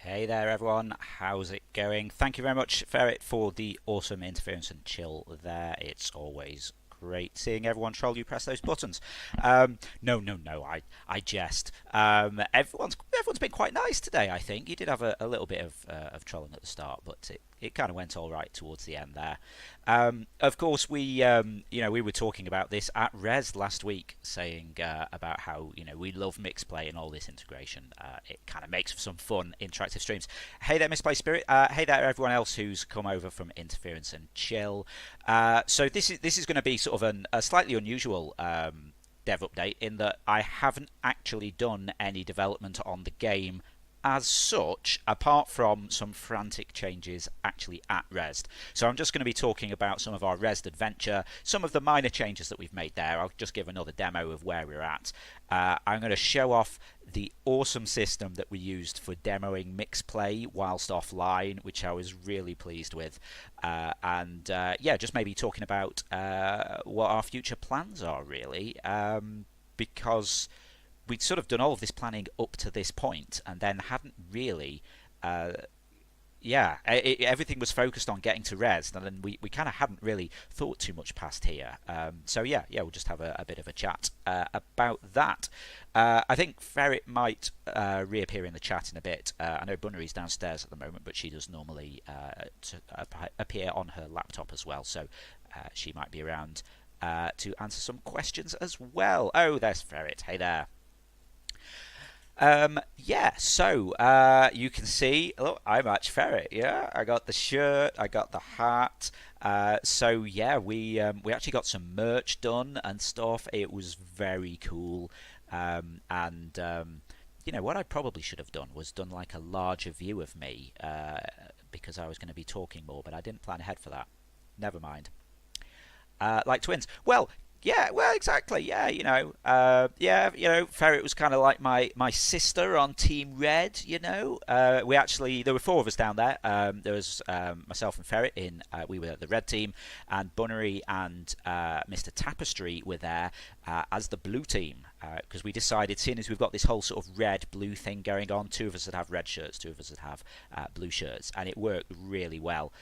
Hey there, everyone. How's it going? Thank you very much, Ferret, for the awesome interference and chill there. It's always great seeing everyone troll you press those buttons. No, I jest. Everyone's been quite nice today. I think you did have a little bit of trolling at the start, but it kind of went all right towards the end there. Of course, we were talking about this at Res last week, saying about how we love mixed play and all this integration. It kind of makes for some fun interactive streams. Hey there, Misplay Spirit. Hey there, everyone else who's come over from Interference and Chill. So this is going to be sort of a slightly unusual dev update in that I haven't actually done any development on the game as such, apart from some frantic changes actually at Resd. So I'm just going to be talking about some of our Resd adventure, some of the minor changes that we've made there. I'll just give another demo of where we're at. I'm going to show off the awesome system that we used for demoing mix play whilst offline, which I was really pleased with. Just maybe talking about what our future plans are, really. Because we'd sort of done all of this planning up to this point and then hadn't really everything was focused on getting to res, and then we kind of hadn't really thought too much past here. We'll just have a bit of a chat about that. I think Ferret might reappear in the chat in a bit. I know Bunnery's downstairs at the moment, but she does normally appear on her laptop as well, so she might be around to answer some questions as well. Oh, there's Ferret. Hey there. You can see, look, I match Ferret. Yeah, I got the shirt, I got the hat. We actually got some merch done and stuff. It was very cool. What I probably should have done was done like a larger view of me because I was going to be talking more, but I didn't plan ahead for that. Never mind. Like twins. Exactly. Ferret was kind of like my sister on Team Red. There were four of us down there. There was myself and Ferret we were the red team, and Bunnery and Mr. Tapestry were there as the blue team because we decided, seeing as we've got this whole sort of red blue thing going on, two of us would have red shirts, two of us would have blue shirts, and it worked really well.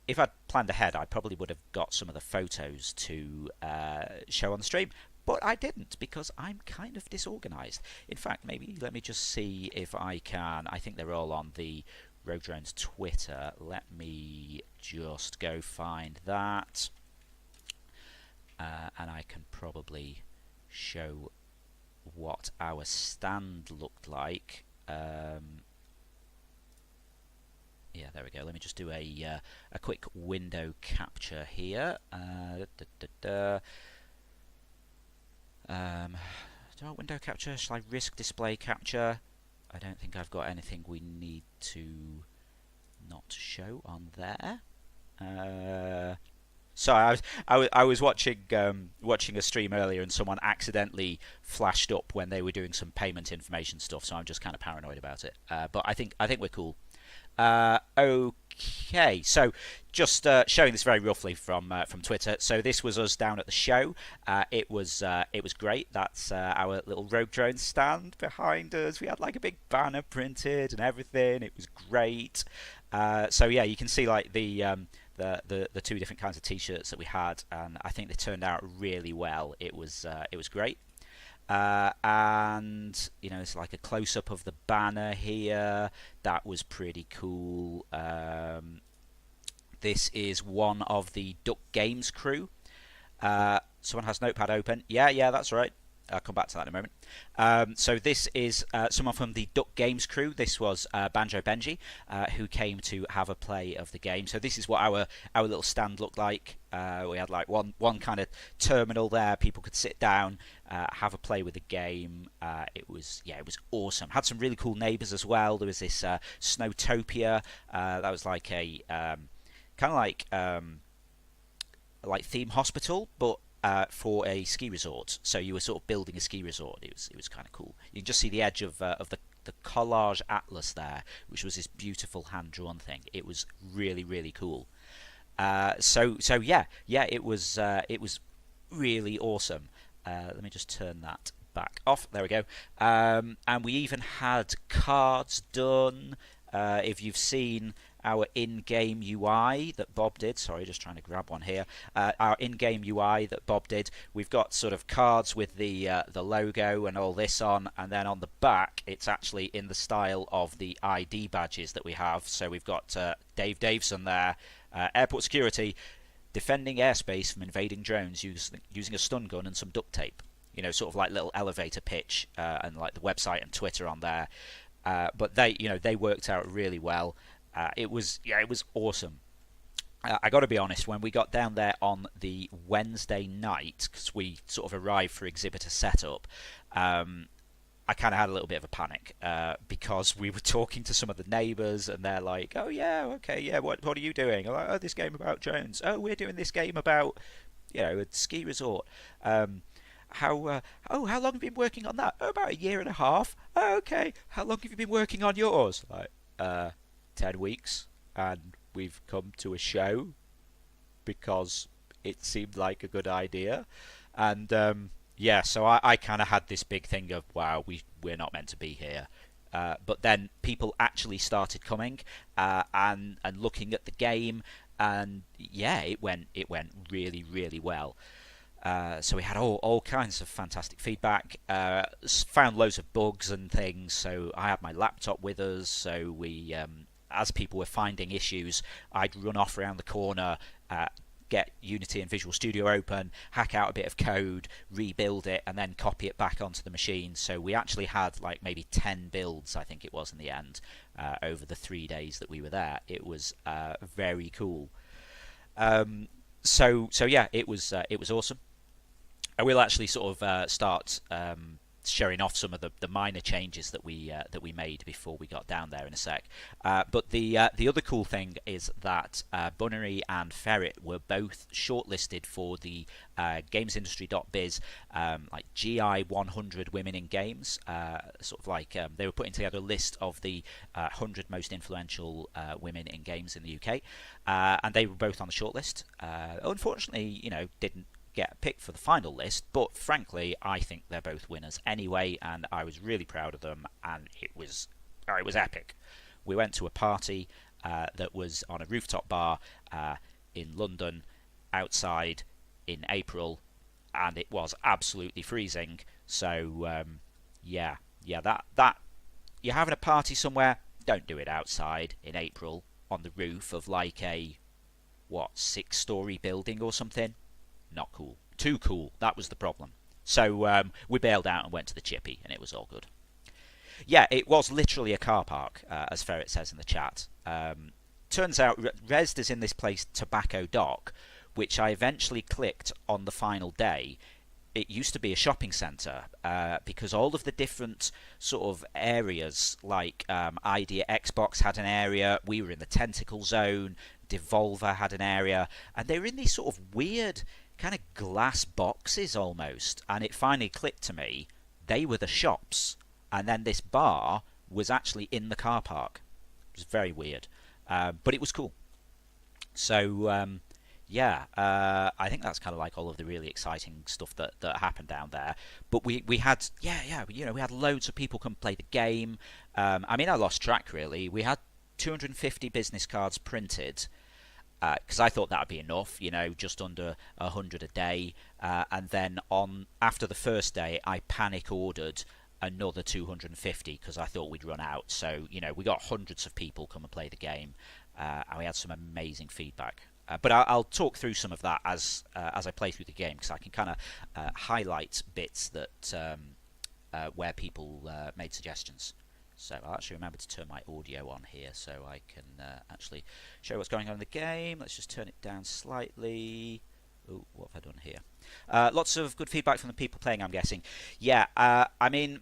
If I'd planned ahead, I probably would have got some of the photos to show on the stream, but I didn't because I'm kind of disorganized. In fact, maybe let me just see if I can. I think they're all on the Rogue Drones Twitter. Let me just go find that, and I can probably show what our stand looked like. Yeah, there we go. Let me just do a quick window capture here. Do I window capture? Shall I risk display capture? I don't think I've got anything we need to not show on there. So I was watching a stream earlier, and someone accidentally flashed up when they were doing some payment information stuff. So I'm just kind of paranoid about it. But I think we're cool. Okay, so just showing this very roughly from Twitter. So this was us down at the show. It was great. That's our little Rogue Drone stand behind us. We had like a big banner printed and everything. It was great. You can see like the two different kinds of T-shirts that we had, and I think they turned out really well. It was great. It's like a close-up of the banner here. That was pretty cool. This is one of the Duck Games crew. Someone has Notepad open. Yeah, that's right. I'll come back to that in a moment. So this is someone from the Duck Games crew. This was Banjo Benji, who came to have a play of the game. So this is what our little stand looked like. We had like one kind of terminal there. People could sit down, have a play with the game. It was awesome. Had some really cool neighbours as well. There was this Snowtopia. That was like a kind of like theme hospital, but for a ski resort. So you were sort of building a ski resort. It was kind of cool. You can just see the edge of the collage atlas there, which was this beautiful hand drawn thing. It was really, really cool. It was really awesome. Let me just turn that back off. There we go. And we even had cards done. If you've seen our in-game UI that Bob did, sorry, just trying to grab one here. Our in-game UI that Bob did, we've got sort of cards with the logo and all this on, and then on the back, it's actually in the style of the ID badges that we have. So we've got Dave Davison there, airport security, defending airspace from invading drones using a stun gun and some duct tape. You know, sort of like little elevator pitch, and like the website and Twitter on there. But they worked out really well. It was awesome. I got to be honest, when we got down there on the Wednesday night, because we sort of arrived for exhibitor setup, I kind of had a little bit of a panic because we were talking to some of the neighbours, and they're like, "Oh yeah, okay, yeah, what are you doing?" I'm like, "Oh, this game about drones." "Oh, we're doing this game about, a ski resort." How long have you been working on that? "Oh, about a year and a half." "Oh, okay. How long have you been working on yours?" Like, 10 weeks, and we've come to a show because it seemed like a good idea. And so I kind of had this big thing of, wow, we're not meant to be here. But then people actually started coming and looking at the game, and yeah, it went really, really well. So we had all kinds of fantastic feedback. Found loads of bugs and things. So I had my laptop with us. So we, as people were finding issues, I'd run off around the corner, get Unity and Visual Studio open, hack out a bit of code, rebuild it, and then copy it back onto the machine. So we actually had like maybe 10 builds, I think it was in the end, over the 3 days that we were there. It was very cool. So yeah, it was awesome. I will actually sort of start showing off some of the minor changes that we made before we got down there in a sec. But the other cool thing is that Bunnery and Ferret were both shortlisted for the GamesIndustry.biz like GI 100 Women in Games. Sort of like they were putting together a list of the 100 most influential women in games in the UK, and they were both on the shortlist. Unfortunately, didn't get picked for the final list, but frankly I think they're both winners anyway, and I was really proud of them, and it was epic. We went to a party that was on a rooftop bar in London outside in April, and it was absolutely freezing. So that you're having a party somewhere, don't do it outside in April on the roof of like a 6-story building or something. Not cool. Too cool. That was the problem. So we bailed out and went to the Chippy, and it was all good. Yeah, it was literally a car park, as Ferret says in the chat. Turns out Resd is in this place, Tobacco Dock, which I eventually clicked on the final day. It used to be a shopping centre because all of the different sort of areas, like Idea Xbox had an area, we were in the Tentacle Zone, Devolver had an area, and they were in these sort of weird kind of glass boxes almost, and it finally clicked to me, they were the shops, and then this bar was actually in the car park. It was very weird, but it was cool. So I think that's kind of like all of the really exciting stuff that happened down there. But we had we had loads of people come play the game. I mean, I lost track really. We had 250 business cards printed, because I thought that would be enough, just under 100 a day. And then after the first day, I panic ordered another 250 because I thought we'd run out. So we got hundreds of people come and play the game, and we had some amazing feedback. But I'll talk through some of that as I play through the game, because I can kind of highlight bits that where people made suggestions. So I'll actually remember to turn my audio on here so I can actually show what's going on in the game. Let's just turn it down slightly. Oh, what have I done here? Lots of good feedback from the people playing, I'm guessing. Yeah, I mean,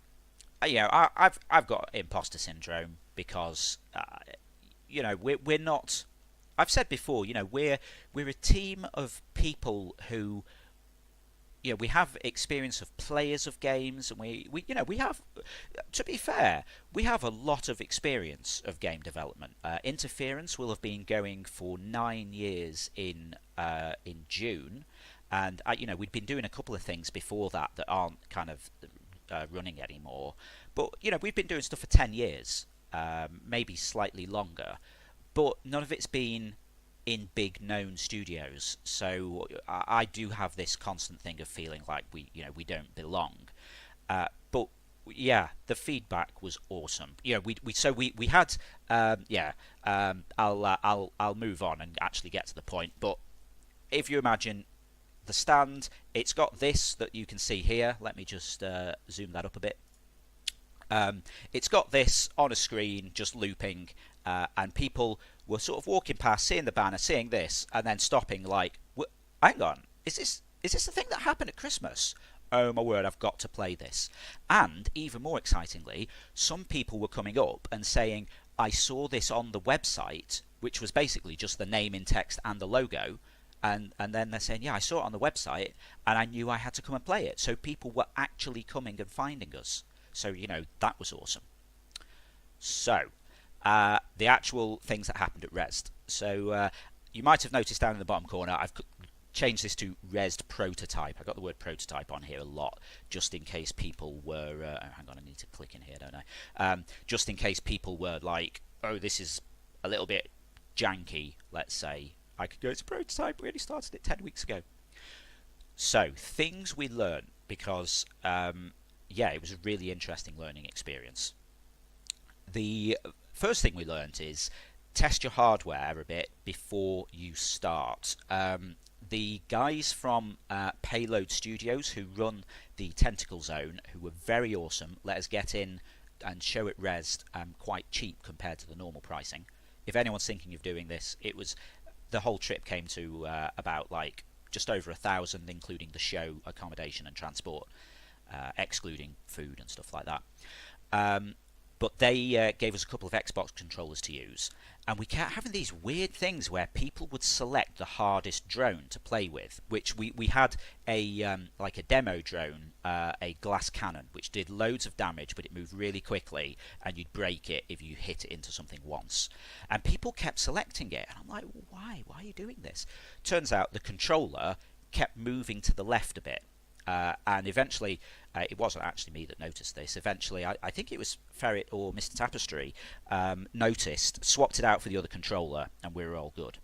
I've got imposter syndrome because we're not. I've said before, we're a team of people who. We have experience of players of games, and we have, to be fair, we have a lot of experience of game development. Interference will have been going for 9 years in June, and we'd been doing a couple of things before that aren't kind of running anymore. But we've been doing stuff for 10 years, maybe slightly longer, but none of it's been in big known studios. So I do have this constant thing of feeling like we don't belong. But yeah, the feedback was awesome. We had I'll move on and actually get to the point. But if you imagine the stand, it's got this that you can see here. Let me just zoom that up a bit. It's got this on a screen just looping, and people were sort of walking past, seeing the banner, seeing this, and then stopping like, hang on, is this the thing that happened at Christmas? Oh my word, I've got to play this. And even more excitingly, some people were coming up and saying, I saw this on the website, which was basically just the name in text and the logo. And then they're saying, yeah, I saw it on the website and I knew I had to come and play it. So people were actually coming and finding us. So, that was awesome. So, the actual things that happened at Rezzed. So, you might have noticed down in the bottom corner, I've changed this to Rezzed Prototype. I got the word prototype on here a lot, just in case people were... hang on, I need to click in here, don't I? Just in case people were like, oh, this is a little bit janky, let's say. I could go, it's a prototype, we only started it 10 weeks ago. So, things we learned, because... it was a really interesting learning experience. The first thing we learned is test your hardware a bit before you start. The guys from Payload Studios who run the Tentacle Zone, who were very awesome, let us get in and show it rezzed quite cheap compared to the normal pricing. If anyone's thinking of doing this, the whole trip came to about like just over $1,000, including the show, accommodation and transport. Excluding food and stuff like that. But they gave us a couple of Xbox controllers to use, and we kept having these weird things where people would select the hardest drone to play with, which we had like a demo drone, a glass cannon, which did loads of damage, but it moved really quickly, and you'd break it if you hit it into something once. And people kept selecting it, and I'm like, why? Why are you doing this? Turns out the controller kept moving to the left a bit. And eventually, it wasn't actually me that noticed this. Eventually, I think it was Ferret or Mr. Tapestry noticed, swapped it out for the other controller, and we were all good.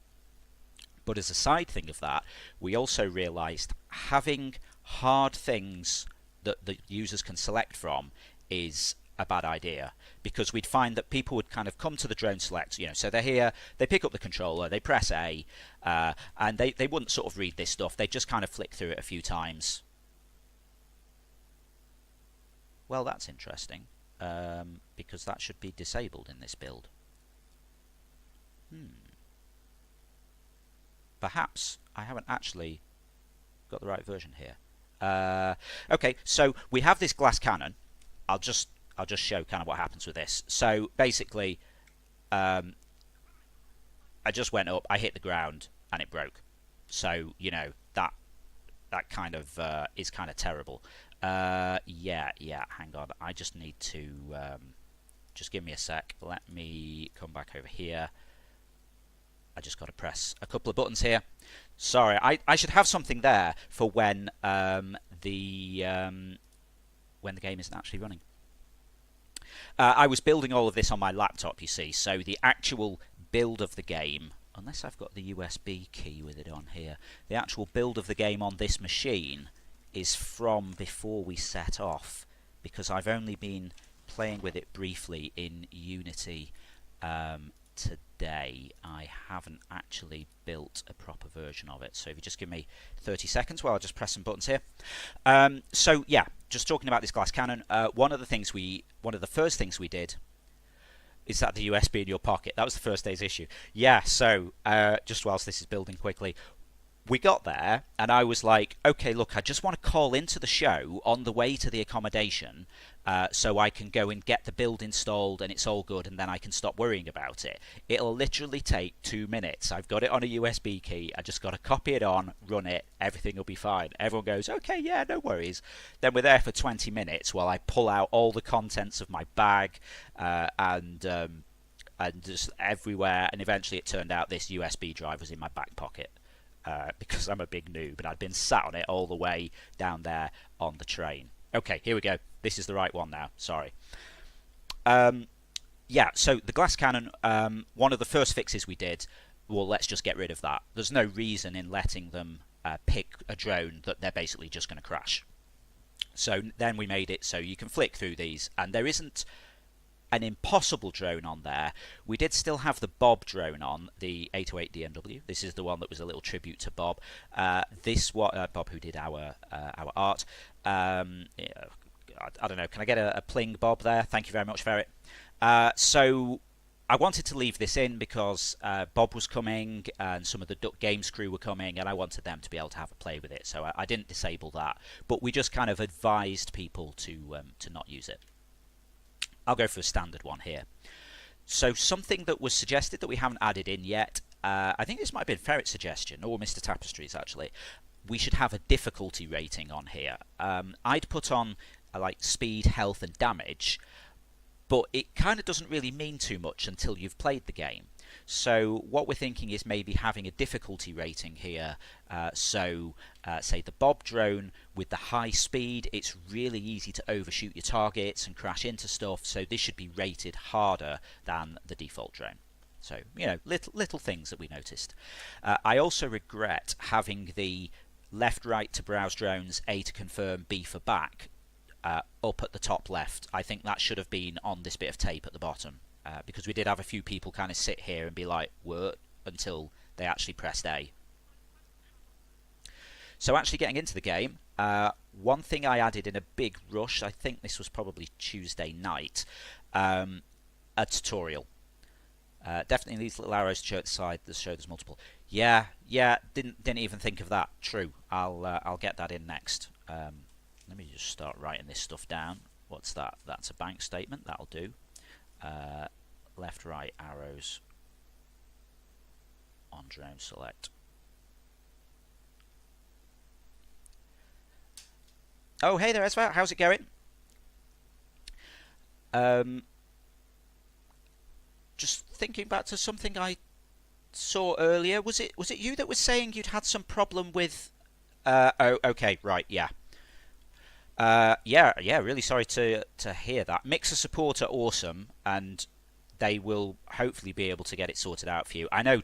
But as a side thing of that, we also realised having hard things that the users can select from is a bad idea, because we'd find that people would kind of come to the drone select, so they're here, they pick up the controller, they press A, and they wouldn't sort of read this stuff, they'd just kind of flick through it a few times. Well, that's interesting, because that should be disabled in this build. Perhaps I haven't actually got the right version here. Okay, so we have this glass cannon. I'll just show kind of what happens with this. So basically, I just went up, I hit the ground, and it broke. So that kind of is kind of terrible. Yeah, hang on. I just need to just give me a sec. Let me come back over here. I just got to press a couple of buttons here. Sorry, I should have something there for when the game isn't actually running. I was building all of this on my laptop, you see, so the actual build of the game, unless I've got the USB key with it on here, the actual build of the game on this machine is from before we set off, because I've only been playing with it briefly in Unity today. I haven't actually built a proper version of it, so if you just give me 30 seconds while I just press some buttons here. So yeah, just talking about this glass cannon, one of the first things we did is that the USB in your pocket. That was the first day's issue. Yeah, so just whilst this is building quickly, we got there and I was like, okay, look, I just want to call into the show on the way to the accommodation so I can go and get the build installed and it's all good, and then I can stop worrying about it. It'll literally take 2 minutes. I've got it on a USB key. I just got to copy it on, run it, everything will be fine. Everyone goes, okay, yeah, no worries. Then we're there for 20 minutes while I pull out all the contents of my bag and just everywhere, and eventually it turned out this USB drive was in my back pocket. Because I'm a big noob and I'd been sat on it all the way down there on the train. Okay, here we go. This is the right one now. Sorry. Um, yeah, so the glass cannon, one of the first fixes we did, well, let's just get rid of that. There's no reason in letting them pick a drone that they're basically just going to crash. So then we made it so you can flick through these, and there isn't an impossible drone on there. We did still have the Bob drone on, the 808 DMW. This is the one that was a little tribute to Bob. This Bob, who did our art. Yeah, I don't know. Can I get a pling, Bob? There. Thank you very much, Ferret. So I wanted to leave this in because Bob was coming and some of the Duck Games crew were coming, and I wanted them to be able to have a play with it. So I didn't disable that, but we just kind of advised people to not use it. I'll go for a standard one here. So something that was suggested that we haven't added in yet, I think this might have been Ferret's suggestion, or Mr. Tapestry's actually, we should have a difficulty rating on here. I'd put on like speed, health and damage, but it kind of doesn't really mean too much until you've played the game. So what we're thinking is maybe having a difficulty rating here. Say the Bob drone with the high speed, it's really easy to overshoot your targets and crash into stuff, so this should be rated harder than the default drone. So, you know, little things that we noticed. I also regret having the left, right to browse drones, A to confirm, B for back, up at the top left. I think that should have been on this bit of tape at the bottom, because we did have a few people kind of sit here and be like, what, until they actually pressed A. So actually getting into the game, one thing I added in a big rush, I think this was probably Tuesday night, a tutorial. Definitely these little arrows to show at the side that show there's multiple. Yeah, didn't even think of that. True, I'll get that in next. Let me just start writing this stuff down. What's that? That's a bank statement. That'll do. Left, right arrows on drone select. Oh, hey there, Ezra. How's it going? Just thinking back to something I saw earlier. Was it you that was saying you'd had some problem with? Oh, okay, right, yeah. Yeah. Really sorry to hear that. Mixer support are awesome, and they will hopefully be able to get it sorted out for you. I know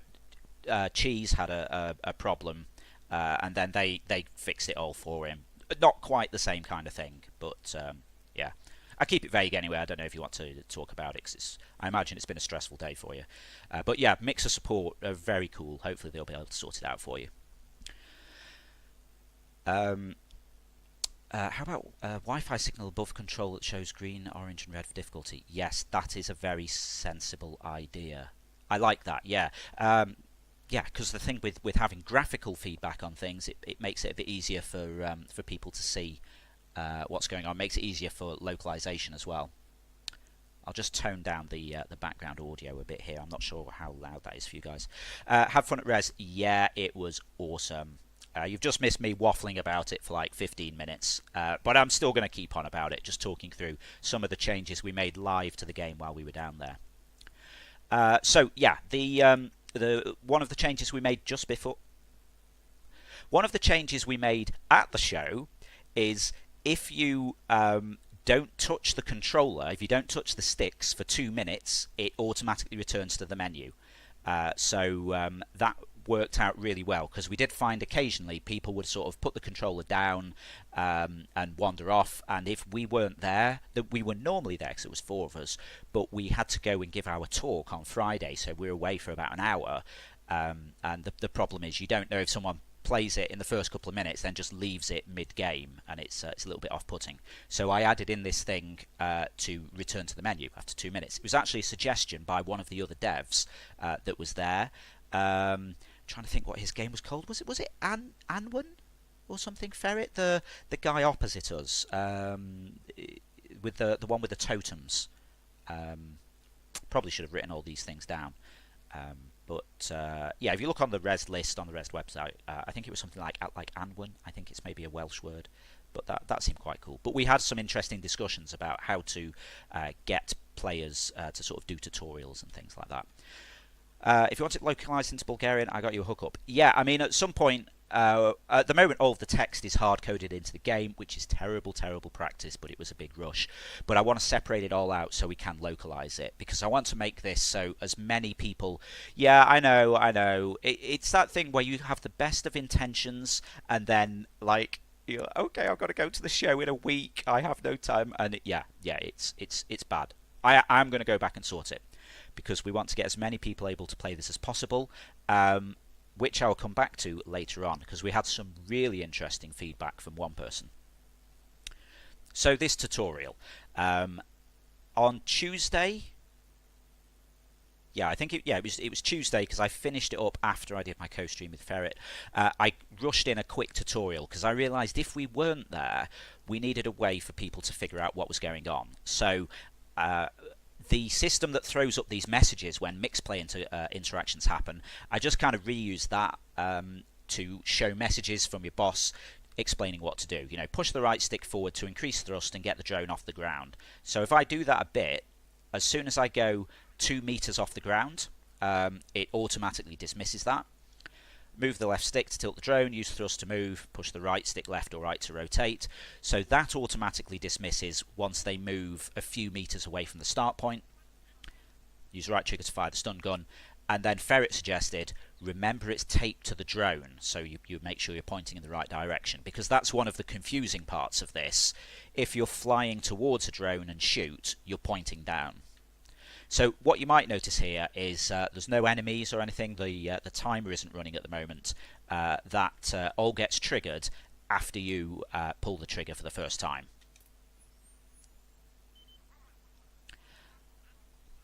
Cheese had a problem, and then they fixed it all for him. Not quite the same kind of thing, but yeah. I keep it vague anyway. I don't know if you want to talk about it, because I imagine it's been a stressful day for you. But yeah, Mixer support are very cool. Hopefully they'll be able to sort it out for you. How about Wi-Fi signal above control that shows green, orange and red for difficulty? Yes, that is a very sensible idea. I like that, yeah. Yeah, because the thing with having graphical feedback on things, it makes it a bit easier for people to see what's going on. It makes it easier for localization as well. I'll just tone down the background audio a bit here. I'm not sure how loud that is for you guys. Have fun at Res. Yeah, it was awesome. You've just missed me waffling about it for like 15 minutes, but I'm still going to keep on about it, just talking through some of the changes we made live to the game while we were down there. So yeah, one of the changes we made just before, one of the changes we made at the show is if you don't touch the controller, if you don't touch the sticks for 2 minutes, it automatically returns to the menu. So that worked out really well, because we did find occasionally people would sort of put the controller down and wander off, and if we weren't there, that we were normally there because it was 4 of us, but we had to go and give our talk on Friday, so we were away for about an hour, and the problem is you don't know if someone plays it in the first couple of minutes then just leaves it mid-game, and it's a little bit off-putting. So I added in this thing to return to the menu after 2 minutes. It was actually a suggestion by one of the other devs that was there. Trying to think what his game was called. Was it Anwen or something? Ferret, the guy opposite us, with the one with the totems. Probably should have written all these things down. But yeah, if you look on the Res list on the Res website, I think it was something like Anwen. I think it's maybe a Welsh word, but that seemed quite cool. But we had some interesting discussions about how to get players to sort of do tutorials and things like that. If you want it localized into Bulgarian, I got you a hookup. Yeah, I mean, at some point, At the moment, all of the text is hard coded into the game, which is terrible, terrible practice, but it was a big rush. But I want to separate it all out so we can localize it, because I want to make this so as many people. Yeah, I know, I know. It's that thing where you have the best of intentions, and then like, you're like, okay, I've got to go to the show in a week. I have no time, and yeah, it's bad. I'm going to go back and sort it, because we want to get as many people able to play this as possible. Which I'll come back to later on, because we had some really interesting feedback from one person. So this tutorial, on Tuesday, yeah, I think it was Tuesday, because I finished it up after I did my co-stream with Ferret. I rushed in a quick tutorial because I realised if we weren't there, we needed a way for people to figure out what was going on. So the system that throws up these messages when mixed play interactions happen, I just kind of reuse that to show messages from your boss explaining what to do. You know, push the right stick forward to increase thrust and get the drone off the ground. So if I do that a bit, as soon as I go 2 meters off the ground, it automatically dismisses that. Move the left stick to tilt the drone, use thrust to move, push the right stick left or right to rotate. So that automatically dismisses once they move a few meters away from the start point. Use right trigger to fire the stun gun. And then Ferret suggested, remember it's taped to the drone, so you make sure you're pointing in the right direction, because that's one of the confusing parts of this. If you're flying towards a drone and shoot, you're pointing down. So what you might notice here is there's no enemies or anything. The timer isn't running at the moment. That all gets triggered after you pull the trigger for the first time.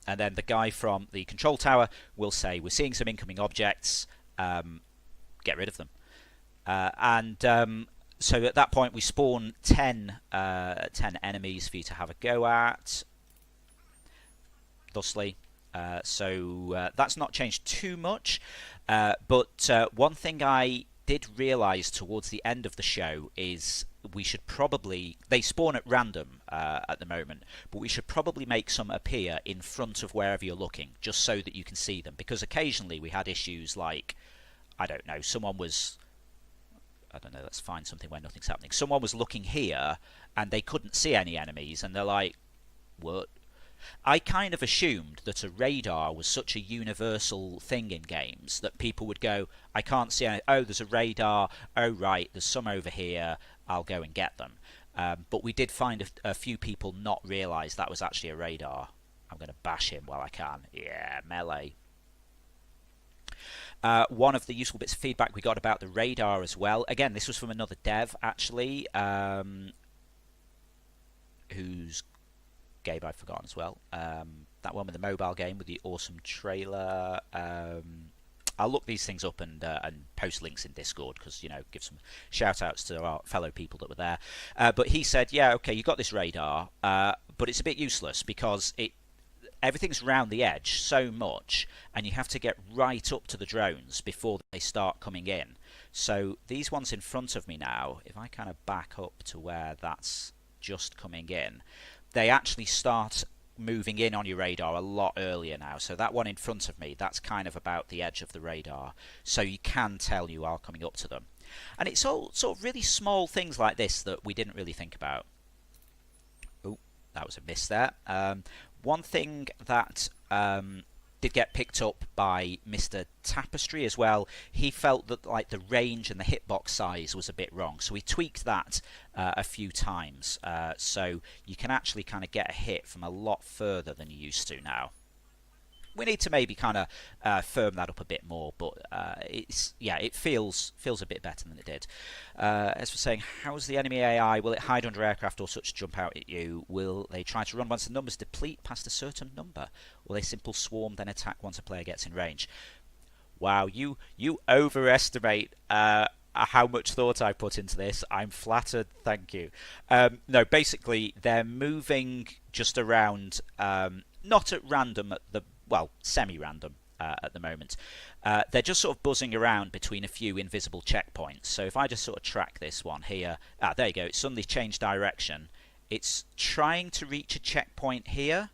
And then the guy from the control tower will say, we're seeing some incoming objects, get rid of them. So at that point we spawn 10 enemies for you to have a go at. Thusly, that's not changed too much, but one thing I did realise towards the end of the show is we should probably, they spawn at random at the moment, but we should probably make some appear in front of wherever you're looking, just so that you can see them, because occasionally we had issues like, I don't know, let's find something where nothing's happening. Someone was looking here and they couldn't see any enemies, and they're like, what? I kind of assumed that a radar was such a universal thing in games that people would go, I can't see any. Oh, there's a radar. Oh, right, there's some over here. I'll go and get them. But we did find a few people not realise that was actually a radar. I'm going to bash him while I can. Yeah, melee. One of the useful bits of feedback we got about the radar as well. Again, this was from another dev, actually, who's game I've forgotten as well. That one with the mobile game with the awesome trailer. I'll look these things up and post links in Discord, because, you know, give some shout outs to our fellow people that were there. But he said, yeah, okay, you got this radar, but it's a bit useless because everything's round the edge so much, and you have to get right up to the drones before they start coming in. So these ones in front of me now, if I kind of back up to where that's just coming in, they actually start moving in on your radar a lot earlier now. So that one in front of me, that's kind of about the edge of the radar, so you can tell you are coming up to them. And it's all sort of really small things like this that we didn't really think about. Oh, that was a miss there. One thing that did get picked up by Mr. Tapestry as well, he felt that like the range and the hitbox size was a bit wrong, so he tweaked that a few times, so you can actually kind of get a hit from a lot further than you used to now. We need to maybe kind of firm that up a bit more, but it feels a bit better than it did. As for saying, how's the enemy AI? Will it hide under aircraft or such to jump out at you? Will they try to run once the numbers deplete past a certain number? Will they simple swarm then attack once a player gets in range? Wow, you overestimate how much thought I put into this. I'm flattered, thank you. No, basically they're moving just around, not at random, semi-random at the moment. They're just sort of buzzing around between a few invisible checkpoints. So if I just sort of track this one here, there you go, it suddenly changed direction. It's trying to reach a checkpoint here,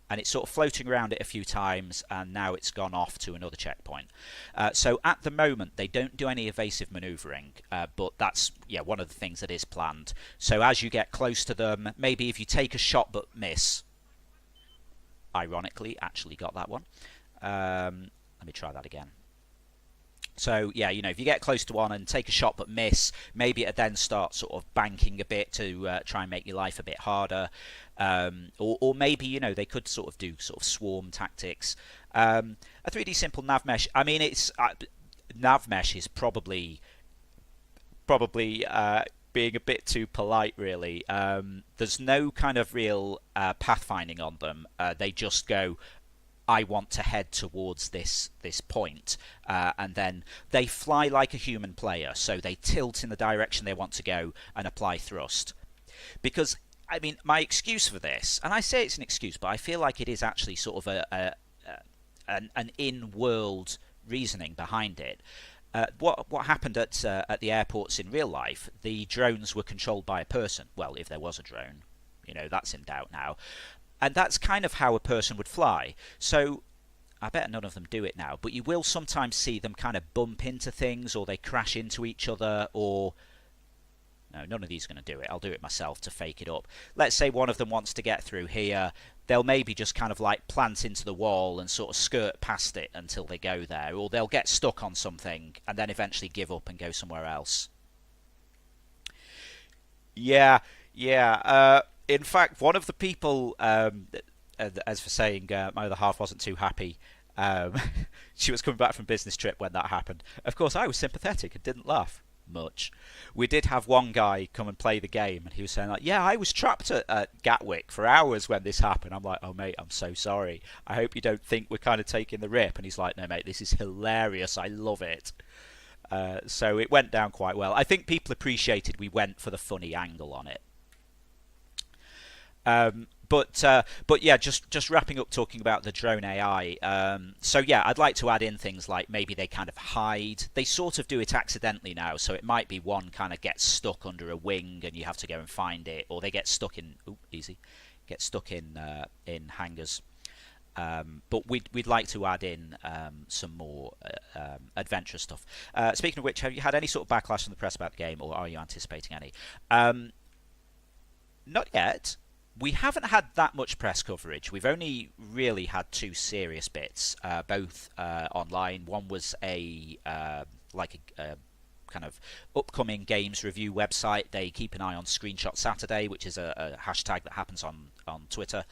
and it's sort of floating around it a few times, and now it's gone off to another checkpoint. So at the moment, they don't do any evasive manoeuvring, but that's one of the things that is planned. So as you get close to them, maybe if you take a shot but miss, ironically, actually got that one. Let me try that again. So yeah, if you get close to one and take a shot but miss, maybe it then starts sort of banking a bit to try and make your life a bit harder. Or maybe they could sort of do sort of swarm tactics. A 3D simple nav mesh. I mean, it's nav mesh is probably being a bit too polite, really. There's no kind of real pathfinding on them. They just go, I want to head towards this point, and then they fly like a human player, so they tilt in the direction they want to go and apply thrust. Because, I mean, my excuse for this, and I say it's an excuse, but I feel like it is actually sort of an in-world reasoning behind it. What happened at the airports in real life, the drones were controlled by a person. Well, if there was a drone, that's in doubt now. And that's kind of how a person would fly. So I bet none of them do it now, but you will sometimes see them kind of bump into things, or they crash into each other, or... No, none of these are going to do it. I'll do it myself to fake it up. Let's say one of them wants to get through here. They'll maybe just kind of like plant into the wall and sort of skirt past it until they go there. Or they'll get stuck on something and then eventually give up and go somewhere else. Yeah. In fact, one of the people, as for saying my other half wasn't too happy, she was coming back from a business trip when that happened. Of course, I was sympathetic and didn't laugh much. We did have one guy come and play the game, and he was saying, like, yeah, I was trapped at Gatwick for hours when this happened. I'm like, oh, mate, I'm so sorry. I hope you don't think we're kind of taking the rip. And he's like, no, mate, this is hilarious. I love it. So it went down quite well. I think people appreciated we went for the funny angle on it. But yeah, just wrapping up talking about the drone AI. So yeah, I'd like to add in things like maybe they kind of hide. They sort of do it accidentally now, so it might be one kind of gets stuck under a wing and you have to go and find it, or they get stuck in get stuck in hangars. But we'd like to add in some more adventurous stuff. Speaking of which, have you had any sort of backlash from the press about the game, or are you anticipating any? Not yet. We haven't had that much press coverage. We've only really had two serious bits, both online. One was a kind of upcoming games review website. They keep an eye on Screenshot Saturday, which is a hashtag that happens on Twitter.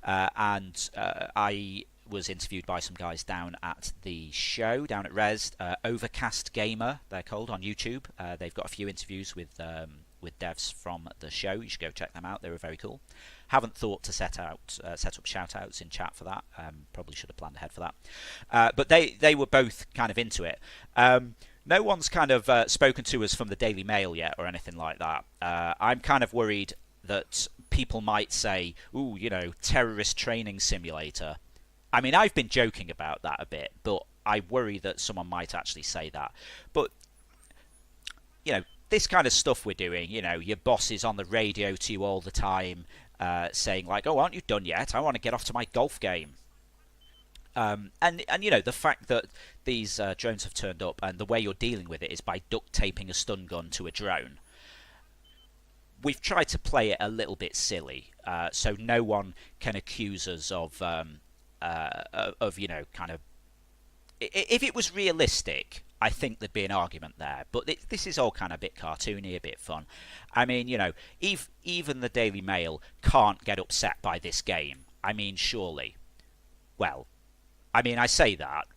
And I was interviewed by some guys down at the show, down at Res. Overcast Gamer, they're called, on YouTube. They've got a few interviews with devs from the show. You should go check them out. They were very cool. Haven't thought to set up shout outs in chat for that. Probably should have planned ahead for that. But they were both kind of into it. No one's kind of spoken to us from the Daily Mail yet or anything like that. I'm kind of worried that people might say, ooh, terrorist training simulator. I mean, I've been joking about that a bit, but I worry that someone might actually say that. But, this kind of stuff we're doing, your boss is on the radio to you all the time, saying like, oh, aren't you done yet? I want to get off to my golf game. And the fact that these drones have turned up and the way you're dealing with it is by duct taping a stun gun to a drone. We've tried to play it a little bit silly, so no one can accuse us of kind of... If it was realistic, I think there'd be an argument there. But this is all kind of a bit cartoony, a bit fun. I mean, even the Daily Mail can't get upset by this game. I mean, surely. Well, I mean, I say that.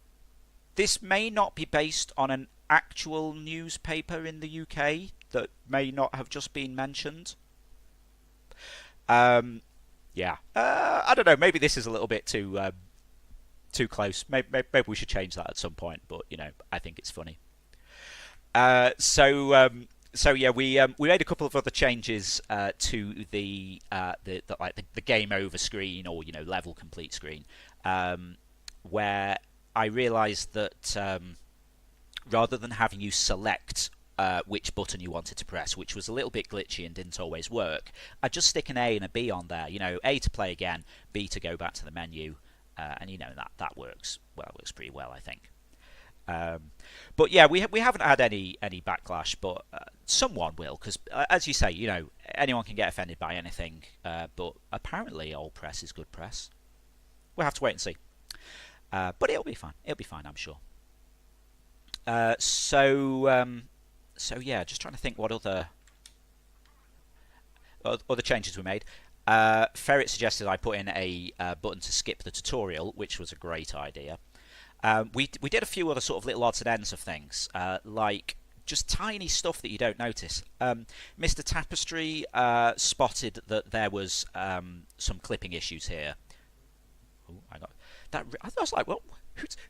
This may not be based on an actual newspaper in the UK that may not have just been mentioned. Yeah. I don't know. Maybe this is a little bit too close. Maybe we should change that at some point. But I think it's funny. So yeah, we made a couple of other changes to the game over screen, or level complete screen, where I realised that rather than having you select which button you wanted to press, which was a little bit glitchy and didn't always work, I'd just stick an A and a B on there. A to play again, B to go back to the menu, and that works. Well, it works pretty well, I think. But yeah, we haven't had any backlash, but someone will, because as you say, anyone can get offended by anything. But apparently, old press is good press. We'll have to wait and see. But it'll be fine. It'll be fine, I'm sure. So yeah, just trying to think what other changes we made. Ferret suggested I put in a button to skip the tutorial, which was a great idea. We did a few other sort of little odds and ends of things, like just tiny stuff that you don't notice. Mr. Tapestry spotted that there was some clipping issues here. Oh, I got that. I was like, well,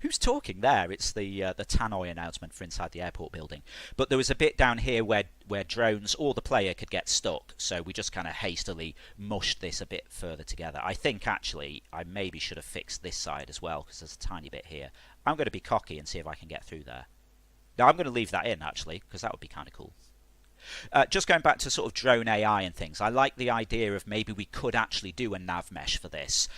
who's talking there? It's the Tannoy announcement for inside the airport building. But there was a bit down here where drones or the player could get stuck, so we just kind of hastily mushed this a bit further together. I think actually I maybe should have fixed this side as well, because there's a tiny bit here. I'm going to be cocky and see if I can get through there. Now I'm going to leave that in actually, because that would be kind of cool. Just going back to sort of drone AI and things, I like the idea of maybe we could actually do a nav mesh for this,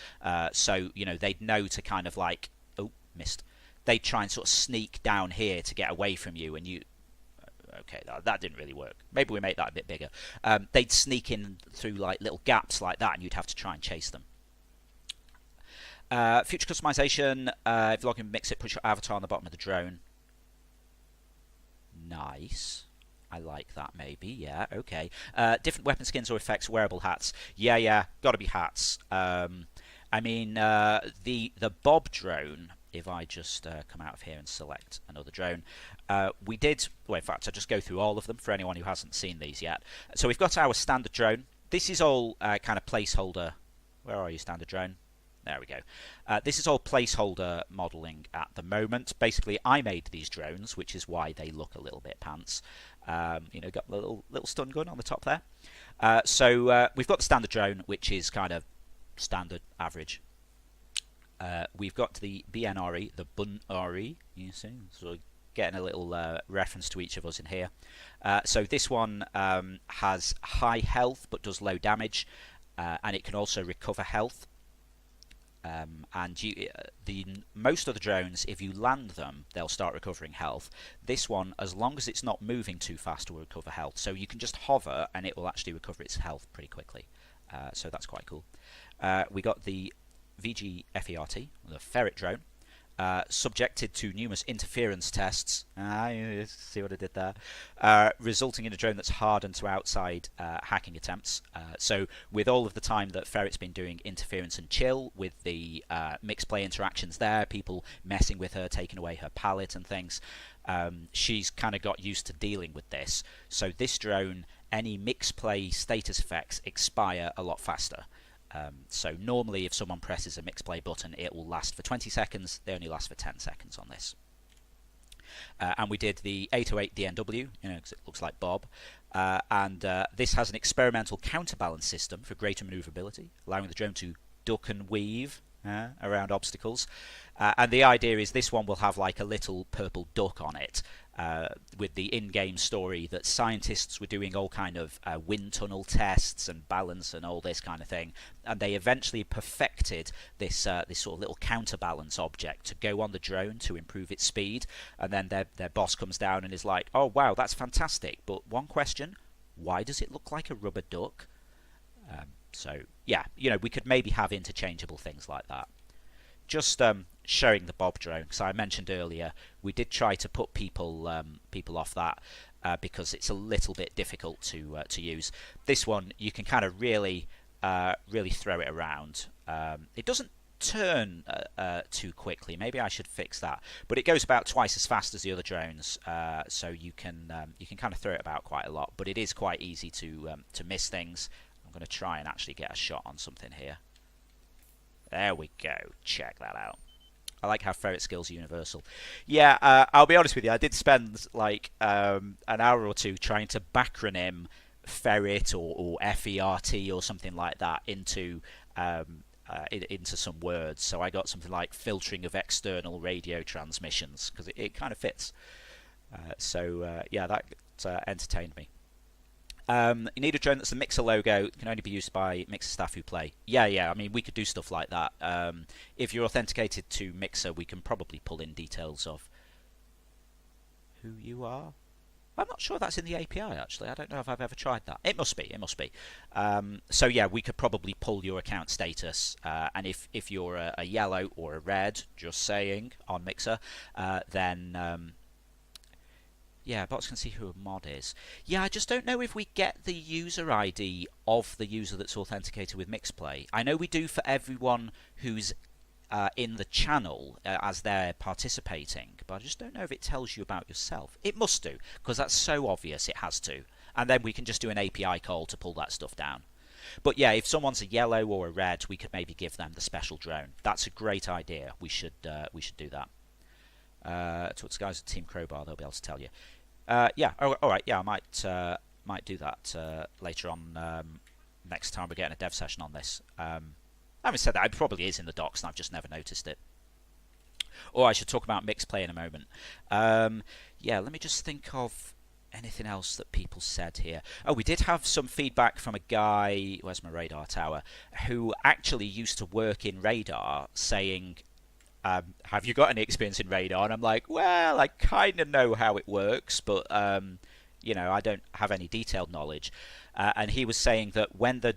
so they'd know to kind of like, oh, missed. They'd try and sort of sneak down here to get away from you, and you. Okay, that didn't really work. Maybe we make that a bit bigger. They'd sneak in through like little gaps like that, and you'd have to try and chase them. Future customization. If you log in, mix it, put your avatar on the bottom of the drone. Nice. I like that, maybe. Yeah, okay. Different weapon skins or effects, wearable hats. Yeah, gotta be hats. I mean, the Bob drone, if I just come out of here and select another drone, we did, well, in fact, I'll just go through all of them for anyone who hasn't seen these yet. So we've got our standard drone. This is all kind of placeholder. Where are you, standard drone? There we go. This is all placeholder modelling at the moment. Basically, I made these drones, which is why they look a little bit pants. Got the little stun gun on the top there. So we've got the standard drone, which is kind of standard, average. We've got the BNRE, the BunRE, you see, so getting a little reference to each of us in here. So this one has high health but does low damage, and it can also recover health. Most of the drones, if you land them, they'll start recovering health. This one, as long as it's not moving too fast, will recover health. So you can just hover and it will actually recover its health pretty quickly. So that's quite cool. We got the VG FERT, the ferret drone, subjected to numerous interference tests. You see what I did there? Resulting in a drone that's hardened to outside hacking attempts. So with all of the time that Ferret's been doing interference and chill, with the mixed play interactions there, people messing with her, taking away her palette and things, she's kind of got used to dealing with this. So this drone, any mixed play status effects expire a lot faster. So normally if someone presses a mixed play button, it will last for 20 seconds. They only last for 10 seconds on this. And we did the 808 DNW, because it looks like Bob. And this has an experimental counterbalance system for greater maneuverability, allowing the drone to duck and weave around obstacles. And the idea is this one will have like a little purple duck on it, with the in-game story that scientists were doing all kind of wind tunnel tests and balance and all this kind of thing, and they eventually perfected this sort of little counterbalance object to go on the drone to improve its speed. And then their boss comes down and is like, "Oh wow, that's fantastic, but one question: why does it look like a rubber duck?" So yeah, we could maybe have interchangeable things like that. Just showing the Bob drone, because I mentioned earlier we did try to put people off that because it's a little bit difficult to use. This one you can kind of really throw it around. It doesn't turn too quickly. Maybe I should fix that. But it goes about twice as fast as the other drones, so you can kind of throw it about quite a lot. But it is quite easy to miss things. I'm going to try and actually get a shot on something here. There we go. Check that out. I like how ferret skills are universal. Yeah, I'll be honest with you. I did spend like an hour or two trying to backronym ferret or FERT or something like that into some words. So I got something like filtering of external radio transmissions, because it kind of fits. Yeah, entertained me. You need a drone that's the Mixer logo. It can only be used by Mixer staff who play. Yeah. I mean, we could do stuff like that. If you're authenticated to Mixer, we can probably pull in details of who you are. I'm not sure that's in the API, actually. I don't know if I've ever tried that. It must be. It must be. So, yeah, we could probably pull your account status. And if you're a yellow or a red, just saying, on Mixer, then... yeah, bots can see who a mod is. Yeah, I just don't know if we get the user ID of the user that's authenticated with Mixplay. I know we do for everyone who's in the channel as they're participating, but I just don't know if it tells you about yourself. It must do, because that's so obvious it has to. And then we can just do an API call to pull that stuff down. But yeah, if someone's a yellow or a red, we could maybe give them the special drone. That's a great idea. We should do that. Talk to guys at Team Crowbar, they'll be able to tell you. Yeah, all right, yeah, I might do that later on next time we're getting a dev session on this. Having said that, it probably is in the docs and I've just never noticed it. Or I should talk about Mixplay in a moment. Yeah, let me just think of anything else that people said here. Oh, we did have some feedback from a guy, where's my radar tower, who actually used to work in radar, saying... have you got any experience in radar? And I'm like, well, I kind of know how it works, but you know, I don't have any detailed knowledge. And he was saying that when the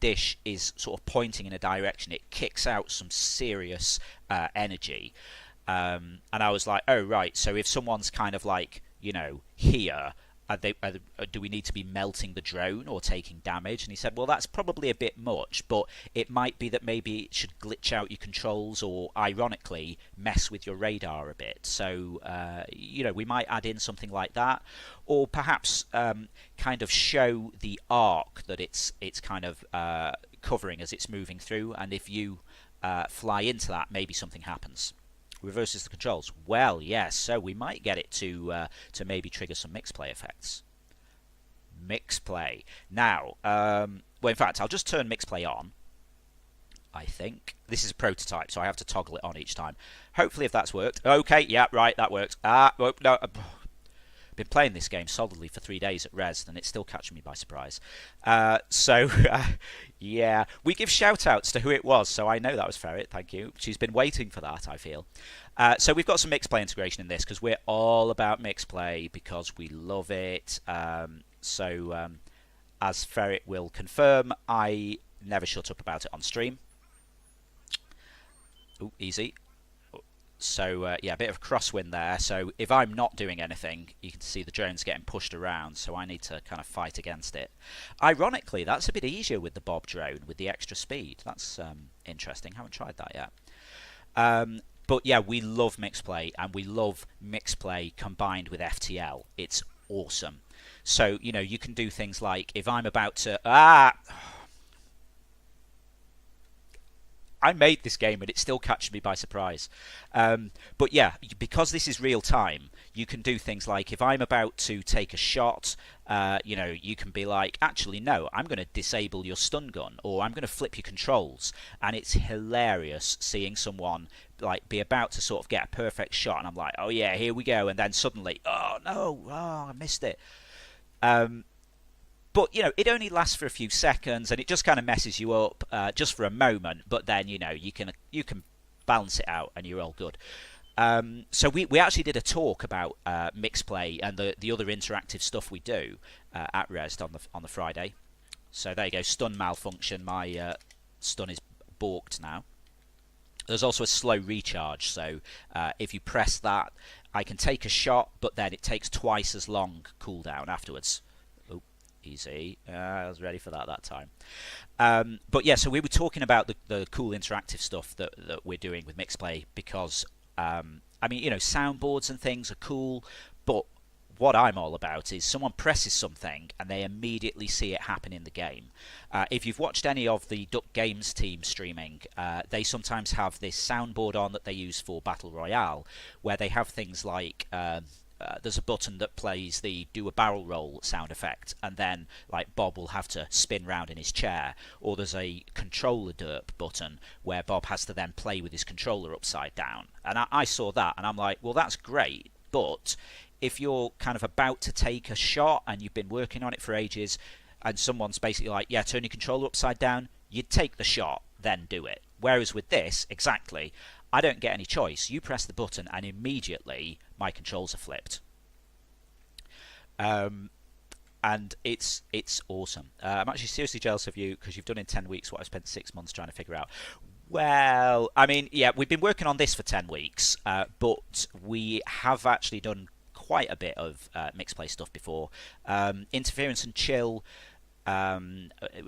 dish is sort of pointing in a direction, it kicks out some serious energy. And I was like, oh right, so if someone's kind of like, you know, here. Do we need to be melting the drone or taking damage? And he said, well, that's probably a bit much, but it might be that maybe it should glitch out your controls or, ironically, mess with your radar a bit. So, you know, we might add in something like that, or perhaps kind of show the arc that it's kind of covering as it's moving through, and if you fly into that, maybe something happens. Reverses the controls. Well, yes, so we might get it to maybe trigger some Mixplay effects. Mixplay. Now, well, in fact, I'll just turn Mixplay on, I think. This is a prototype, so I have to toggle it on each time. Hopefully, if that's worked. Okay, yeah, right, that works. Oh, no. Been playing this game solidly for 3 days at Res, and it's still catching me by surprise. Yeah, we give shout-outs to who it was, so I know that was Ferret, thank you. She's been waiting for that, I feel. So we've got some Mixplay integration in this, because we're all about Mixplay, because we love it. As Ferret will confirm, I never shut up about it on stream. Ooh, easy. So, yeah, a bit of a crosswind there. So if I'm not doing anything, you can see the drone's getting pushed around, so I need to kind of fight against it. Ironically, that's a bit easier with the Bob drone, with the extra speed. That's interesting. Haven't tried that yet. But, yeah, we love Mixplay, and we love Mixplay combined with FTL. It's awesome. So, you know, you can do things like, if I'm about to... I made this game and it still catches me by surprise. But yeah, because this is real time, you can do things like if I'm about to take a shot, you know, you can be like, actually, no, I'm going to disable your stun gun, or I'm going to flip your controls. And it's hilarious seeing someone like be about to sort of get a perfect shot, and I'm like, oh yeah, here we go. And then suddenly, oh no, oh, I missed it. But, you know, it only lasts for a few seconds, and it just kind of messes you up just for a moment. But then, you know, you can balance it out, and you're all good. So we actually did a talk about Mixplay and the other interactive stuff we do at Res on the Friday. So there you go, stun malfunction. My stun is balked now. There's also a slow recharge, so if you press that, I can take a shot, but then it takes twice as long cooldown afterwards. Easy. I was ready for that time. But yeah, so we were talking about the cool interactive stuff that we're doing with Mixplay, because I mean, you know, soundboards and things are cool, but what I'm all about is someone presses something and they immediately see it happen in the game. If you've watched any of the Duck Games team streaming, they sometimes have this soundboard on that they use for Battle Royale, where they have things like there's a button that plays the do a barrel roll sound effect, and then like Bob will have to spin round in his chair, or there's a controller derp button where Bob has to then play with his controller upside down. And I saw that and I'm like, well, that's great, but if you're kind of about to take a shot and you've been working on it for ages, and someone's basically like, yeah, turn your controller upside down, you'd take the shot, then do it. Whereas with this, exactly, I don't get any choice. You press the button and immediately my controls are flipped. And it's awesome. I'm actually seriously jealous of you because you've done in 10 weeks what I spent 6 months trying to figure out. Well, I mean, yeah, we've been working on this for 10 weeks, but we have actually done quite a bit of mixed play stuff before. Interference and Chill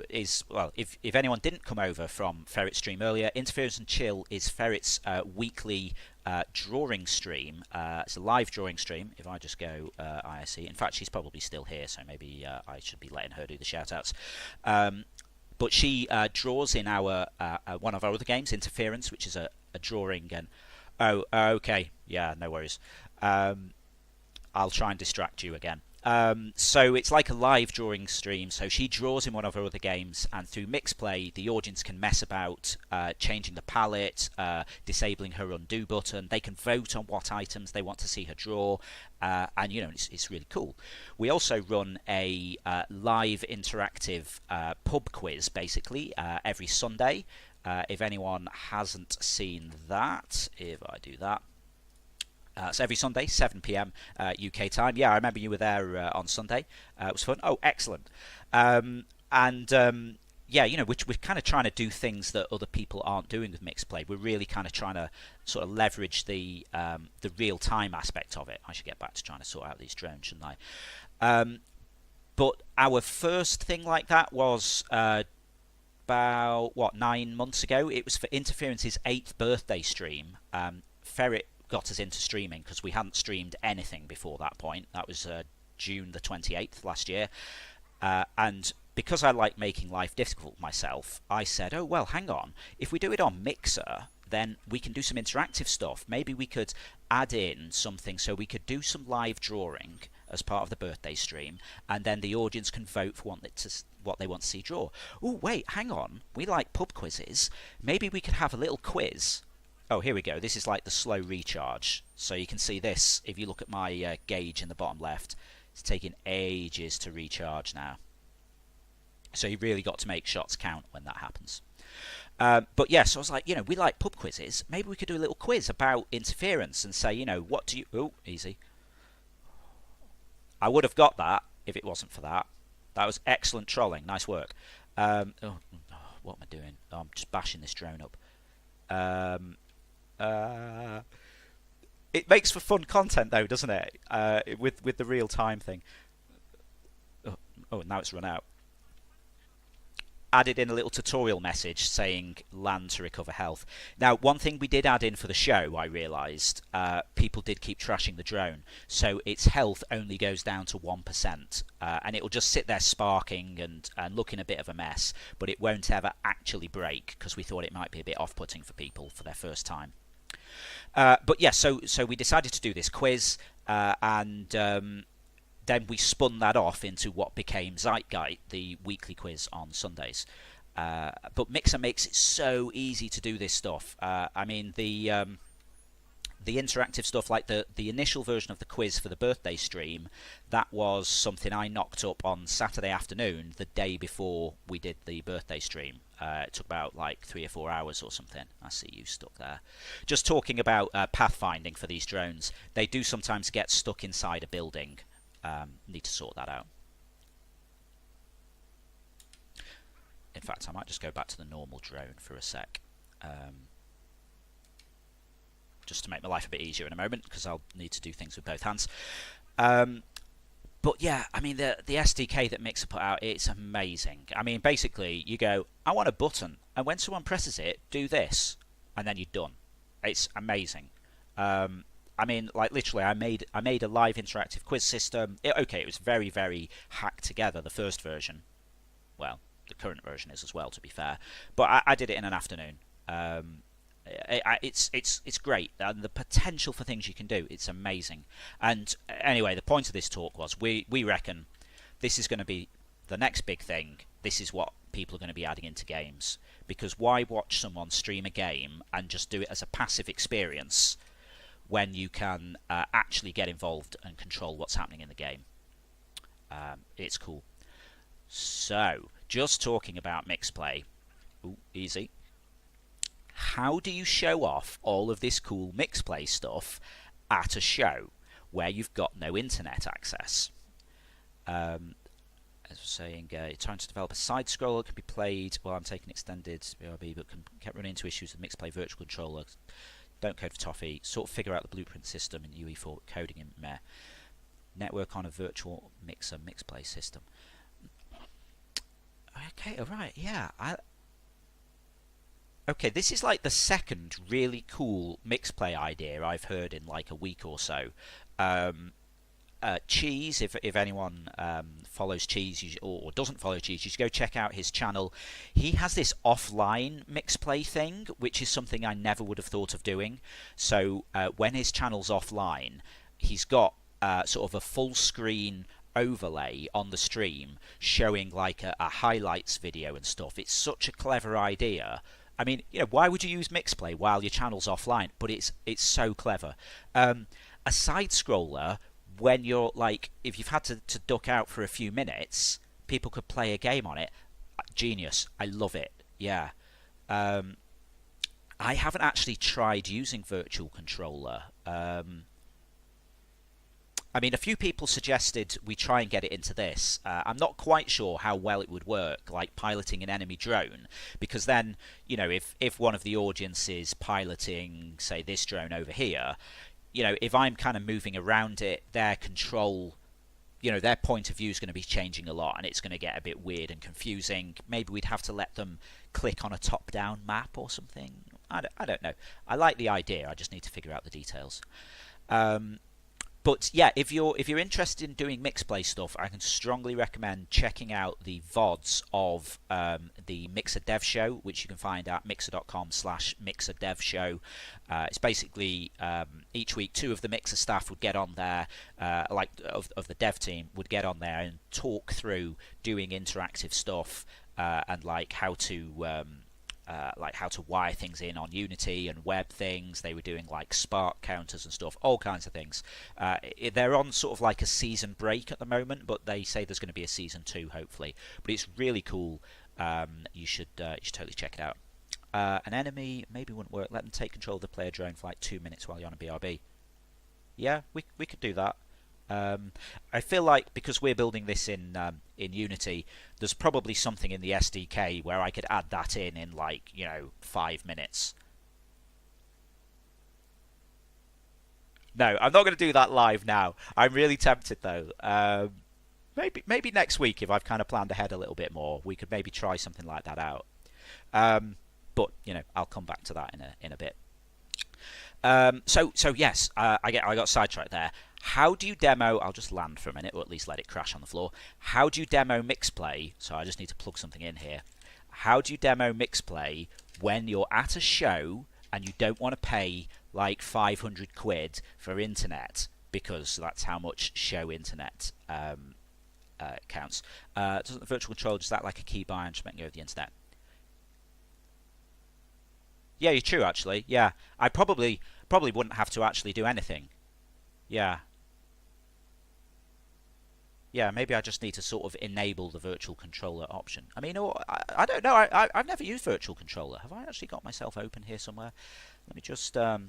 is, well, if anyone didn't come over from Ferret's stream earlier, Interference and Chill is Ferret's weekly drawing stream. It's a live drawing stream. If I just go ISE, in fact, she's probably still here, so maybe I should be letting her do the shout-outs. But she draws in our one of our other games, Interference, which is a drawing. And okay, yeah, no worries. I'll try and distract you again. So it's like a live drawing stream. So she draws in one of her other games, and through mixed play, the audience can mess about, changing the palette, disabling her undo button. They can vote on what items they want to see her draw, and you know, it's really cool. We also run a live interactive pub quiz, basically, every Sunday. If anyone hasn't seen that, if I do that. So every Sunday, 7 p.m. UK time. Yeah, I remember you were there on Sunday. It was fun. Oh, excellent. Yeah, you know, we're kind of trying to do things that other people aren't doing with mixed play. We're really kind of trying to sort of leverage the real-time aspect of it. I should get back to trying to sort out these drones, shouldn't I? But our first thing like that was about, 9 months ago. It was for Interference's 8th birthday stream. Ferret got us into streaming because we hadn't streamed anything before that point. That was June the 28th last year. And because I like making life difficult myself, I said, oh, well, hang on. If we do it on Mixer, then we can do some interactive stuff. Maybe we could add in something so we could do some live drawing as part of the birthday stream, and then the audience can vote for what they want to see draw. Oh, wait, hang on. We like pub quizzes. Maybe we could have a little quiz. Oh, here we go. This is like the slow recharge. So you can see this. If you look at my gauge in the bottom left, it's taking ages to recharge now. So you really got to make shots count when that happens. But yeah, so I was like, you know, we like pub quizzes. Maybe we could do a little quiz about interference and say, you know, what do you... Oh, easy. I would have got that if it wasn't for that. That was excellent trolling. Nice work. What am I doing? Oh, I'm just bashing this drone up. It makes for fun content though, doesn't it? With the real time thing. Oh, now it's run out. Added in a little tutorial message saying land to recover health. Now, one thing we did add in for the show, I realised, people did keep trashing the drone, so its health only goes down to 1%, and it'll just sit there sparking and looking a bit of a mess, but it won't ever actually break, because we thought it might be a bit off-putting for people for their first time. But yeah, so we decided to do this quiz, and then we spun that off into what became Zeitgeist, the weekly quiz on Sundays. But Mixer makes it so easy to do this stuff. I mean, the interactive stuff, like the initial version of the quiz for the birthday stream, that was something I knocked up on Saturday afternoon, the day before we did the birthday stream. It took about like 3 or 4 hours or something. I see you stuck there. Just talking about pathfinding for these drones. They do sometimes get stuck inside a building. Need to sort that out. In fact, I might just go back to the normal drone for a sec. Just to make my life a bit easier in a moment, because I'll need to do things with both hands. But yeah, I mean, the SDK that Mixer put out, it's amazing. I mean, basically, you go, I want a button, and when someone presses it, do this, and then you're done. It's amazing. I mean, like literally, I made a live interactive quiz system. Okay, it was very, very hacked together, the first version. Well, the current version is as well, to be fair. But I did it in an afternoon. It's great, and the potential for things you can do, it's amazing. And anyway, the point of this talk was we reckon this is going to be the next big thing. This is what people are going to be adding into games, because why watch someone stream a game and just do it as a passive experience when you can actually get involved and control what's happening in the game. It's cool. So, just talking about mix play. Ooh, easy. How do you show off all of this cool mix play stuff at a show where you've got no internet access? As I was saying, trying to develop a side scroller that can be played while I'm taking extended BRB, but kept running into issues with mix play virtual controller. Don't code for toffee. Sort of figure out the blueprint system in UE4 coding in meh. Network on a virtual mixer mix play system. Okay, alright, yeah. Okay, this is like the second really cool mix play idea I've heard in like a week or so. Cheese, if anyone follows Cheese or doesn't follow Cheese, you should go check out his channel. He has this offline mix play thing, which is something I never would have thought of doing. So when his channel's offline, he's got sort of a full screen overlay on the stream showing like a highlights video and stuff. It's such a clever idea. I mean, why would you use mixplay while your channel's offline? But it's so clever. A side scroller, when you're like, if you've had to duck out for a few minutes, people could play a game on it. Genius. I love it. Yeah. I haven't actually tried using virtual controller. I mean, a few people suggested we try and get it into this. I'm not quite sure how well it would work, like piloting an enemy drone, because then, if one of the audience is piloting, say, this drone over here, if I'm kind of moving around it, their control, their point of view is going to be changing a lot, and it's going to get a bit weird and confusing. Maybe we'd have to let them click on a top-down map or something. I don't know. I like the idea. I just need to figure out the details. But yeah, if you're interested in doing mixplay stuff, I can strongly recommend checking out the VODs of the Mixer Dev Show, which you can find at mixer.com/mixerdevshow. It's basically each week 2 of the Mixer staff would get on there, of the dev team would get on there and talk through doing interactive stuff and like how to wire things in on Unity and web things. They were doing like Spark counters and stuff, all kinds of things. They're on sort of like a season break at the moment, but they say there's going to be a season 2 hopefully. But it's really cool. You should totally check it out. An enemy maybe wouldn't work. Let them take control of the player drone for like 2 minutes while you're on a BRB. Yeah, we could do that. I feel like because we're building this in Unity, there's probably something in the SDK where I could add that in like 5 minutes. No, I'm not going to do that live now. I'm really tempted though. Maybe next week, if I've kind of planned ahead a little bit more, we could maybe try something like that out. But I'll come back to that in a bit. So yes, I got sidetracked there. How do you demo? I'll just land for a minute, or at least let it crash on the floor. How do you demo mixplay? So I just need to plug something in here. How do you demo mixplay when you're at a show and you don't want to pay like 500 quid for internet, because that's how much show internet counts? Doesn't the virtual controller just act like a key buy and just make you over the internet? Yeah, you're true actually. Yeah, I probably wouldn't have to actually do anything. Yeah. Yeah, maybe I just need to sort of enable the virtual controller option. I mean, I don't know. I've never used virtual controller. Have I actually got myself open here somewhere? Let me just go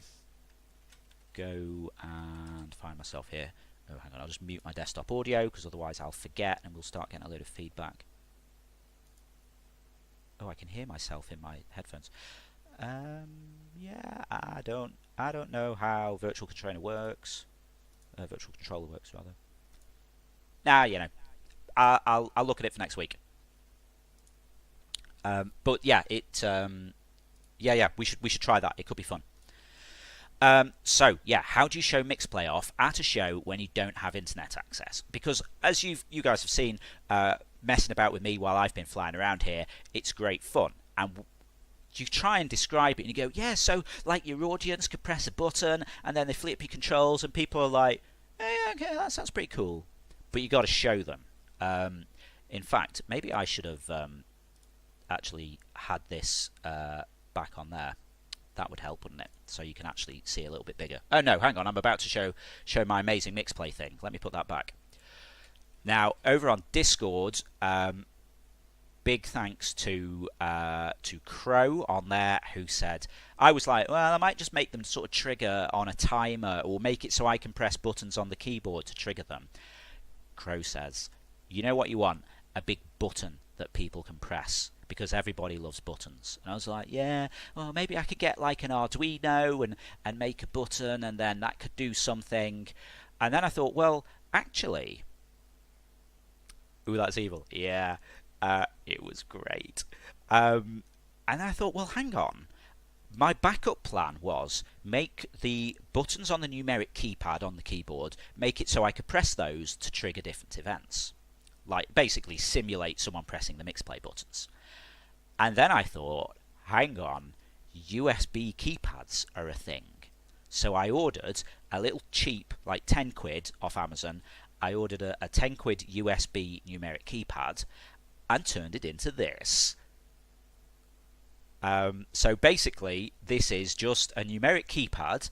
and find myself here. Oh, hang on. I'll just mute my desktop audio because otherwise I'll forget and we'll start getting a load of feedback. Oh, I can hear myself in my headphones. Yeah, I don't know how virtual controller works. Virtual controller works rather. Nah, I'll look at it for next week. But yeah, we should try that. It could be fun. So yeah, how do you show mixplay off at a show when you don't have internet access? Because as you guys have seen, messing about with me while I've been flying around here, it's great fun. And you try and describe it, and you go, yeah, so like your audience could press a button, and then they flip your controls, and people are like, hey, okay, that sounds pretty cool. But you got to show them. In fact, maybe I should have actually had this back on there. That would help, wouldn't it? So you can actually see a little bit bigger. Oh no, hang on, I'm about to show my amazing mixplay thing. Let me put that back. Now, over on Discord, big thanks to Crow on there, who said, I was like, well, I might just make them sort of trigger on a timer, or make it so I can press buttons on the keyboard to trigger them. Crow says, you know what you want? A big button that people can press, because everybody loves buttons. And I was like, yeah, well, maybe I could get like an Arduino and make a button, and then that could do something. And then I thought, well, actually, ooh, that's evil. Yeah, it was great. And I thought, well, hang on. My backup plan was make the buttons on the numeric keypad on the keyboard, make it so I could press those to trigger different events. Like, basically simulate someone pressing the mixplay buttons. And then I thought, hang on, USB keypads are a thing. So I ordered a little cheap, like 10 quid off Amazon. I ordered a 10 quid USB numeric keypad and turned it into this. So basically, this is just a numeric keypad,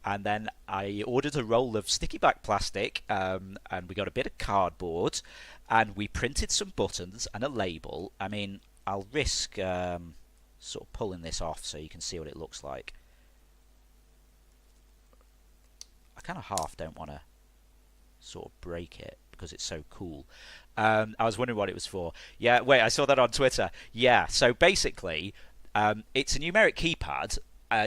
and then I ordered a roll of sticky back plastic, and we got a bit of cardboard, and we printed some buttons and a label. I mean, I'll risk sort of pulling this off so you can see what it looks like. I kind of half don't want to sort of break it because it's so cool. I was wondering what it was for. Yeah, wait, I saw that on Twitter. Yeah, so basically, it's a numeric keypad.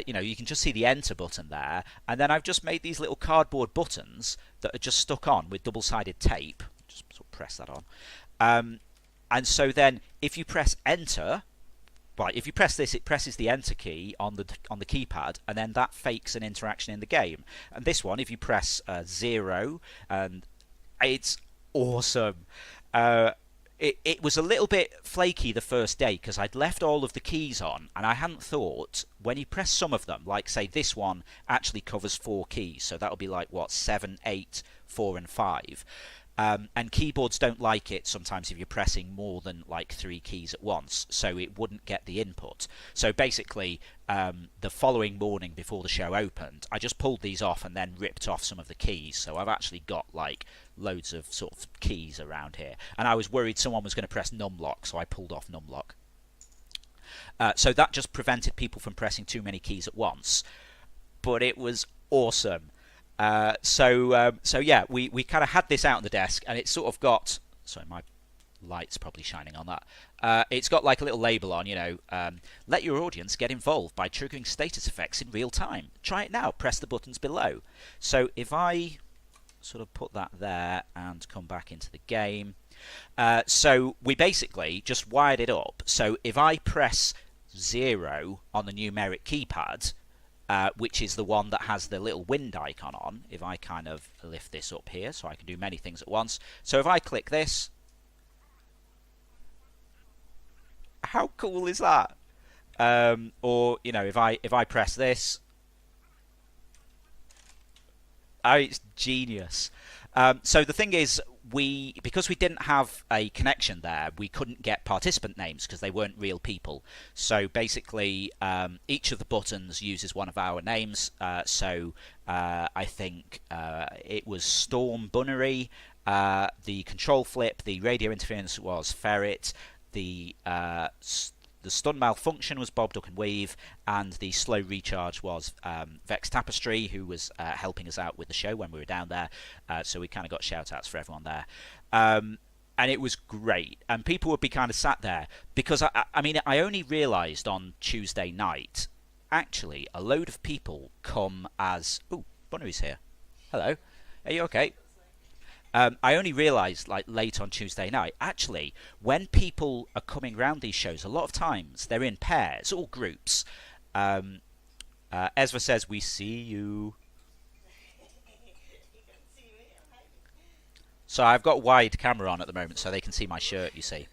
You can just see the enter button there, and then I've just made these little cardboard buttons that are just stuck on with double-sided tape. Just sort of press that on. And so then, if you press enter, right, if you press this, it presses the enter key on the keypad, and then that fakes an interaction in the game. And this one, if you press 0, and it's awesome. It was a little bit flaky the first day because I'd left all of the keys on, and I hadn't thought when you press some of them, like say this one actually covers 4 keys, so that'll be like what, 7, 8, 4 and 5. And keyboards don't like it sometimes if you're pressing more than like 3 keys at once, so it wouldn't get the input. So basically, the following morning before the show opened, I just pulled these off and then ripped off some of the keys. So I've actually got like loads of sort of keys around here. And I was worried someone was going to press numlock, so I pulled off numlock. So that just prevented people from pressing too many keys at once. But it was awesome. So yeah, we kind of had this out on the desk, and it's sort of got, sorry, my light's probably shining on that. It's got like a little label on, let your audience get involved by triggering status effects in real time. Try it now, press the buttons below. So if I sort of put that there and come back into the game, so we basically just wired it up. So if I press 0 on the numeric keypad, which is the one that has the little wind icon on, if I kind of lift this up here so I can do many things at once. So if I click this, how cool is that? Or, if I press this, it's genius. So the thing is, because we didn't have a connection there, we couldn't get participant names because they weren't real people. So basically, each of the buttons uses one of our names. So I think it was Storm Bunnery, the control flip, the radio interference was Ferret, the stun malfunction was Bob Duck and Weave, and the slow recharge was Vex Tapestry, who was helping us out with the show when we were down there. So we kind of got shout outs for everyone there. And it was great. And people would be kind of sat there because I only realised on Tuesday night, actually, a load of people come as, ooh, Bunnery's here. Hello. Are you okay? I only realised like late on Tuesday night, actually, when people are coming around these shows, a lot of times they're in pairs or groups. Ezra says, we see you. So I've got wide camera on at the moment so they can see my shirt, you see.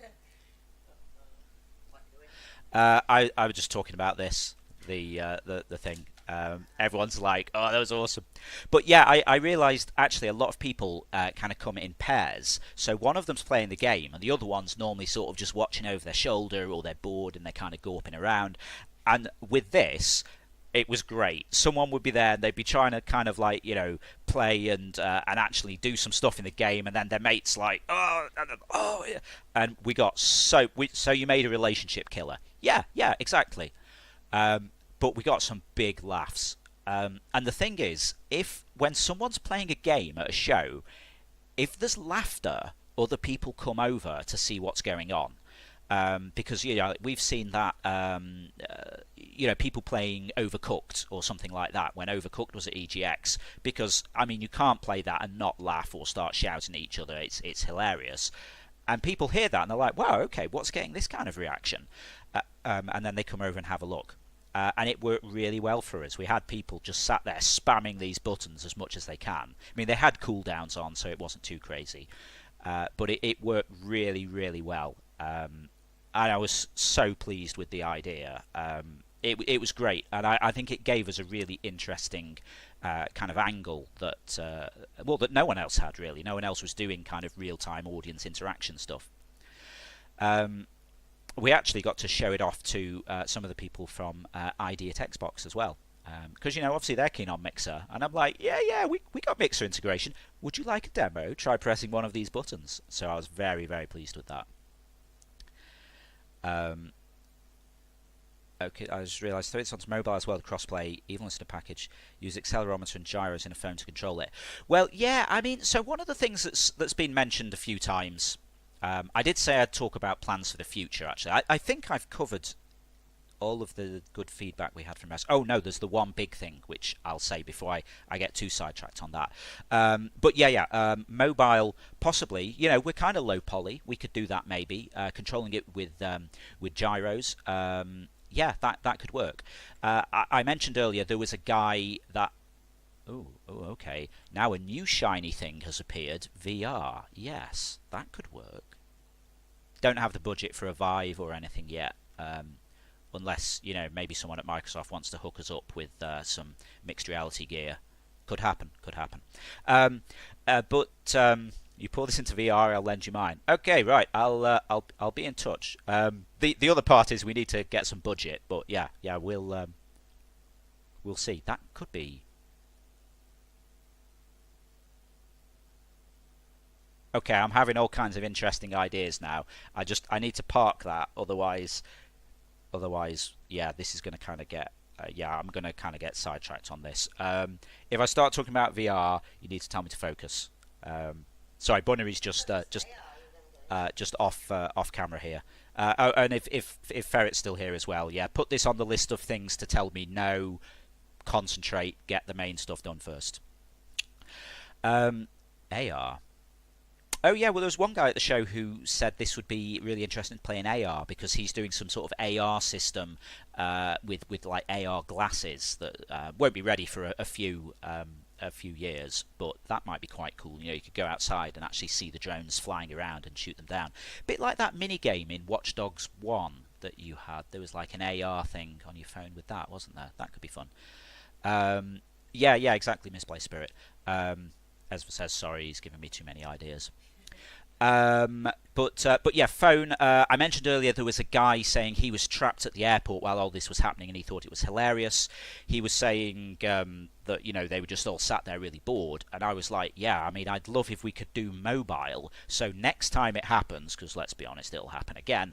I was just talking about this, the thing. Everyone's like, oh, that was awesome. But yeah, I realised actually a lot of people kind of come in pairs. So one of them's playing the game and the other one's normally sort of just watching over their shoulder, or they're bored and they're kind of gawping around. And with this, it was great. Someone would be there and they'd be trying to kind of like play and actually do some stuff in the game, and then their mates like yeah. And we got so you made a relationship killer. Yeah, yeah, exactly. But we got some big laughs. And the thing is, if when someone's playing a game at a show, if there's laughter, other people come over to see what's going on. Because we've seen that people playing Overcooked or something like that when Overcooked was at EGX, because I mean you can't play that and not laugh or start shouting at each other. It's hilarious, and people hear that and they're like, wow, okay, what's getting this kind of reaction? And then they come over and have a look. And it worked really well for us. We had people just sat there spamming these buttons as much as they can. I mean, they had cooldowns on, so it wasn't too crazy. But it worked really, really well. And I was so pleased with the idea. It was great, and I think it gave us a really interesting kind of angle that that no one else had really. No one else was doing kind of real-time audience interaction stuff. We actually got to show it off to some of the people from ID at Xbox as well. Because obviously they're keen on Mixer, and I'm like, yeah, we got Mixer integration. Would you like a demo? Try pressing one of these buttons. So I was very, very pleased with that. Okay, I just realised throw this onto mobile as well, crossplay, even listed a package. Use accelerometer and gyros in a phone to control it. Well, yeah, I mean, so one of the things that's been mentioned a few times. I did say I'd talk about plans for the future. Actually, I think I've covered all of the good feedback we had from us. Oh no, there's the one big thing which I'll say before I get too sidetracked on that. But yeah, mobile possibly. We're kind of low poly. We could do that maybe. Controlling it with gyros. Yeah, that could work. I mentioned earlier there was a guy that. Oh, okay. Now a new shiny thing has appeared. VR. Yes, that could work. Don't have the budget for a Vive or anything yet. Unless maybe someone at Microsoft wants to hook us up with some mixed reality gear. Could happen. But you pour this into VR, I'll lend you mine. Okay, right. I'll be in touch. The other part is we need to get some budget, but yeah, we'll see. That could be. Okay, I'm having all kinds of interesting ideas now. I need to park that, otherwise, yeah, this is going to kind of get. I'm going to kind of get sidetracked on this. If I start talking about VR, you need to tell me to focus. Sorry, Bunnery's just off camera here. And if Ferret's still here as well, yeah, put this on the list of things to tell me no, concentrate, get the main stuff done first. AR. Oh yeah, well there was one guy at the show who said this would be really interesting to play in AR because he's doing some sort of AR system with like AR glasses that won't be ready for a few years, but that might be quite cool. You could go outside and actually see the drones flying around and shoot them down. A bit like that mini game in Watch Dogs 1 that you had. There was like an AR thing on your phone with that, wasn't there? That could be fun. Yeah, exactly, Misplaced Spirit. Ezra says sorry, he's giving me too many ideas. But yeah, phone. I mentioned earlier there was a guy saying he was trapped at the airport while all this was happening, and he thought it was hilarious. He was saying that they were just all sat there really bored, and I was like, yeah, I mean, I'd love if we could do mobile. So next time it happens, because let's be honest, it'll happen again.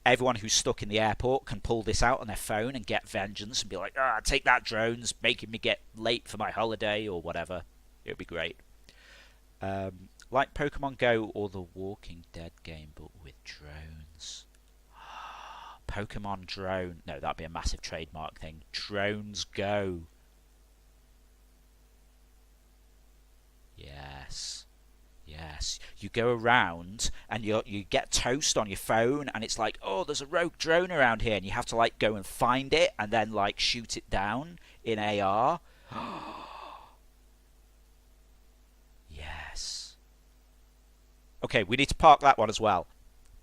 Everyone who's stuck in the airport can pull this out on their phone and get vengeance and be like, take that, drones, making me get late for my holiday or whatever. It would be great. Like Pokemon Go or the Walking Dead game, but with drones. Pokemon drone. No, that'd be a massive trademark thing. Drones Go. Yes. You go around and you get toast on your phone, and it's like, oh, there's a rogue drone around here, and you have to like go and find it and then like shoot it down in AR. Yes. Okay, we need to park that one as well.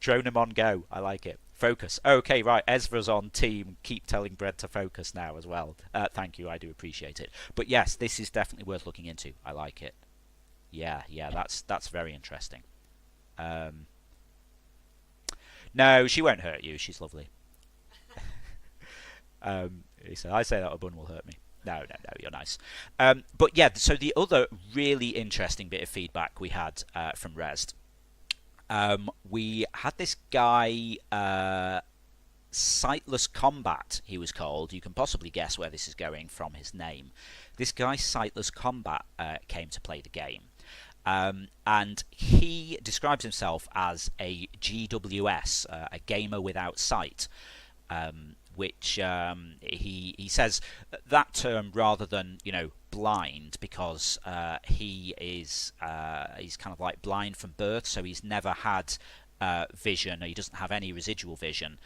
Dronemon Go. I like it. Focus. Okay, right. Ezra's on team. Keep telling Bread to focus now as well. Thank you. I do appreciate it. But yes, this is definitely worth looking into. I like it. Yeah. That's very interesting. No, she won't hurt you. She's lovely. He said, I say that a bun will hurt me. No, no, no, you're nice. But yeah, so the other really interesting bit of feedback we had from Rest, we had this guy, Sightless Combat, he was called. You can possibly guess where this is going from his name. This guy, Sightless Combat, came to play the game. And he describes himself as a GWS, a gamer without sight, which he says that term rather than blind, because he's kind of like blind from birth, so he's never had vision, or he doesn't have any residual vision.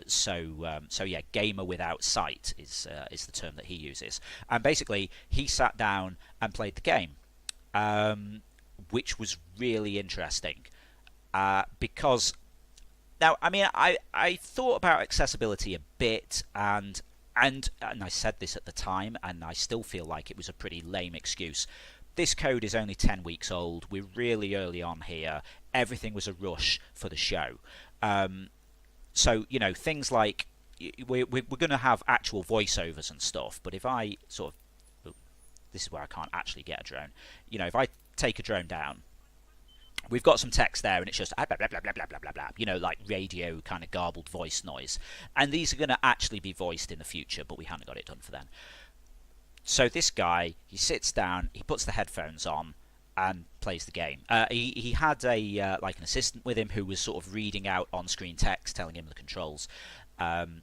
So yeah, gamer without sight is the term that he uses. And basically, he sat down and played the game, which was really interesting, because now, I mean, I thought about accessibility a bit, and I said this at the time, and I still feel like it was a pretty lame excuse. This code is only 10 weeks old. We're really early on here. Everything was a rush for the show. So, things like we're going to have actual voiceovers and stuff, but if I sort of, this is where I can't actually get a drone. If I take a drone down, we've got some text there, and it's just blah, blah, blah, blah, blah, blah, blah, like radio kind of garbled voice noise. And these are going to actually be voiced in the future, but we haven't got it done for then. So this guy, he sits down, he puts the headphones on, and plays the game. He had a like an assistant with him who was sort of reading out on-screen text, telling him the controls. And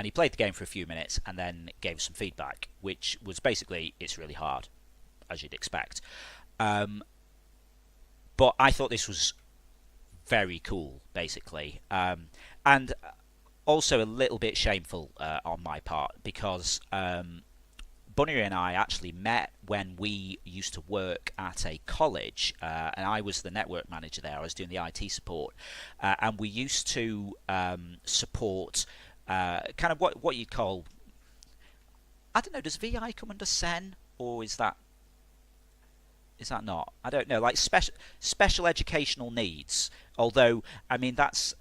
he played the game for a few minutes, and then gave some feedback, which was basically, it's really hard, as you'd expect. But I thought this was very cool, basically. And also a little bit shameful on my part, because Bunny and I actually met when we used to work at a college, and I was the network manager there. I was doing the IT support, and we used to support kind of what you'd call, I don't know, does VI come under SEN, or is that not? I don't know, like special educational needs. Although, I mean, that's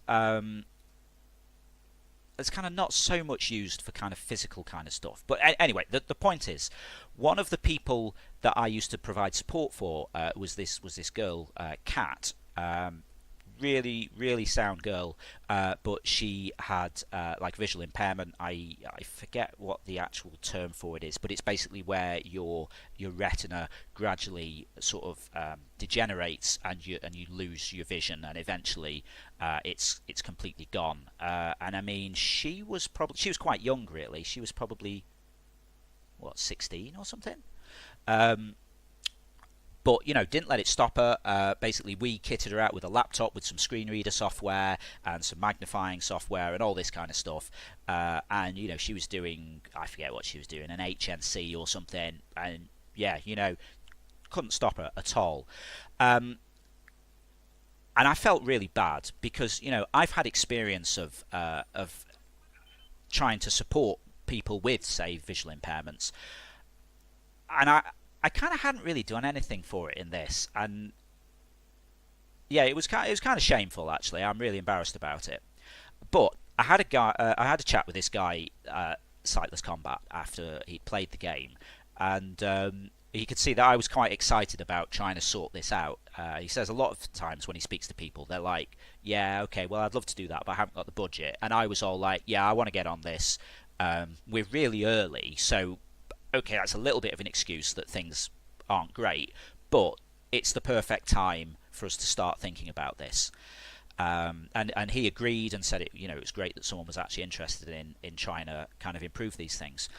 it's kind of not so much used for kind of physical kind of stuff. But anyway, the point is, one of the people that I used to provide support for was this girl, Kat. Really, really sound girl, but she had like visual impairment. I forget what the actual term for it is, but it's basically where your retina gradually sort of degenerates, and you lose your vision, and eventually it's completely gone. And I mean, she was quite young, really. She was probably 16 or something. But, didn't let it stop her. Basically, we kitted her out with a laptop with some screen reader software and some magnifying software and all this kind of stuff. And, she was doing, I forget what she was doing, an HNC or something. And, yeah, couldn't stop her at all. And I felt really bad because, I've had experience of trying to support people with, say, visual impairments. And I kind of hadn't really done anything for it in this, and yeah, it was kind of shameful, actually. I'm really embarrassed about it. But I had a chat with this guy, Sightless Combat, after he'd played the game, and he could see that I was quite excited about trying to sort this out. He says a lot of times when he speaks to people, they're like, "Yeah, okay, well, I'd love to do that, but I haven't got the budget." And I was all like, "Yeah, I want to get on this. We're really early, so." Okay, that's a little bit of an excuse that things aren't great, but it's the perfect time for us to start thinking about this. And he agreed and said it was great that someone was actually interested in trying to kind of improve these things.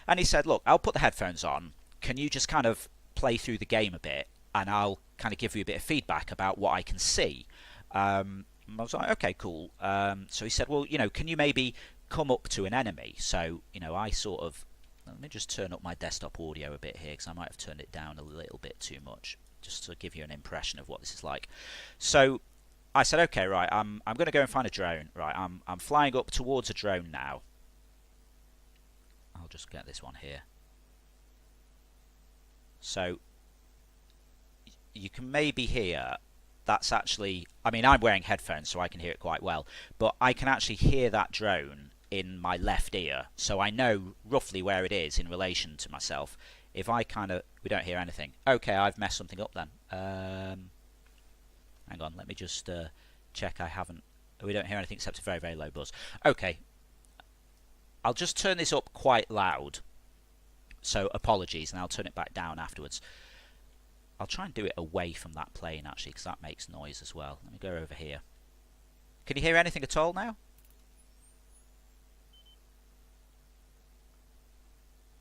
And he said, "Look, I'll put the headphones on. Can you just kind of play through the game a bit, and I'll kind of give you a bit of feedback about what I can see?" I was like, "Okay, cool." So he said, "Well, can you maybe come up to an enemy?" So I sort of, let me just turn up my desktop audio a bit here, because I might have turned it down a little bit too much, just to give you an impression of what this is like. So I said, "Okay, right, I'm going to go and find a drone. Right, I'm flying up towards a drone now." I'll just get this one here. So you can maybe hear that's actually, I mean, I'm wearing headphones, so I can hear it quite well, but I can actually hear that drone in my left ear, so I know roughly where it is in relation to myself. If I kind of... We don't hear anything. Okay, I've messed something up then. Hang on, let me just check I haven't... We don't hear anything except a very, very low buzz. Okay. I'll just turn this up quite loud. So apologies, and I'll turn it back down afterwards. I'll try and do it away from that plane, actually, because that makes noise as well. Let me go over here. Can you hear anything at all now?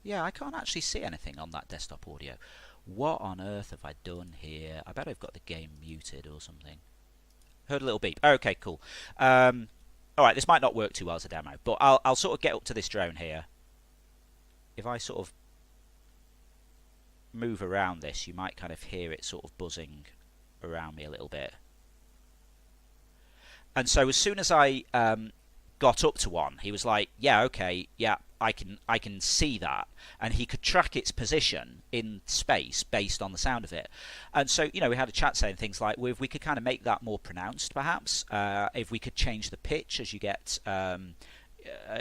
Yeah, I can't actually see anything on that desktop audio. What on earth have I done here? I bet I've got the game muted or something. Heard a little beep. Okay, cool. Alright, this might not work too well as a demo, but I'll sort of get up to this drone here. If I sort of move around this, you might kind of hear it sort of buzzing around me a little bit. And so as soon as I got up to one, he was like, yeah, okay, yeah, I can see that, and he could track its position in space based on the sound of it. And so, you know, we had a chat saying things like, well, if we could kind of make that more pronounced, perhaps, if we could change the pitch as you get,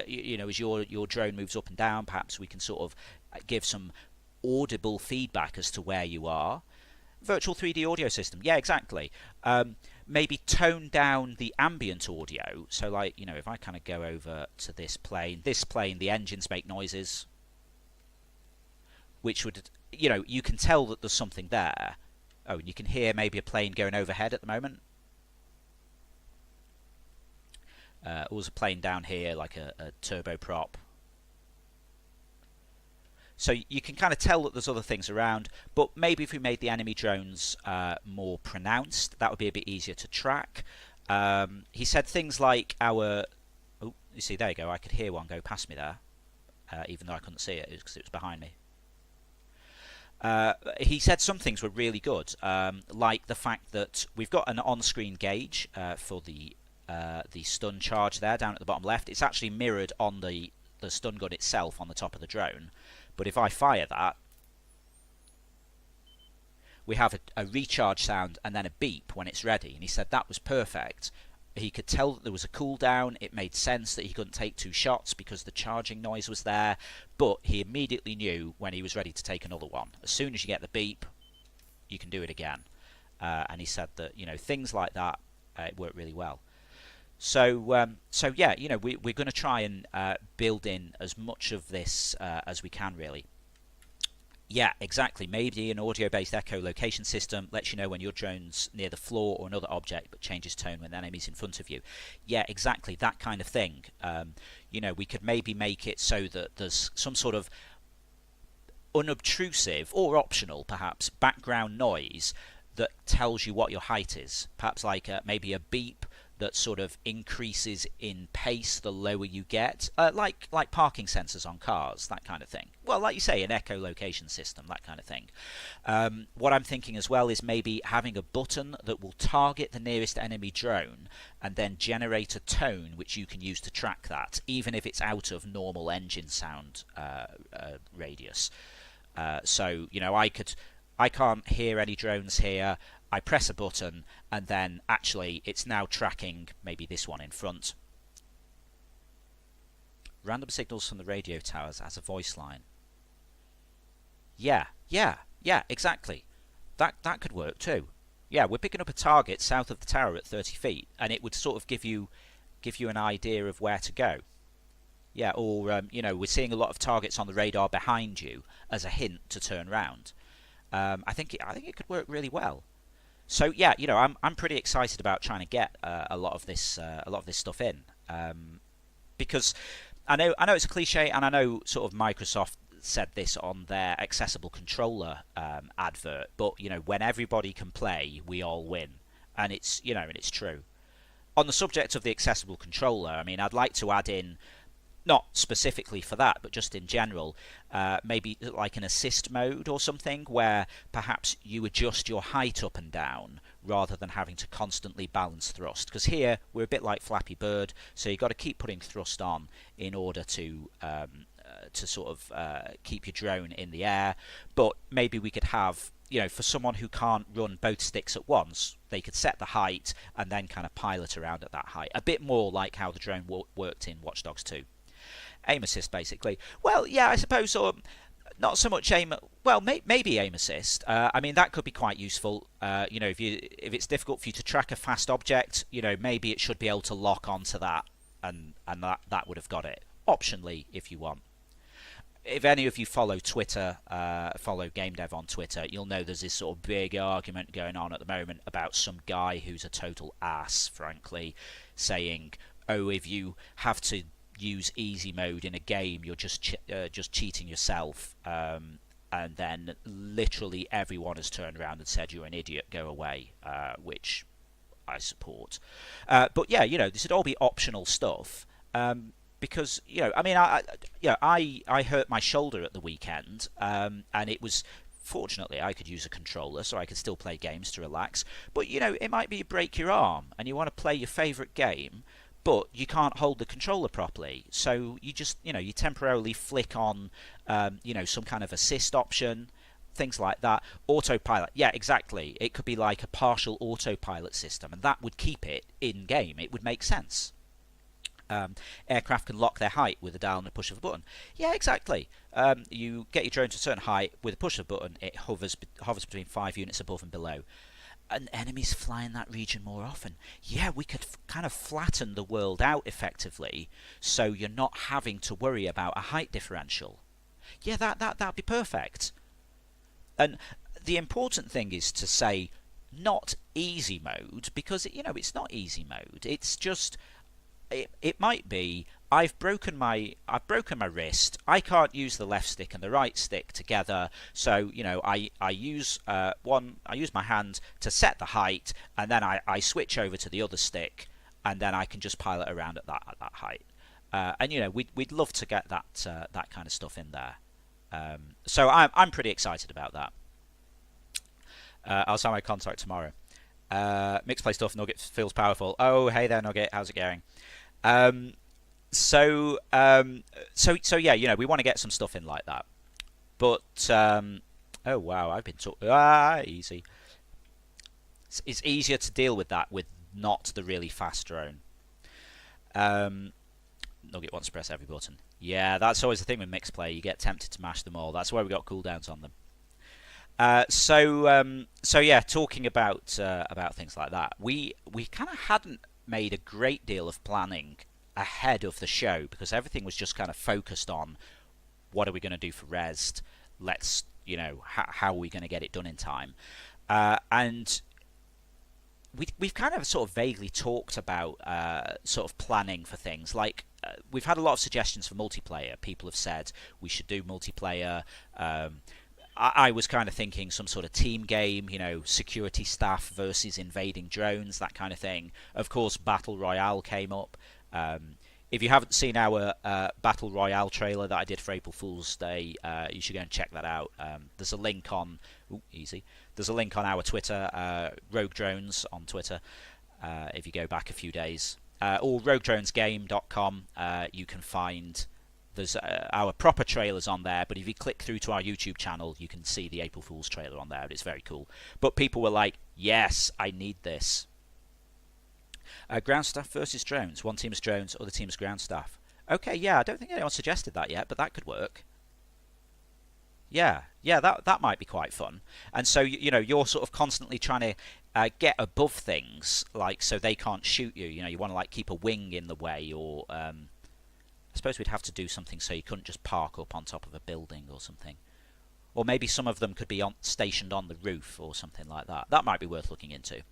you know, as your drone moves up and down, perhaps we can sort of give some audible feedback as to where you are. Virtual 3D audio system, yeah, exactly. Maybe tone down the ambient audio. So, like, you know, if I kind of go over to this plane, the engines make noises, which would, you know, you can tell that there's something there. Oh, and you can hear maybe a plane going overhead at the moment. There's a plane down here, like a turboprop. So you can kind of tell that there's other things around, but maybe if we made the enemy drones more pronounced, that would be a bit easier to track. He said things like our... Oh, you see, there you go. I could hear one go past me there, even though I couldn't see it because it was behind me. He said some things were really good, like the fact that we've got an on-screen gauge for the stun charge there down at the bottom left. It's actually mirrored on the stun gun itself on the top of the drone. But if I fire that, we have a recharge sound and then a beep when it's ready. And he said that was perfect. He could tell that there was a cooldown. It made sense that he couldn't take 2 shots because the charging noise was there. But he immediately knew when he was ready to take another one. As soon as you get the beep, you can do it again. And he said that, you know, things like that work really well. So yeah, you know, we're going to try and build in as much of this as we can, really. Yeah, exactly. Maybe an audio-based echolocation system lets you know when your drone's near the floor or another object, but changes tone when the enemy's in front of you. Yeah, exactly, that kind of thing. You know, we could maybe make it so that there's some sort of unobtrusive, or optional perhaps, background noise that tells you what your height is. Perhaps like maybe a beep that sort of increases in pace the lower you get, like parking sensors on cars, that kind of thing. Well, like you say, an echolocation system, that kind of thing. What I'm thinking as well is maybe having a button that will target the nearest enemy drone and then generate a tone which you can use to track that, even if it's out of normal engine sound radius. So, you know, I can't hear any drones here. I press a button and then actually it's now tracking maybe this one in front. Random signals from the radio towers as a voice line. Yeah, exactly. That could work too. Yeah, we're picking up a target south of the tower at 30 feet and it would sort of give you an idea of where to go. Yeah, or you know, we're seeing a lot of targets on the radar behind you as a hint to turn round. I think it could work really well. So yeah, you know, I'm pretty excited about trying to get a lot of this stuff in, because I know it's a cliche, and I know sort of Microsoft said this on their accessible controller advert, but you know, when everybody can play, we all win, and it's, you know, and it's true. On the subject of the accessible controller, I mean, I'd like to add in, not specifically for that, but just in general, maybe like an assist mode or something where perhaps you adjust your height up and down rather than having to constantly balance thrust. Because here we're a bit like Flappy Bird, so you've got to keep putting thrust on in order to sort of keep your drone in the air. But maybe we could have, you know, for someone who can't run both sticks at once, they could set the height and then kind of pilot around at that height. A bit more like how the drone worked in Watch Dogs 2. Aim assist, basically. Well, yeah, I suppose, or not so much aim. Well, maybe aim assist. I mean, that could be quite useful. If it's difficult for you to track a fast object, maybe it should be able to lock onto that, and that would have got it. Optionally, if you want. If any of you follow Twitter, follow Game Dev on Twitter, you'll know there's this sort of big argument going on at the moment about some guy who's a total ass, frankly, saying, "Oh, if you have to use easy mode in a game, you're just cheating yourself." And then literally everyone has turned around and said, "You're an idiot, go away," which I support. But yeah, this would all be optional stuff. Because I mean, I hurt my shoulder at the weekend, and it was fortunately I could use a controller, so I could still play games to relax. But it might be you break your arm and you want to play your favourite game, but you can't hold the controller properly, so you just you temporarily flick on some kind of assist option. Things like that. Autopilot. Yeah, exactly. It could be like a partial autopilot system, and that would keep it in game. It would make sense. Aircraft can lock their height with a dial and a push of a button. Yeah, exactly. You get your drone to a certain height with a push of a button. It hovers between 5 units above and below. And enemies fly in that region more often. Yeah, we could kind of flatten the world out effectively, so you're not having to worry about a height differential. Yeah, that'd be perfect. And the important thing is to say not easy mode, because it's not easy mode. It's just it might be I've broken my wrist. I can't use the left stick and the right stick together. So I use my hand to set the height, and then I switch over to the other stick, and then I can just pilot around at that height. And we'd love to get that kind of stuff in there. So I'm pretty excited about that. I'll sign my contract tomorrow. Mixed play stuff. Nugget feels powerful. Oh, hey there, Nugget. How's it going? So yeah, we want to get some stuff in like that. But oh wow, I've been easy. It's easier to deal with that with not the really fast drone. Nugget wants to press every button. Yeah, that's always the thing with mixed play. You get tempted to mash them all. That's why we got cooldowns on them. So yeah, talking about things like that, we kind of hadn't made a great deal of planning ahead of the show, because everything was just kind of focused on what are we going to do for Rezzed. Let's how are we going to get it done in time, and we've kind of sort of vaguely talked about sort of planning for things like. We've had a lot of suggestions for multiplayer. People have said we should do multiplayer. I was kind of thinking some sort of team game, security staff versus invading drones, that kind of thing. Of course, Battle Royale came up. If you haven't seen our Battle Royale trailer that I did for April Fool's Day, you should go and check that out. There's a link on... There's a link on our Twitter, Rogue Drones on Twitter, if you go back a few days. Or roguedronesgame.com, you can find... There's our proper trailers on there, but if you click through to our YouTube channel, you can see the April Fool's trailer on there. It's very cool. But people were like, yes, I need this. Ground staff versus drones. One team's drones, other team's ground staff. Okay, yeah, I don't think anyone suggested that yet, but that could work. Yeah, that might be quite fun. And so, you're sort of constantly trying to get above things, like, so they can't shoot you. You want to, like, keep a wing in the way, or... I suppose we'd have to do something so you couldn't just park up on top of a building or something. Or maybe some of them could be stationed on the roof or something like that. That might be worth looking into.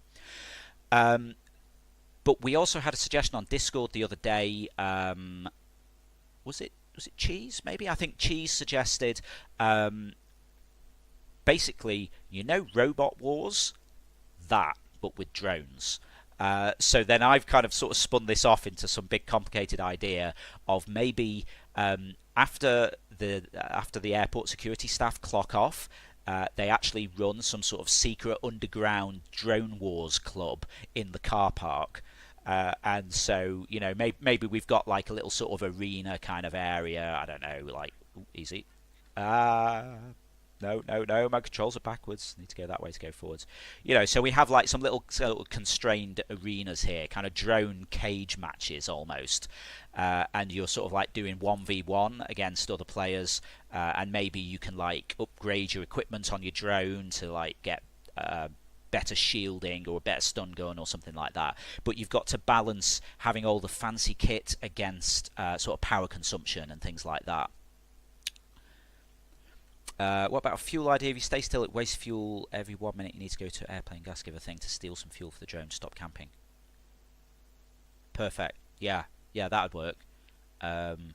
But we also had a suggestion on Discord the other day. Was it Cheese, maybe? I think Cheese suggested, basically, Robot Wars? That, but with drones. So then I've kind of sort of spun this off into some big complicated idea of maybe after the airport security staff clock off, they actually run some sort of secret underground drone wars club in the car park. And so, maybe we've got like a little sort of arena kind of area. I don't know, like, easy. No, no, no. My controls are backwards. Need to go that way to go forwards. So we have like some little constrained arenas here, kind of drone cage matches almost. And you're sort of like doing 1v1 against other players. And maybe you can like upgrade your equipment on your drone to like get better shielding or a better stun gun or something like that. But you've got to balance having all the fancy kit against sort of power consumption and things like that. What about a fuel idea? If you stay still, it wastes fuel every 1 minute. You need to go to airplane gas giver thing to steal some fuel for the drone to stop camping. Perfect. Yeah, yeah, that'd work. Um,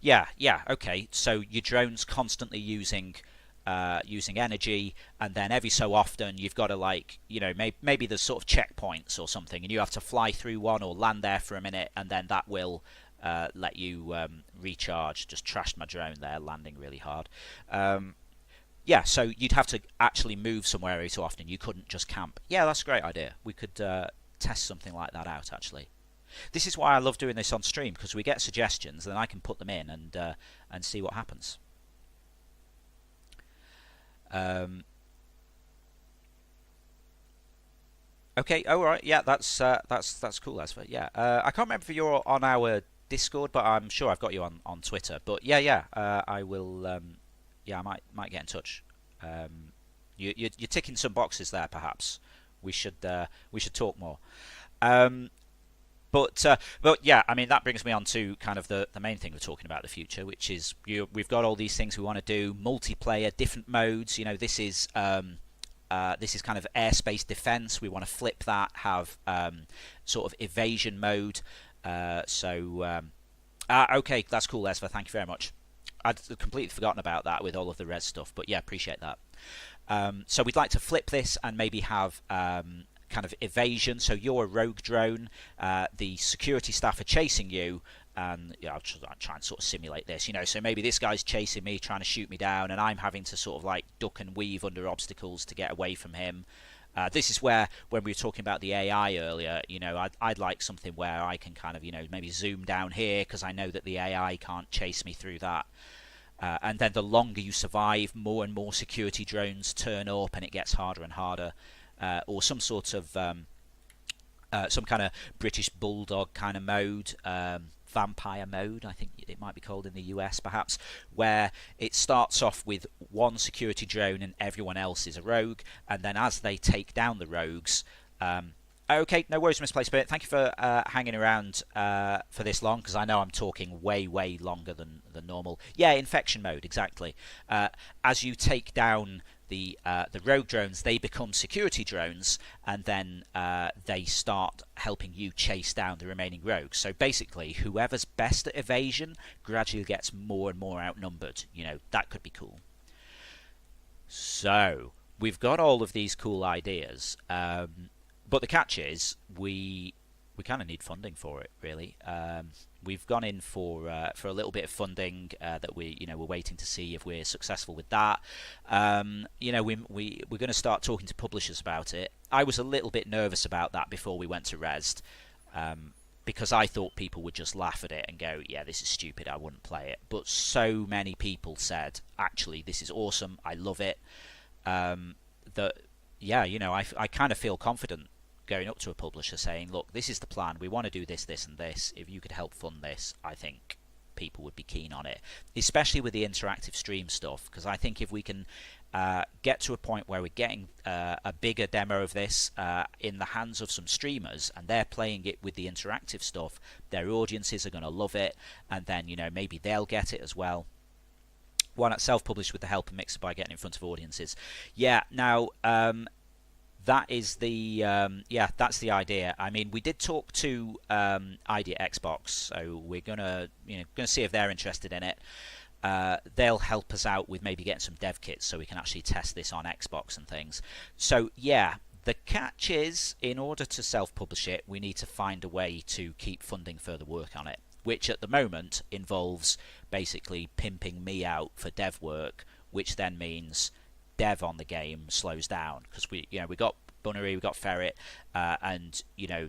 Yeah, yeah, okay. So your drone's constantly using energy, and then every so often you've got to like maybe there's sort of checkpoints or something, and you have to fly through one or land there for a minute, and then that will let you recharge. Just trashed my drone there, landing really hard. Yeah, so you'd have to actually move somewhere every so often. You couldn't just camp. Yeah, that's a great idea. We could test something like that out actually. This is why I love doing this on stream, because we get suggestions, then I can put them in and see what happens. Okay. Oh, right. Yeah, that's cool. Yeah. I can't remember if you're on our Discord, but I'm sure I've got you on Twitter. But yeah, yeah. I will. Yeah, I might get in touch. You're ticking some boxes there. Perhaps we should talk more. Um, but yeah, I mean that brings me on to kind of the main thing we're talking about, the future, which is we've got all these things we want to do, multiplayer, different modes. This is kind of airspace defense. We want to flip that, have sort of evasion mode. Okay, that's cool, Lesva. Thank you very much. I'd completely forgotten about that with all of the res stuff, but yeah, appreciate that. So we'd like to flip this and maybe have kind of evasion. So you're a rogue drone, the security staff are chasing you, and I'll try and sort of simulate this. So maybe this guy's chasing me, trying to shoot me down, and I'm having to sort of like duck and weave under obstacles to get away from him. This is where, when we were talking about the AI earlier, I'd like something where I can kind of, maybe zoom down here because I know that the AI can't chase me through that. And then the longer you survive, more and more security drones turn up, and it gets harder and harder. Or some sort of some kind of British bulldog kind of mode, vampire mode, I think it might be called in the US perhaps, where it starts off with one security drone and everyone else is a rogue, and then as they take down the rogues, okay, no worries, Misplaced Spirit. Thank you for hanging around for this long, because I know I'm talking way, way longer than normal. Yeah, infection mode, exactly. As you take down the rogue drones, they become security drones, and then they start helping you chase down the remaining rogues. So basically, whoever's best at evasion gradually gets more and more outnumbered. That could be cool. So we've got all of these cool ideas. But the catch is, we kind of need funding for it, really. We've gone in for a little bit of funding that we're waiting to see if we're successful with that. We're going to start talking to publishers about it. I was a little bit nervous about that before we went to Rezzed, because I thought people would just laugh at it and go, "Yeah, this is stupid. I wouldn't play it." But so many people said, "Actually, this is awesome. I love it." That yeah, I kind of feel confident going up to a publisher saying, "Look, this is the plan. We want to do this, this, and this. If you could help fund this, I think people would be keen on it." Especially with the interactive stream stuff, because I think if we can get to a point where we're getting a bigger demo of this in the hands of some streamers, and they're playing it with the interactive stuff, their audiences are going to love it, and then maybe they'll get it as well. Why not self-publish with the help of Mixer by getting in front of audiences? Yeah, now that is the that's the idea. I mean, we did talk to Idea Xbox, so we're gonna see if they're interested in it. They'll help us out with maybe getting some dev kits so we can actually test this on Xbox and things. So yeah, the catch is, in order to self-publish it, we need to find a way to keep funding further work on it, which at the moment involves basically pimping me out for dev work, which then means dev on the game slows down, because we got Bunnery, we got Ferret, and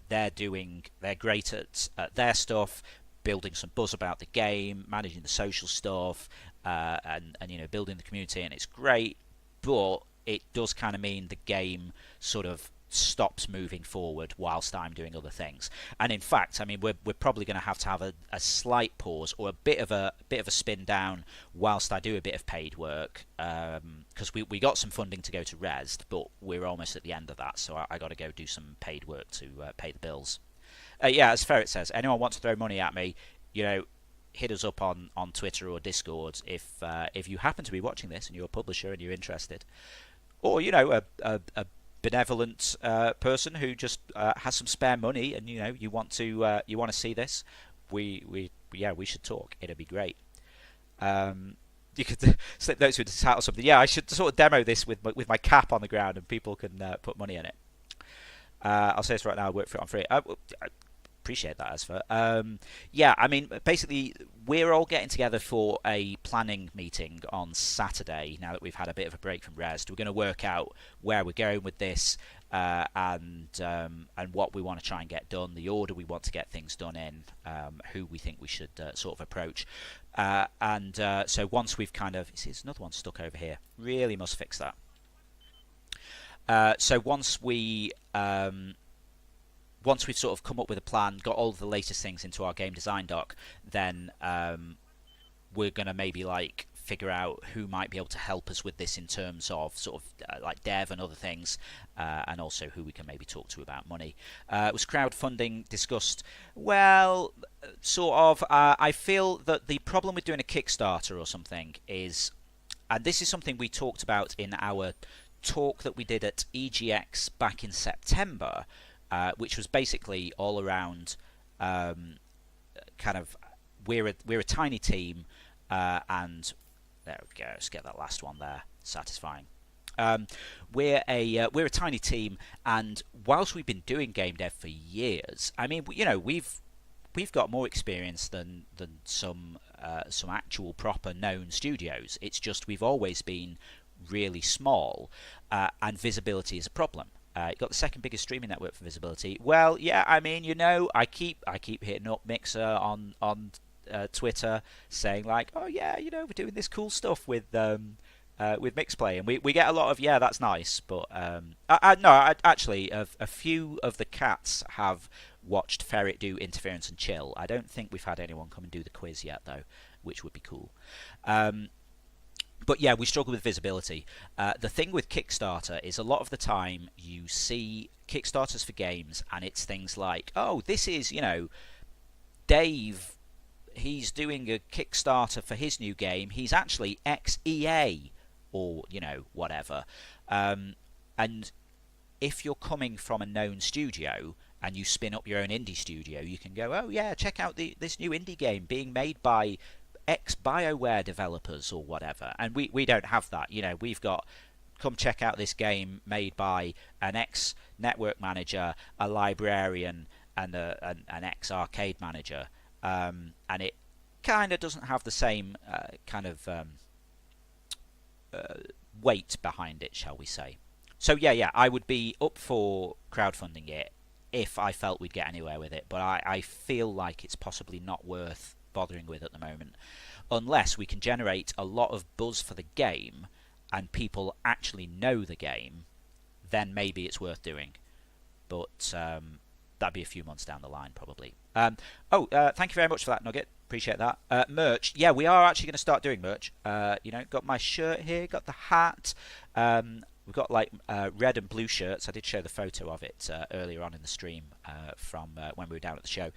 they're great at their stuff, building some buzz about the game, managing the social stuff, and building the community, and it's great, but it does kind of mean the game sort of stops moving forward whilst I'm doing other things. And in fact, I mean, we're probably going to have a slight pause or a bit of a spin down whilst I do a bit of paid work, because we got some funding to go to Resd, but we're almost at the end of that, so I got to go do some paid work to pay the bills. Yeah, as Ferret says, anyone wants to throw money at me, hit us up on Twitter or Discord if you happen to be watching this and you're a publisher and you're interested, or a benevolent person who just has some spare money and you want to see this. We should talk. It'd be great. You could slip those with the title or something. Yeah, I should sort of demo this with my cap on the ground and people can put money in it. I'll say this right now. I work for it on free. I appreciate that, as for yeah, I mean, basically we're all getting together for a planning meeting on Saturday now that we've had a bit of a break from Rest. We're going to work out where we're going with this, and what we want to try and get done, the order we want to get things done in, who we think we should sort of approach, so once we've kind of, see, there's another one stuck over here, really must fix that. So once we've sort of come up with a plan, got all of the latest things into our game design doc, then we're going to maybe like figure out who might be able to help us with this in terms of sort of like dev and other things, and also who we can maybe talk to about money. Was crowdfunding discussed? Well, sort of. I feel that the problem with doing a Kickstarter or something is, and this is something we talked about in our talk that we did at EGX back in September, which was basically all around kind of we're a tiny team, and there we go. Let's get that last one there. Satisfying. We're a tiny team, and whilst we've been doing game dev for years, I mean, we've got more experience than some actual proper known studios. It's just we've always been really small, and visibility is a problem. You've got the second biggest streaming network for visibility. Well, yeah, I mean, I keep hitting up Mixer on Twitter saying like, oh yeah, we're doing this cool stuff with Mixplay, and we get a lot of, yeah, that's nice, but actually a few of the cats have watched Ferret do Interference and Chill. I don't think we've had anyone come and do the quiz yet though, which would be cool. But yeah, we struggle with visibility. The thing with Kickstarter is a lot of the time you see Kickstarters for games and it's things like, oh, this is, Dave, he's doing a Kickstarter for his new game. He's actually ex-EA or, whatever. And if you're coming from a known studio and you spin up your own indie studio, you can go, oh yeah, check out this new indie game being made by ex-BioWare developers or whatever, and we don't have that. We've got, come check out this game made by an ex-network manager, a librarian, and an ex-arcade manager, and it kind of doesn't have the same kind of weight behind it, shall we say. So yeah, I would be up for crowdfunding it if I felt we'd get anywhere with it, but I feel like it's possibly not worth bothering with at the moment, unless we can generate a lot of buzz for the game and people actually know the game. Then maybe it's worth doing, but that'd be a few months down the line probably. Thank you very much for that, Nugget, appreciate that. Merch, yeah, we are actually going to start doing merch. Got my shirt here, got the hat, we've got like red and blue shirts. I did show the photo of it earlier on in the stream from when we were down at the show.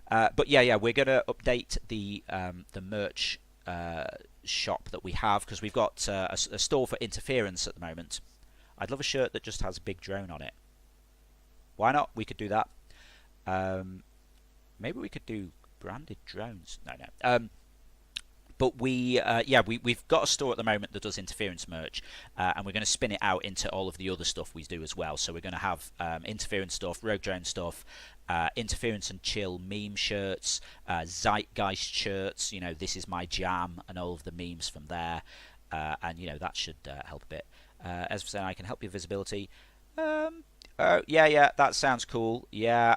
But yeah, we're going to update the merch shop that we have, because we've got a store for Interference at the moment. I'd love a shirt that just has a big drone on it. Why not? We could do that. Maybe we could do branded drones. No. But we've got a store at the moment that does Interference merch, and we're going to spin it out into all of the other stuff we do as well. So we're going to have Interference stuff, Rogue Drone stuff, Interference and Chill meme shirts, Zeitgeist shirts, this is my jam, and all of the memes from there, and that should help a bit. As for saying, I can help you with visibility. Yeah, that sounds cool. Yeah.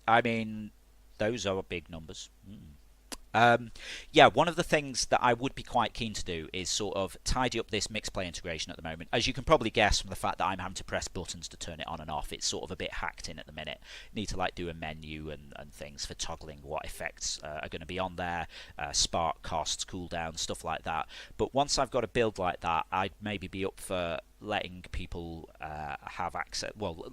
I mean, those are big numbers. Yeah, one of the things that I would be quite keen to do is sort of tidy up this mixed play integration at the moment. As you can probably guess from the fact that I'm having to press buttons to turn it on and off, it's sort of a bit hacked in at the minute. Need to like do a menu and things for toggling what effects are going to be on there, spark costs, cooldown, stuff like that. But once I've got a build like that, I'd maybe be up for letting people have access. Well,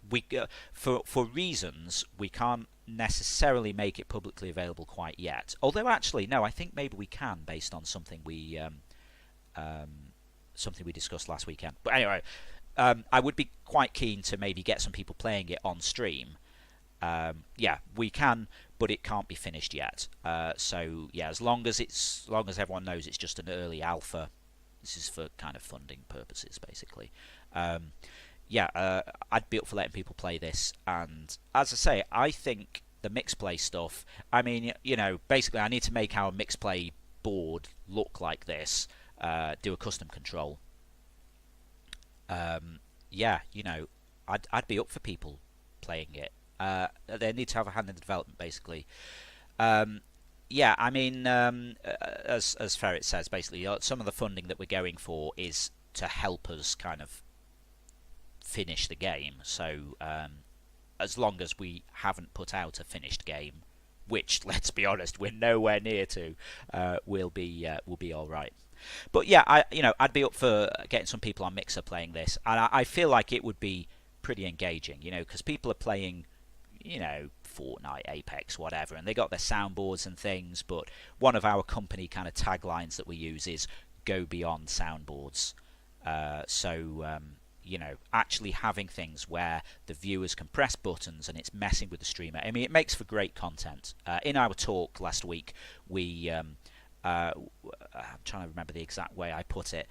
we for reasons we can't necessarily make it publicly available quite yet. Although actually, no, I think maybe we can based on um, something we discussed last weekend. But anyway, I would be quite keen to maybe get some people playing it on stream. Yeah, we can, but it can't be finished yet. So yeah, as long as everyone knows it's just an early alpha. This is for kind of funding purposes, basically. Um, yeah, I'd be up for letting people play this. And as I say, I think the mix play stuff. I mean, you know, basically, I need to make our mix play board look like this. Do a custom control. Yeah, you know, I'd be up for people playing it. They need to have a hand in the development, basically. Um, yeah, I mean, as Ferret says, basically, some of the funding that we're going for is to help us kind of finish the game. So as long as we haven't put out a finished game, which let's be honest, we're nowhere near to, we'll be all right. But yeah, I'd be up for getting some people on Mixer playing this, and I feel like it would be pretty engaging, you know, because people are playing, you know, Fortnite, Apex, whatever, and they got their soundboards and things. But one of our company kind of taglines that we use is "Go beyond soundboards." You know, actually having things where the viewers can press buttons and it's messing with the streamer. I mean, it makes for great content. In our talk last week, I'm trying to remember the exact way I put it.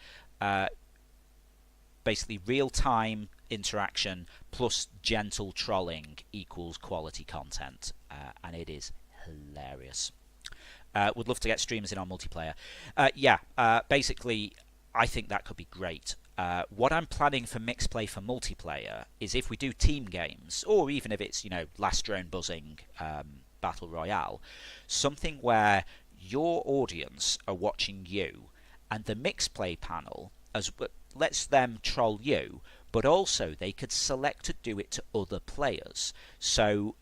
Basically, real-time interaction plus gentle trolling equals quality content, and it is hilarious. Would love to get streamers in on multiplayer. Basically, I think that could be great. What I'm planning for mixed play for multiplayer is if we do team games, or even if it's, you know, last drone buzzing battle royale, something where your audience are watching you, and the mixed play panel lets them troll you, but also they could select to do it to other players. So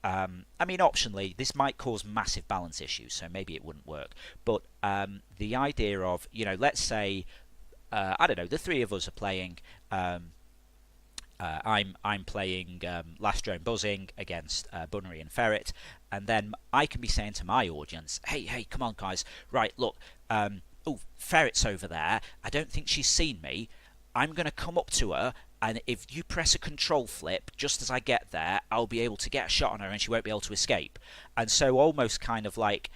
I mean, optionally, this might cause massive balance issues, so maybe it wouldn't work. But the idea of, you know, let's say, I don't know, the three of us are playing. I'm playing Last Drone Buzzing against Bunnery and Ferret, and then I can be saying to my audience, hey, come on, guys, right, look, oh, Ferret's over there. I don't think she's seen me. I'm going to come up to her, and if you press a control flip just as I get there, I'll be able to get a shot on her and she won't be able to escape. And so almost kind of like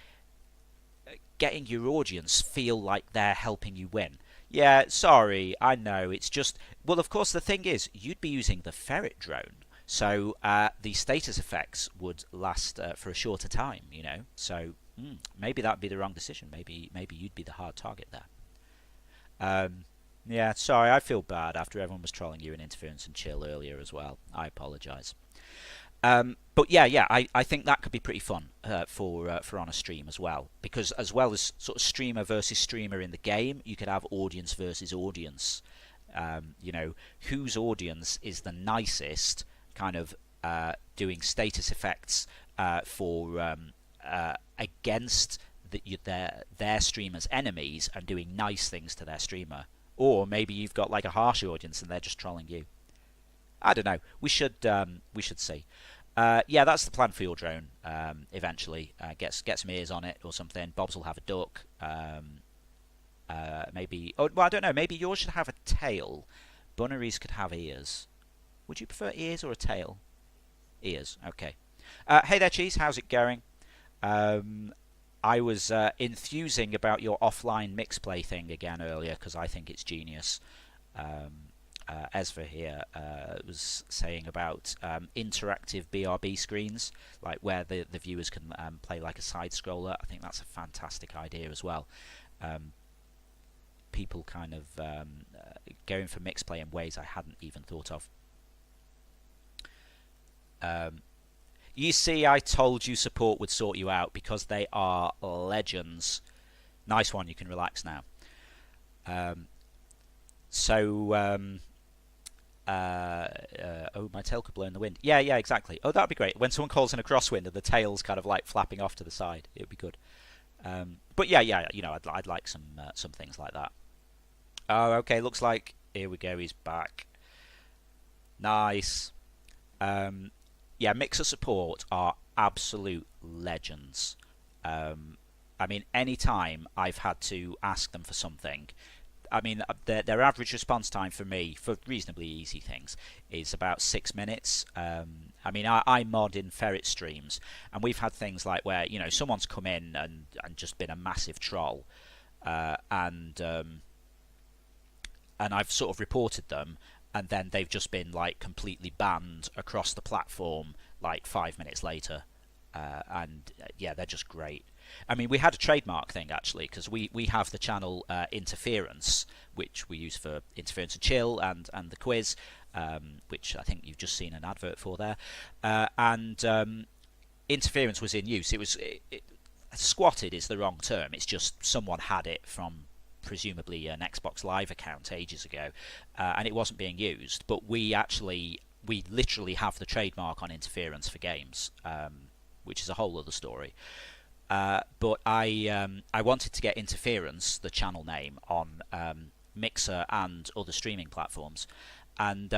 getting your audience feel like they're helping you win. Yeah, sorry, I know, it's just... Well, of course, the thing is, you'd be using the Ferret drone, so the status effects would last for a shorter time, you know? So maybe that would be the wrong decision. Maybe you'd be the hard target there. Yeah, sorry, I feel bad after everyone was trolling you in Interference and Chill earlier as well. I apologise. But yeah, I think that could be pretty fun for on a stream as well, because as well as sort of streamer versus streamer in the game, you could have audience versus audience. You know, whose audience is the nicest, kind of doing status effects for against their streamer's enemies and doing nice things to their streamer. Or maybe you've got like a harsh audience and they're just trolling you. I don't know. We should see. Yeah, that's the plan for your drone. Eventually, get some ears on it or something. Bob's will have a duck. Maybe. Oh, well, I don't know. Maybe yours should have a tail. Bunnery's could have ears. Would you prefer ears or a tail? Ears. Okay. Hey there, Cheese. How's it going? I was enthusing about your offline mix play thing again earlier because I think it's genius. Ezra here was saying about interactive BRB screens, like where the viewers can play like a side scroller. I think that's a fantastic idea as well. People kind of going for mix play in ways I hadn't even thought of. You see, I told you support would sort you out because they are legends. Nice one. You can relax now. Um, so, oh, my tail could blow in the wind. Yeah, yeah, exactly. Oh, that'd be great. When someone calls in a crosswind and the tail's kind of like flapping off to the side, it would be good. But yeah, yeah, I'd like some things like that. Oh, okay. Looks like here we go. He's back. Nice. Um, yeah, Mixer support are absolute legends. Um, I mean, any time I've had to ask them for something, I mean, their average response time for me for reasonably easy things is about 6 minutes. I mean, I mod in Ferret streams, and we've had things like where someone's come in and just been a massive troll, and I've sort of reported them, and then they've just been like completely banned across the platform like 5 minutes later. And yeah, they're just great. I mean, we had a trademark thing actually because we have the channel Interference, which we use for Interference and Chill and the quiz, which I think you've just seen an advert for there. And Interference was in use. Squatted is the wrong term. It's just someone had it from presumably an Xbox Live account ages ago, and it wasn't being used. But we literally have the trademark on Interference for games, which is a whole other story. But I wanted to get Interference, the channel name, on Mixer and other streaming platforms, and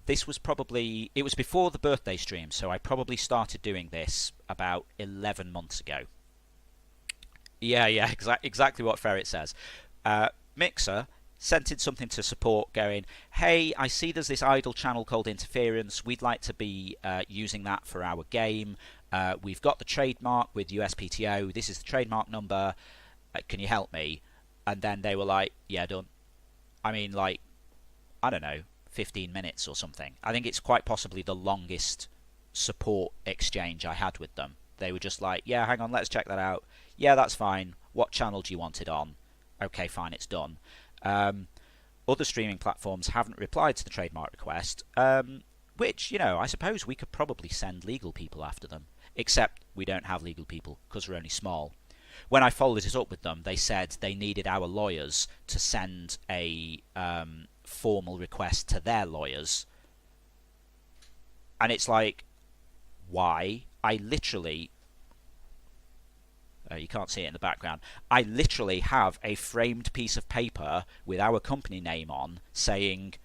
this was it was before the birthday stream, so I probably started doing this about 11 months ago. Yeah, yeah, exactly what Ferret says. Mixer sent in something to support going, hey, I see there's this idle channel called Interference. We'd like to be using that for our game. We've got the trademark with USPTO. This is the trademark number. Can you help me? And then they were like, yeah, done. I mean, like, I don't know, 15 minutes or something. I think it's quite possibly the longest support exchange I had with them. They were just like, yeah, hang on, let's check that out. Yeah, that's fine. What channel do you want it on? Okay, fine, it's done. Other streaming platforms haven't replied to the trademark request, which, I suppose we could probably send legal people after them. Except we don't have legal people because we're only small. When I followed it up with them, they said they needed our lawyers to send a formal request to their lawyers. And it's like, why? I literally... you can't see it in the background. I literally have a framed piece of paper with our company name on saying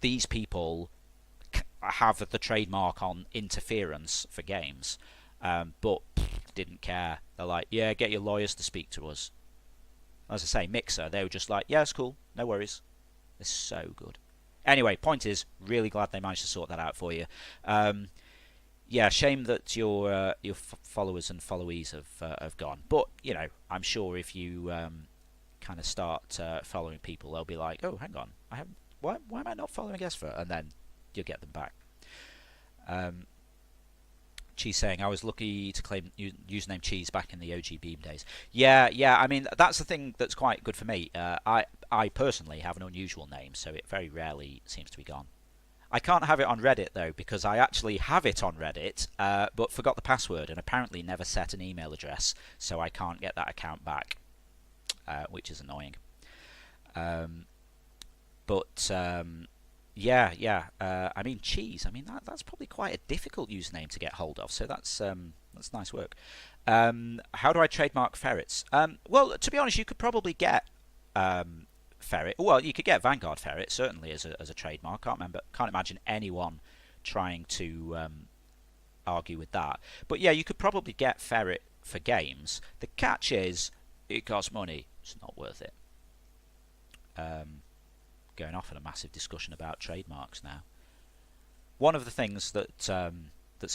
these people have the trademark on Interference for games, but didn't care. They're like, yeah, get your lawyers to speak to us. As I say, Mixer, they were just like, yeah, it's cool, no worries. It's so good. Anyway, point is, really glad they managed to sort that out for you. Yeah, shame that your followers and followees have gone. But I'm sure if you kind of start following people, they'll be like, oh, hang on, why am I not following Esfer? And then you'll get them back. Cheese saying, I was lucky to claim username Cheese back in the OG Beam days. Yeah, yeah. I mean, that's the thing that's quite good for me. I personally have an unusual name, so it very rarely seems to be gone. I can't have it on Reddit, though, because I actually have it on Reddit, but forgot the password and apparently never set an email address, so I can't get that account back, which is annoying. Yeah, yeah. I mean, Cheese. I mean, that's probably quite a difficult username to get hold of, so that's nice work. How do I trademark ferrets? Well, to be honest, you could probably get... Ferret. Well, you could get Vanguard Ferret certainly as a trademark. Can't imagine anyone trying to argue with that. But yeah, you could probably get Ferret for games. The catch is it costs money. It's not worth it. Going off on a massive discussion about trademarks now. One of the things that's a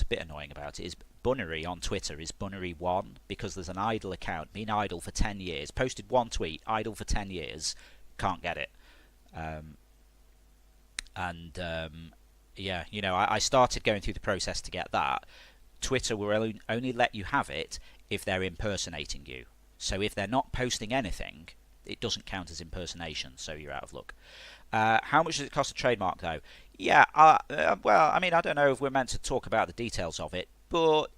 bit annoying about it is Bunnery on Twitter is Bunnery1 because there's an idle account, been idle for 10 years, posted one tweet, idle for 10 years. Can't get it. Yeah, I started going through the process to get that. Twitter will only let you have it if they're impersonating you. So if they're not posting anything, it doesn't count as impersonation, so you're out of luck. How much does it cost a trademark, though? Yeah, well, I mean, I don't know if we're meant to talk about the details of it, but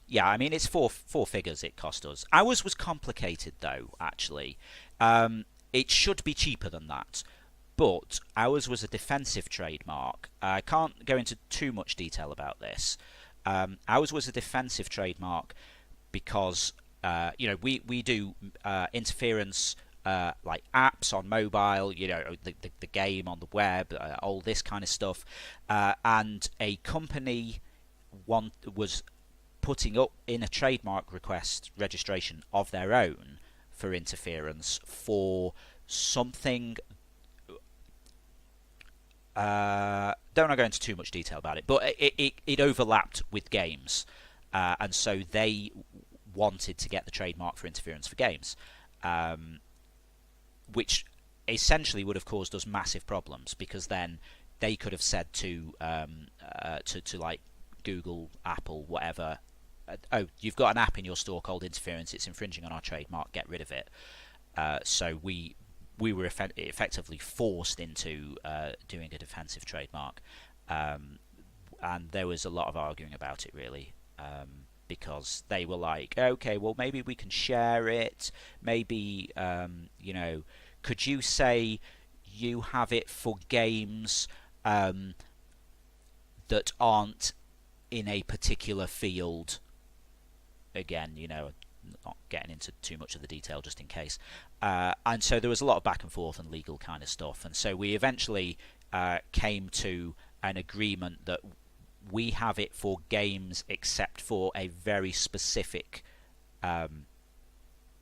yeah, I mean, it's four figures it cost us. Ours was complicated, though, actually. It should be cheaper than that, but ours was a defensive trademark. I can't go into too much detail about this. Ours was a defensive trademark because we do interference like apps on mobile, the game on the web, all this kind of stuff, and a company was putting up in a trademark request registration of their own for interference for something. Don't want to go into too much detail about it, but it overlapped with games, and so they wanted to get the trademark for interference for games, which essentially would have caused us massive problems, because then they could have said to like Google, Apple, whatever, oh, you've got an app in your store called Interference, it's infringing on our trademark, get rid of it. So we were effectively forced into doing a defensive trademark, and there was a lot of arguing about it, really, because they were like, okay, well, maybe we can share it, maybe could you say you have it for games that aren't in a particular field. Again, not getting into too much of the detail just in case. And so there was a lot of back and forth and legal kind of stuff. And so we eventually came to an agreement that we have it for games except for a very specific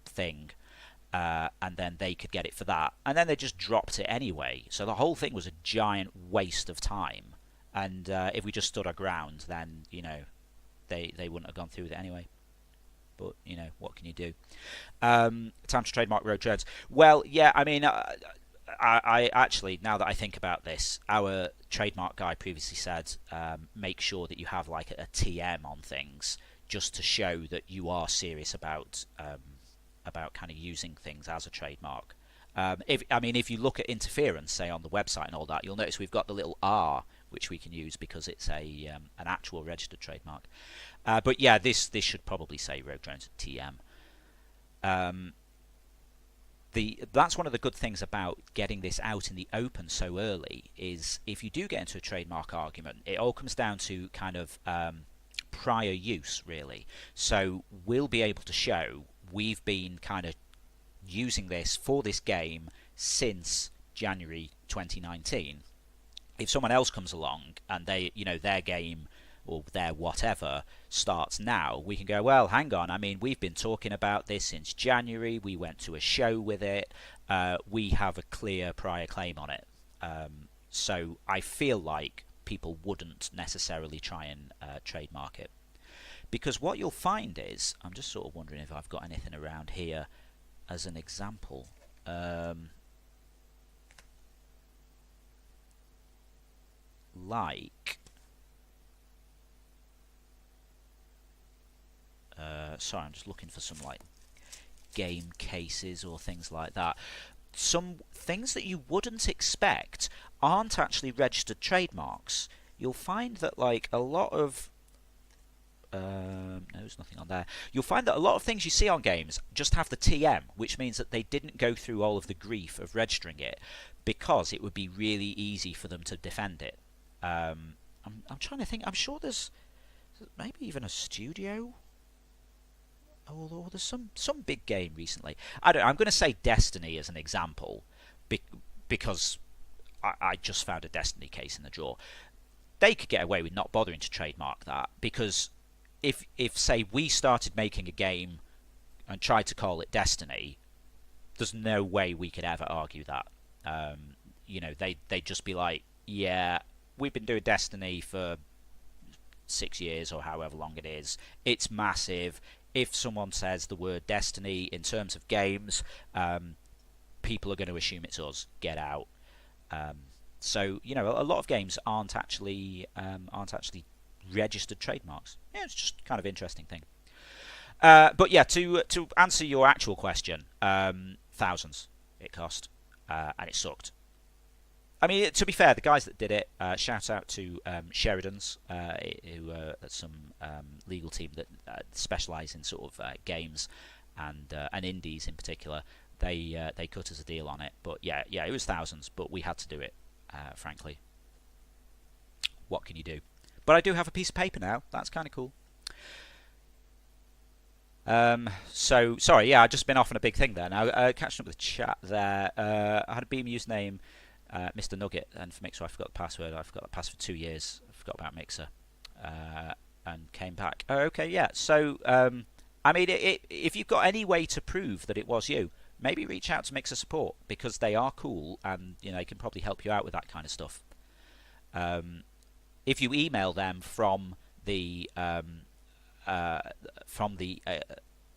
thing. And then they could get it for that. And then they just dropped it anyway. So the whole thing was a giant waste of time. And if we just stood our ground, then, they wouldn't have gone through with it anyway. But, what can you do? Time to trademark Road Jones. Well, yeah, I mean, I actually, now that I think about this, our trademark guy previously said make sure that you have like a TM on things, just to show that you are serious about kind of using things as a trademark. If you look at interference, say on the website and all that, you'll notice we've got the little R, which we can use because it's an actual registered trademark. But yeah, this should probably say Rogue Drones TM. That's one of the good things about getting this out in the open so early, is if you do get into a trademark argument, it all comes down to kind of prior use, really. So we'll be able to show we've been kind of using this for this game since January 2019. If someone else comes along and they, their game or their whatever starts now, we can go, well, hang on, I mean, we've been talking about this since January, we went to a show with it, we have a clear prior claim on it. So I feel like people wouldn't necessarily try and trademark it. Because what you'll find is, I'm just sort of wondering if I've got anything around here as an example. Sorry, I'm just looking for some like game cases or things like that. Some things that you wouldn't expect aren't actually registered trademarks. You'll find that like a lot of no, there's nothing on there. You'll find that a lot of things you see on games just have the TM, which means that they didn't go through all of the grief of registering it, because it would be really easy for them to defend it. I'm trying to think. I'm sure there's maybe even a studio, or there's some big game recently. I don't know, I'm going to say Destiny as an example, because I just found a Destiny case in the drawer. They could get away with not bothering to trademark that, because if say we started making a game and tried to call it Destiny, there's no way we could ever argue that. They'd just be like, yeah, we've been doing Destiny for 6 years or however long it is. It's massive. If someone says the word Destiny in terms of games, people are going to assume it's us. Get out. So a lot of games aren't actually registered trademarks. Yeah, it's just kind of interesting thing. But yeah, to answer your actual question, thank thousands it cost, and it sucked. I mean, to be fair, the guys that did it, shout out to Sheridan's, who are some legal team that specialise in sort of games and indies in particular. They cut us a deal on it, but yeah, it was thousands, but we had to do it. Frankly, what can you do? But I do have a piece of paper now. That's kind of cool. So sorry, yeah, I've just been off on a big thing there. Now, catching up with the chat there, I had a Beam username, Mr. Nugget, and for Mixer I forgot the password. I forgot the password for 2 years. I forgot about Mixer, and came back. Oh, okay, yeah. So, I mean, if you've got any way to prove that it was you, maybe reach out to Mixer support, because they are cool and they can probably help you out with that kind of stuff. If you email them from the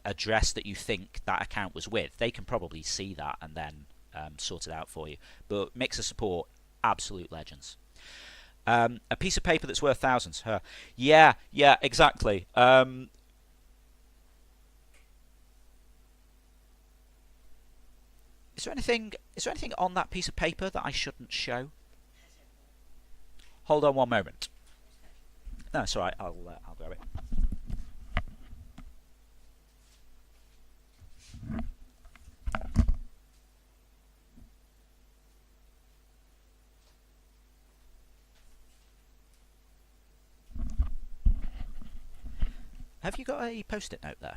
address that you think that account was with, they can probably see that and then sort it out for you. But Mixer support, absolute legends. A piece of paper that's worth thousands. Yeah, exactly. Is there anything on that piece of paper that I shouldn't show? Hold on one moment. No, it's all right. I'll grab it. Have you got a post-it note there?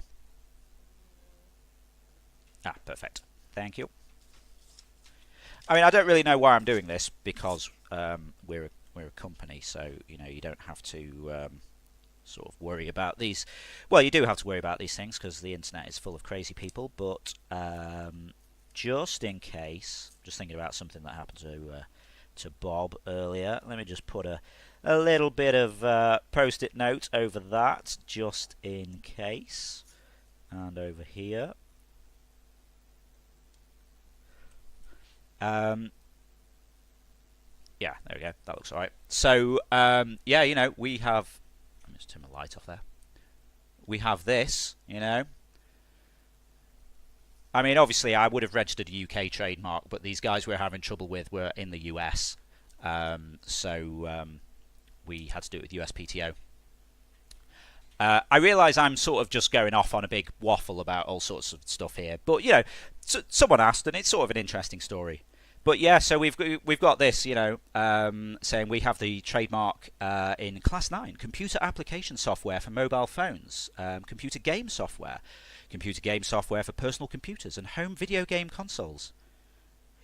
Ah, perfect. Thank you. I mean, I don't really know why I'm doing this, because we're a company, so you don't have to sort of worry about these. Well, you do have to worry about these things because the internet is full of crazy people. But just in case, just thinking about something that happened to Bob earlier. Let me just put a little bit of post-it note over that, just in case, and over here. Yeah, there we go. That looks alright. So, yeah, we have... Let me just turn my light off there. We have this, I mean, obviously, I would have registered a UK trademark, but these guys we're having trouble with were in the US. So, we had to do it with USPTO. I realise I'm sort of just going off on a big waffle about all sorts of stuff here, but someone asked, and it's sort of an interesting story. But yeah, so we've got this, saying we have the trademark in Class 9, computer application software for mobile phones, computer game software for personal computers, and home video game consoles.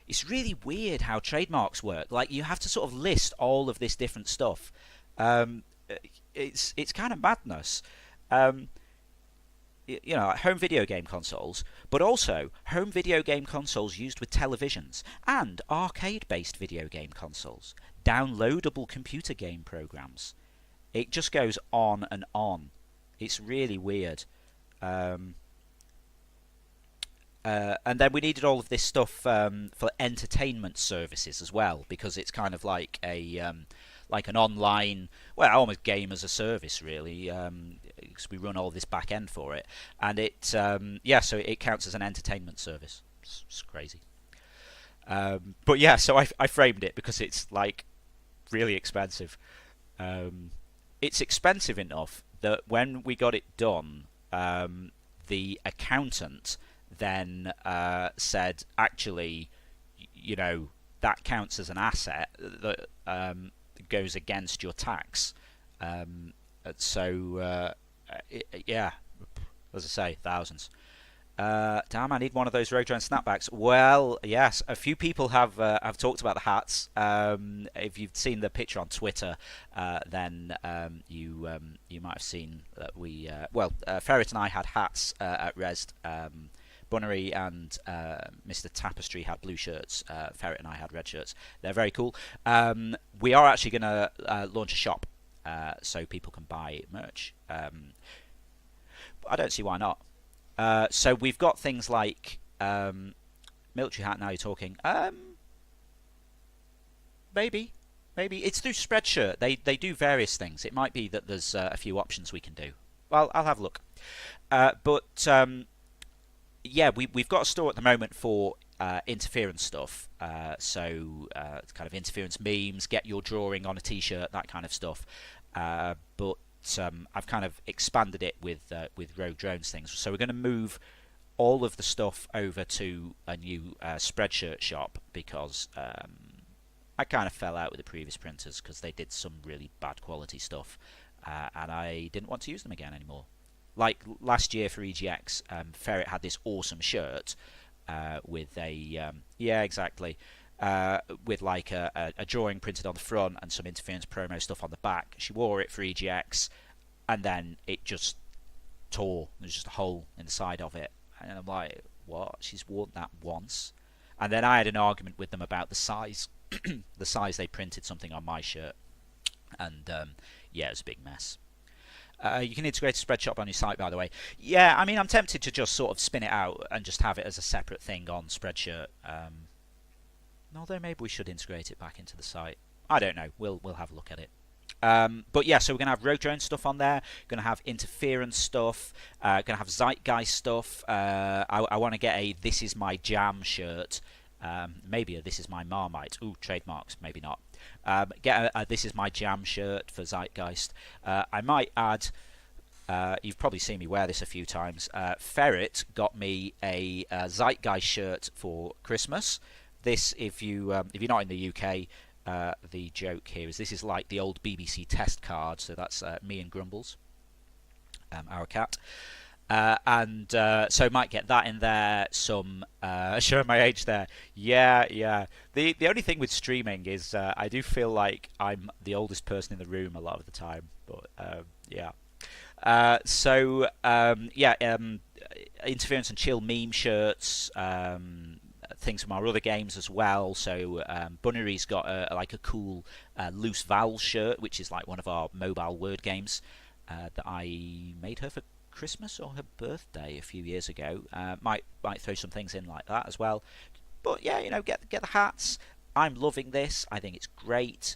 It's really weird how trademarks work. Like, you have to sort of list all of this different stuff. It's kind of madness. Home video game consoles, but also home video game consoles used with televisions, and arcade-based video game consoles, downloadable computer game programs. It just goes on and on. It's really weird. And then we needed all of this stuff for entertainment services as well, because it's kind of like like an online, well, almost game as a service, really, because we run all this back end for it, and it, so it counts as an entertainment service. It's crazy. But yeah, so I framed it because it's like really expensive. It's expensive enough that when we got it done, the accountant then said, actually, that counts as an asset that goes against your tax. Yeah, as I say, thousands. Damn, I need one of those Roadrunner snapbacks. Well, yes, a few people have talked about the hats. If you've seen the picture on Twitter, then you might have seen that we Ferret and I had hats at Resd. Bunnery and Mr. Tapestry had blue shirts. Ferret and I had red shirts. They're very cool. We are actually going to launch a shop so people can buy merch. I don't see why not. So we've got things like military hat. Now you're talking. Maybe it's through Spreadshirt. They do various things. It might be that there's a few options we can do. Well, I'll have a look. But yeah, we've got a store at the moment for interference stuff. It's kind of interference memes, get your drawing on a T-shirt, that kind of stuff. But I've kind of expanded it with Rogue Drones things. So we're going to move all of the stuff over to a new Spreadshirt shop because I kind of fell out with the previous printers because they did some really bad quality stuff, and I didn't want to use them again anymore. Like last year for EGX, Ferret had this awesome shirt with yeah, exactly, with like a drawing printed on the front and some interference promo stuff on the back. She wore it for EGX, and then it just tore. There's just a hole in the side of it, and I'm like, what? She's worn that once. And then I had an argument with them about the size, the size they printed something on my shirt, and yeah, it was a big mess. You can integrate a Spreadshop on your site, by the way. Yeah, I mean, I'm tempted to just sort of spin it out and just have it as a separate thing on Spreadshirt. Although maybe we should integrate it back into the site. I don't know. We'll have a look at it. But yeah, so we're going to have Rogue Drone stuff on there. Going to have interference stuff. Going to have Zeitgeist stuff. I want to get a "This Is My Jam" shirt. Maybe a "This Is My Marmite." Ooh, trademarks. Maybe not. Get a "This Is My Jam" shirt for Zeitgeist. I might add. You've probably seen me wear this a few times. Ferret got me a Zeitgeist shirt for Christmas. This, if you're not in the UK, the joke here is this is like the old BBC test card. So that's me and Grumbles, our cat. So might get that in there. Some showing my age there. Yeah, yeah. The only thing with streaming is I do feel like I'm the oldest person in the room a lot of the time. But yeah. Interference and chill meme shirts. Things from our other games as well. So Bunnery's got like a cool loose vowel shirt, which is like one of our mobile word games that I made her for Christmas or her birthday a few years ago. Might throw some things in like that as well. But yeah, get the hats. I'm loving this. I think it's great.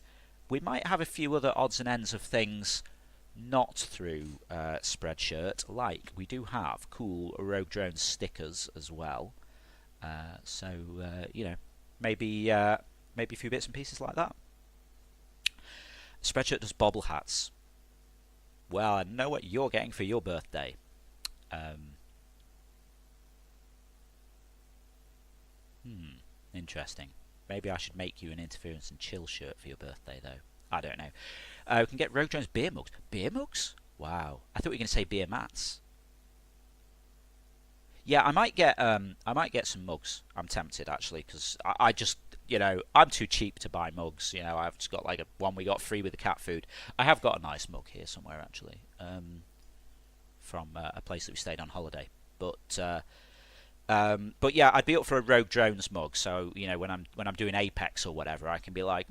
We might have a few other odds and ends of things not through Spreadshirt, like we do have cool Rogue Drone stickers as well. Maybe a few bits and pieces like that. Spreadshirt does bobble hats. Well, I know what you're getting for your birthday. Interesting. Maybe I should make you an interference and chill shirt for your birthday, though. I don't know. We can get Rogue Drone's beer mugs. Beer mugs? Wow. I thought we were going to say beer mats. Yeah, I might get some mugs. I'm tempted actually because I just I'm too cheap to buy mugs. I've just got like one we got free with the cat food. I have got a nice mug here somewhere actually, from a place that we stayed on holiday. But yeah, I'd be up for a Rogue Drones mug. So when I'm doing Apex or whatever, I can be like,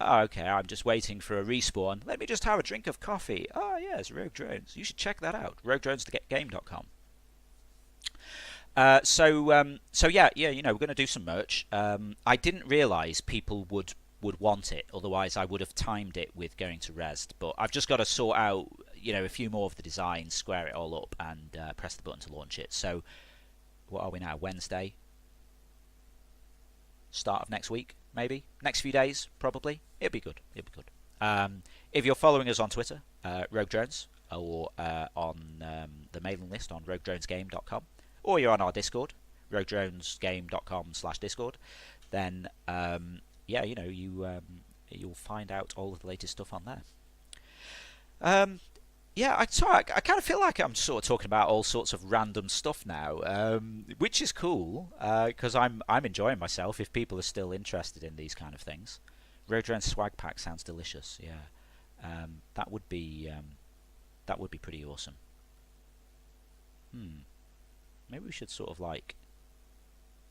oh, okay, I'm just waiting for a respawn. Let me just have a drink of coffee. Oh yeah, it's Rogue Drones. You should check that out. RogueDronesTheGame.com. Yeah, we're going to do some merch. I didn't realise people would want it. Otherwise, I would have timed it with going to Rezzed. But I've just got to sort out, a few more of the designs, square it all up, and press the button to launch it. So, what are we now? Wednesday. Start of next week, maybe. Next few days, probably. It'll be good. If you're following us on Twitter, Rogue Drones, or on the mailing list on RogueDronesGame.com, or you're on our Discord, RogueDronesGame.com/Discord, then you'll find out all of the latest stuff on there. I kind of feel like I'm sort of talking about all sorts of random stuff now, which is cool because I'm enjoying myself. If people are still interested in these kind of things, Rogue Drone swag pack sounds delicious. Yeah, that would be pretty awesome. Maybe we should sort of like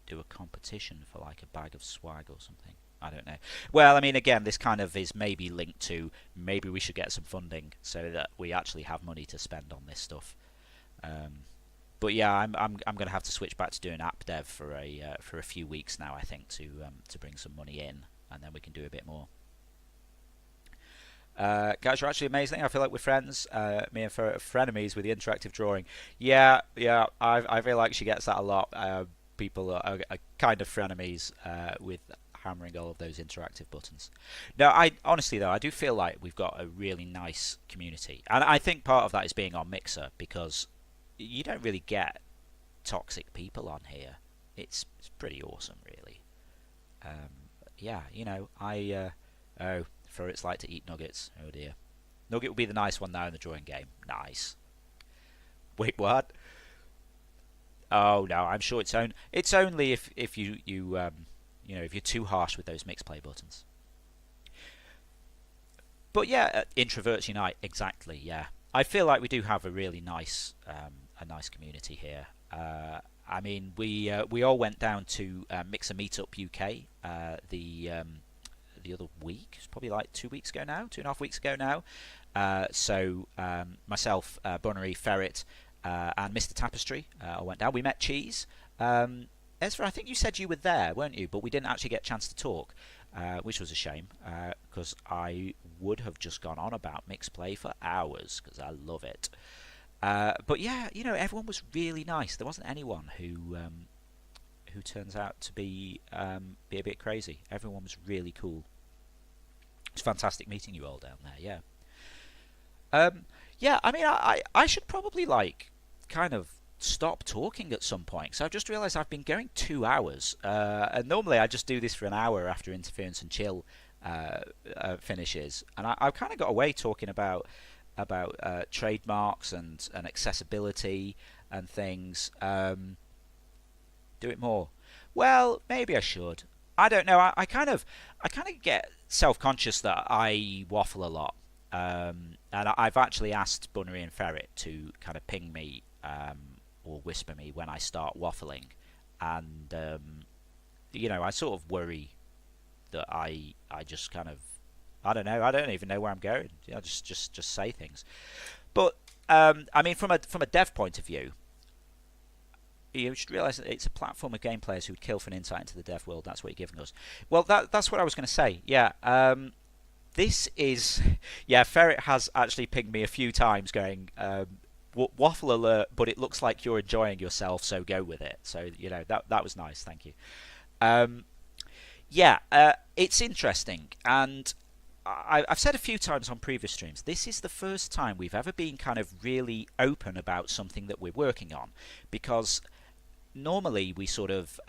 do a competition for like a bag of swag or something. I don't know. Well, I mean, again, this kind of is maybe linked to maybe we should get some funding so that we actually have money to spend on this stuff. But yeah, I'm going to have to switch back to doing app dev for a few weeks now. I think to bring some money in, and then we can do a bit more. Guys are actually amazing. I feel like we're friends. Me and frenemies with the interactive drawing. Yeah, yeah. I feel like she gets that a lot. People are kind of frenemies with hammering all of those interactive buttons. No, I honestly though I do feel like we've got a really nice community, and I think part of that is being on Mixer because you don't really get toxic people on here. It's pretty awesome, really. Yeah, oh, for it's like to eat nuggets. Oh dear. Nugget will be the nice one now in the drawing game. Nice. Wait, what? Oh no, I'm sure it's only if if you're too harsh with those mixed play buttons. But yeah, introverts unite. Exactly. Yeah, I feel like we do have a nice community here. I mean, we all went down to Mixer Meetup UK the other week. It's probably like 2 weeks ago now, 2.5 weeks ago now. Myself, Bunnery, Ferret, and Mr. Tapestry all went down. We met Cheese. Ezra, I think you said you were there, weren't you? But we didn't actually get a chance to talk, which was a shame because I would have just gone on about mixed play for hours because I love it. But yeah, everyone was really nice. There wasn't anyone who turns out to be a bit crazy. Everyone was really cool. It's fantastic meeting you all down there. Yeah. Yeah. I mean, I should probably kind of stop talking at some point. So I've just realised I've been going 2 hours, and normally I just do this for an hour after Interference and Chill finishes, and I've kind of got away talking about trademarks and accessibility and things. Do it more. Well, maybe I should. I don't know. I kind of get self-conscious that I waffle a lot, and I've actually asked Bunnery and Ferret to kind of ping me or whisper me when I start waffling, and I sort of worry that I just kind of I don't know. I don't even know where I'm going. I just say things. But I mean, from a dev point of view, you should realise that it's a platform of game players who would kill for an insight into the dev world. That's what you're giving us. Well, that's what I was going to say. Yeah. This is yeah. Ferret has actually pinged me a few times, going waffle alert, but it looks like you're enjoying yourself, so go with it. So that was nice. Thank you. Um, yeah, it's interesting, and I've said a few times on previous streams, this is the first time we've ever been kind of really open about something that we're working on, because normally we sort of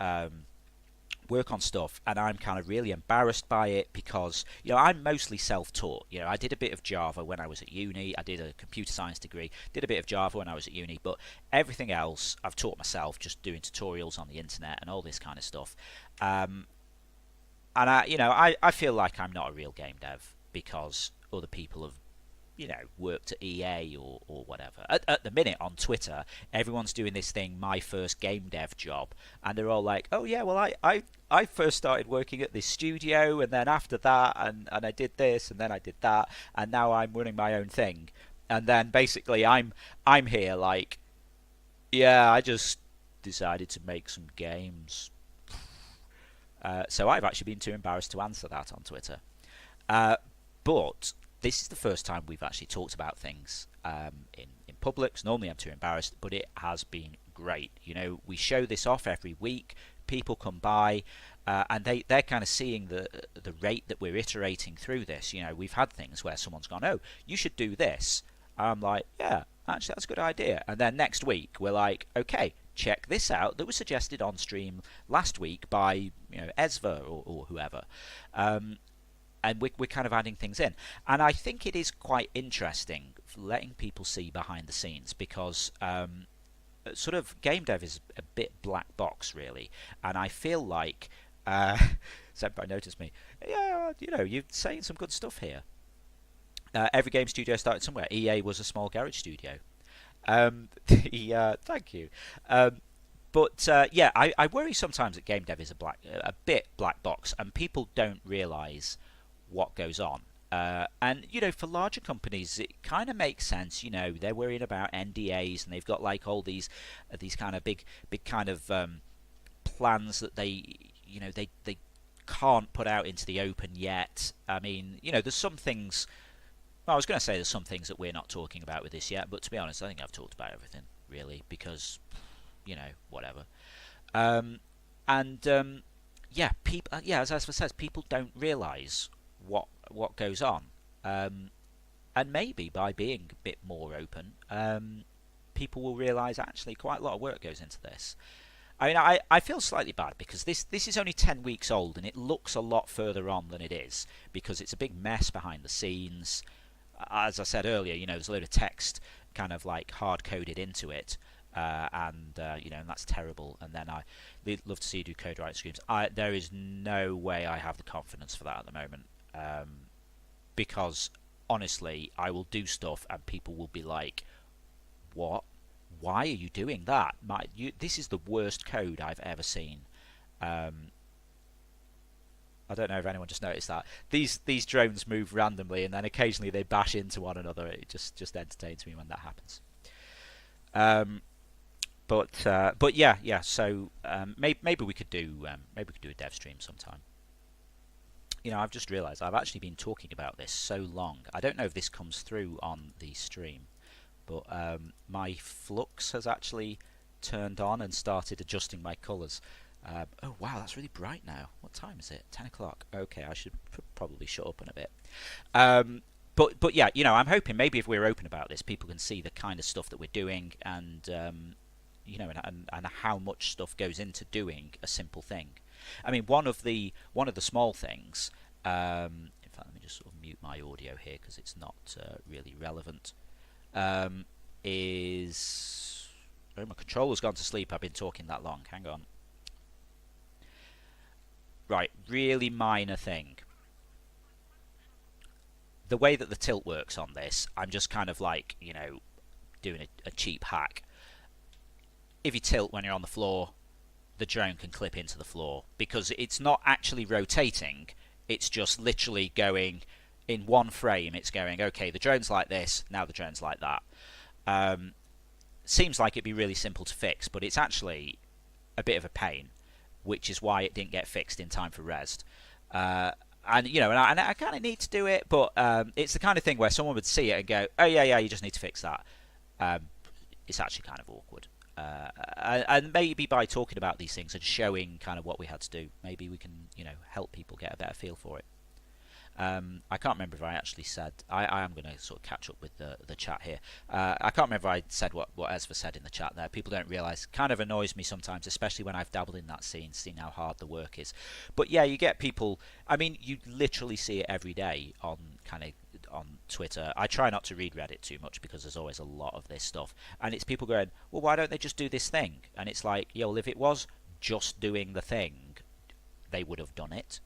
work on stuff and I'm kind of really embarrassed by it because I'm mostly self-taught. I did a bit of Java when I was at uni. I did a computer science degree, did a bit of Java when I was at uni, but everything else I've taught myself, just doing tutorials on the internet and all this kind of stuff. And I feel like I'm not a real game dev because other people have worked at EA or whatever. At the minute on Twitter, everyone's doing this thing, my first game dev job, and they're all like, oh yeah, well I first started working at this studio, and then after that, and I did this, and then I did that, and now I'm running my own thing. And then basically I'm here like, yeah, I just decided to make some games. So I've actually been too embarrassed to answer that on Twitter. But this is the first time we've actually talked about things in public. Normally I'm too embarrassed, but it has been great. We show this off every week. People come by, and they're kind of seeing the rate that we're iterating through this. We've had things where someone's gone, oh, you should do this. I'm like, yeah, actually that's a good idea. And then next week we're like, okay, check this out that was suggested on stream last week by Ezra or whoever. And we're kind of adding things in, and I think it is quite interesting letting people see behind the scenes, because sort of game dev is a bit black box really, and I feel like Senpai noticed me. Yeah, you're saying some good stuff here. Every game studio started somewhere. EA was a small garage studio. Thank you. But I worry sometimes that game dev is a bit black box, and people don't realise what goes on. And for larger companies, it kind of makes sense. They're worrying about NDAs, and they've got all these kind of big kind of plans that they can't put out into the open yet. I mean, there's some things Well, I was going to say there's some things that we're not talking about with this yet, but to be honest, I think I've talked about everything really because whatever. Um, and yeah, people. Yeah, as Asfa says, people don't realise what goes on. Um, and maybe by being a bit more open, people will realise actually quite a lot of work goes into this. I mean, I feel slightly bad because this is only 10 weeks old and it looks a lot further on than it is because it's a big mess behind the scenes. As I said earlier, there's a load of text kind of like hard coded into it, and that's terrible. And then I love to see you do code write streams. There is no way I have the confidence for that at the moment, because honestly, I will do stuff and people will be like, "What? Why are you doing that? This is the worst code I've ever seen." Um, I don't know if anyone just noticed that these drones move randomly and then occasionally they bash into one another. It just entertains me when that happens. Um, but yeah. So maybe we could do a dev stream sometime. I've just realised I've actually been talking about this so long. I don't know if this comes through on the stream, but my flux has actually turned on and started adjusting my colours. Oh wow, that's really bright now. What time is it? 10 o'clock. Okay, I should probably shut up in a bit. But yeah, I'm hoping maybe if we're open about this, people can see the kind of stuff that we're doing, and and how much stuff goes into doing a simple thing. I mean, one of the small things. In fact, let me just sort of mute my audio here because it's not really relevant. Is my controller's gone to sleep? I've been talking that long. Hang on. Right, really minor thing. The way that the tilt works on this, I'm just kind of like, doing a cheap hack. If you tilt when you're on the floor, the drone can clip into the floor because it's not actually rotating. It's just literally going in one frame. It's going, okay, the drone's like this, now the drone's like that. Seems like it'd be really simple to fix, but it's actually a bit of a pain, which is why it didn't get fixed in time for Rest. And I kind of need to do it, but it's the kind of thing where someone would see it and go, "Oh yeah, you just need to fix that." It's actually kind of awkward, and maybe by talking about these things and showing kind of what we had to do, maybe we can help people get a better feel for it. I can't remember if I actually said. I am going to sort of catch up with the chat here. I can't remember if I said what Esva said in the chat there. People don't realise. Kind of annoys me sometimes, especially when I've dabbled in that scene, seeing how hard the work is. But yeah, you get people. I mean, you literally see it every day on Twitter. I try not to read Reddit too much because there's always a lot of this stuff, and it's people going, "Well, why don't they just do this thing?" And it's like, yo, well, if it was just doing the thing, they would have done it.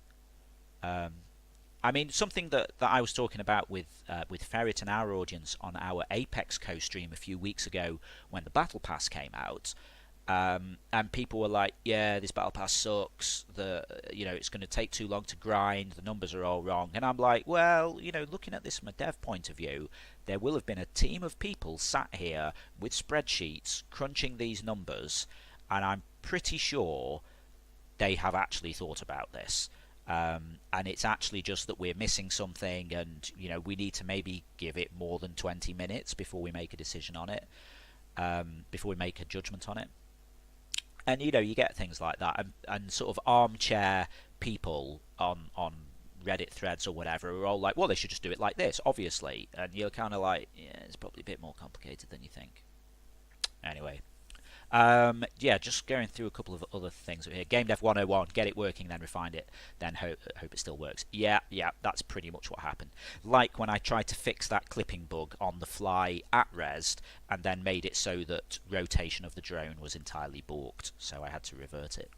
I mean, something that I was talking about with Ferret and our audience on our Apex co-stream a few weeks ago when the Battle Pass came out, and people were like, "Yeah, this Battle Pass sucks. It's going to take too long to grind. The numbers are all wrong." And I'm like, "Well, looking at this from a dev point of view, there will have been a team of people sat here with spreadsheets crunching these numbers, and I'm pretty sure they have actually thought about this." And it's actually just that we're missing something, and we need to maybe give it more than 20 minutes before we make a decision on it, before we make a judgment on it. And you get things like that, and sort of armchair people on Reddit threads or whatever are all like, "Well, they should just do it like this, obviously," and you're kind of like, "Yeah, it's probably a bit more complicated than you think." Anyway. Yeah, just going through a couple of other things here. Game Dev 101, get it working, then refine it, then hope it still works. Yeah, that's pretty much what happened. Like when I tried to fix that clipping bug on the fly at Rest, and then made it so that rotation of the drone was entirely balked, so I had to revert it.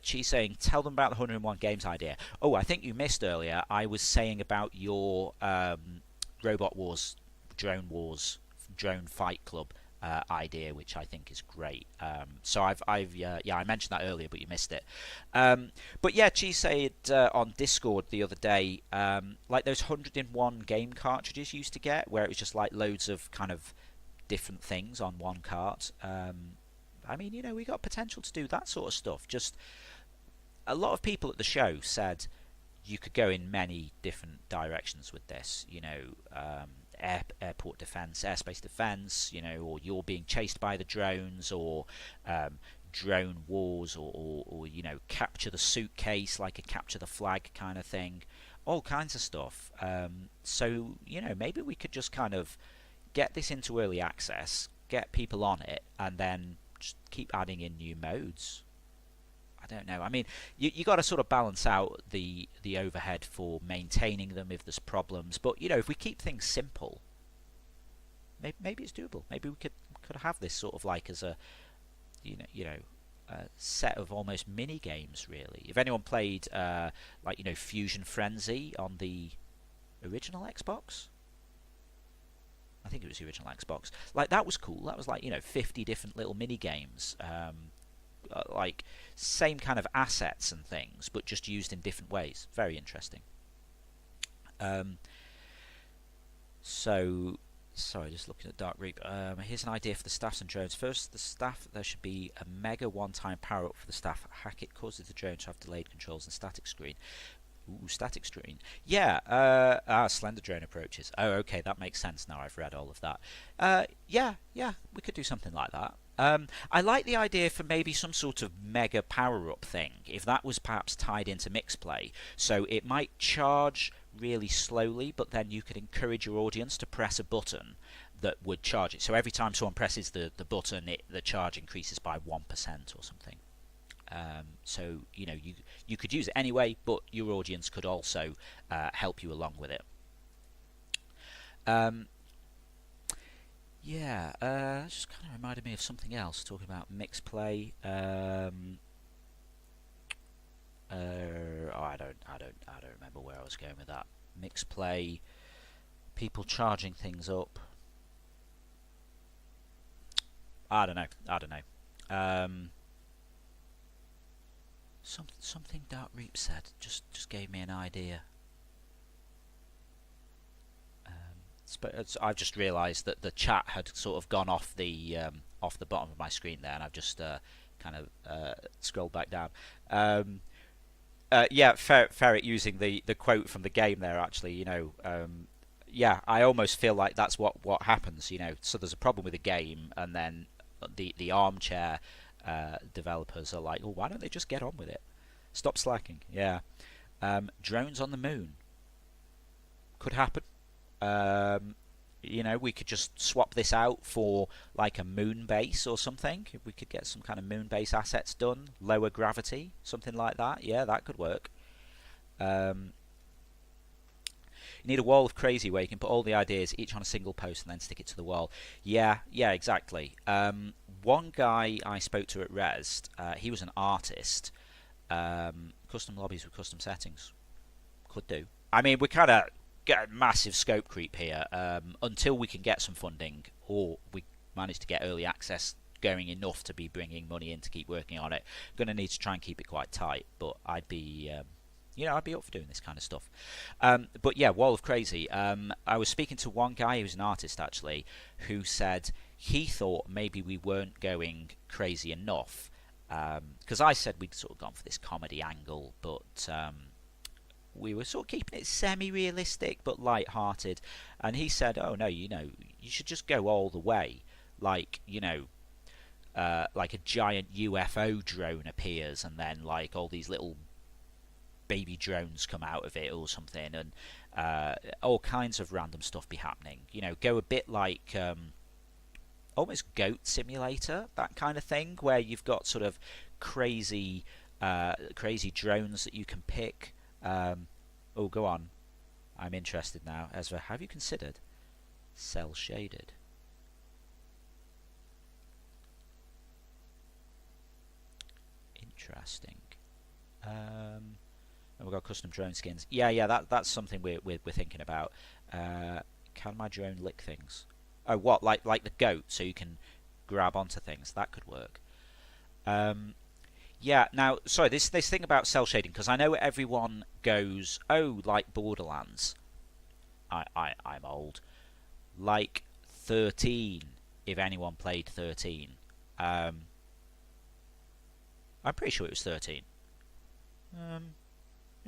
She's saying, tell them about the 101 Games idea. Oh, I think you missed earlier. I was saying about your Robot Wars, Drone Fight Club idea, which I think is great. So I mentioned that earlier, but you missed it. But yeah, she said on Discord the other day, like those 101 game cartridges you used to get, where it was just like loads of kind of different things on one cart. I mean, we got potential to do that sort of stuff. Just a lot of people at the show said, you could go in many different directions with this. Airport defense, airspace defense. Or you're being chased by the drones, or drone wars, or capture the suitcase, like a capture the flag kind of thing. All kinds of stuff. So maybe we could just kind of get this into early access, get people on it, and then just keep adding in new modes. I don't know. I mean, you got to sort of balance out the overhead for maintaining them if there's problems. But if we keep things simple, maybe it's doable. Maybe we could have this sort of like as a a set of almost mini games. Really, if anyone played Fusion Frenzy on the original Xbox. I think it was the original Xbox. Like, that was cool. That was like 50 different little mini games, like same kind of assets and things, but just used in different ways. Very interesting. So, sorry, just looking at Dark Reap. Here's an idea for the staffs and drones. First, the staff, there should be a mega one-time power-up for the staff. Hack it causes the drone to have delayed controls and static screen. Ooh, static screen. Yeah, Slender Drone approaches. Oh, okay, that makes sense now I've read all of that. Yeah, we could do something like that. I like the idea for maybe some sort of mega power-up thing, if that was perhaps tied into mixplay. So it might charge really slowly, but then you could encourage your audience to press a button that would charge it. So every time someone presses the button, the charge increases by 1% or something. So you could use it anyway, but your audience could also help you along with it. Yeah, that just kind of reminded me of something else. Talking about mix play. I don't remember where I was going with that. Mix play, people charging things up. I don't know. Something Dark Reap said just gave me an idea. I've just realised that the chat had sort of gone off the bottom of my screen there, and I've just kind of scrolled back down. Yeah, Ferret using the quote from the game there. Actually, yeah, I almost feel like that's what happens. So there's a problem with the game, and then the armchair developers are like, oh, why don't they just get on with it? Stop slacking. Yeah. Drones on the moon could happen. We could just swap this out for like a moon base or something. If we could get some kind of moon base assets done, lower gravity, something like that. Yeah, that could work. You need a wall of crazy where you can put all the ideas each on a single post and then stick it to the wall. Yeah, exactly. One guy I spoke to at Rest, he was an artist. Custom lobbies with custom settings could do. I mean, we kind of get a massive scope creep here until we can get some funding, or we manage to get early access going enough to be bringing money in to keep working on it. Going to need to try and keep it quite tight, but I'd be I'd be up for doing this kind of stuff. But yeah, Wall of Crazy. I was speaking to one guy who's an artist actually, who said he thought maybe we weren't going crazy enough, because I said we'd sort of gone for this comedy angle, but we were sort of keeping it semi-realistic but light-hearted. And he said, oh no, you should just go all the way, like like a giant UFO drone appears, and then like all these little baby drones come out of it or something, and all kinds of random stuff be happening. Go a bit like almost Goat Simulator, that kind of thing, where you've got sort of crazy drones that you can pick. Oh, go on. I'm interested now. Ezra, have you considered cell shaded? Interesting. And we've got custom drone skins. Yeah, that's something we're thinking about. Can my drone lick things? Oh, what? Like the goat, so you can grab onto things. That could work. Yeah. Now, sorry, this thing about cell shading, because I know everyone goes, oh, like Borderlands. I'm old. Like 13, if anyone played 13. I'm pretty sure it was 13.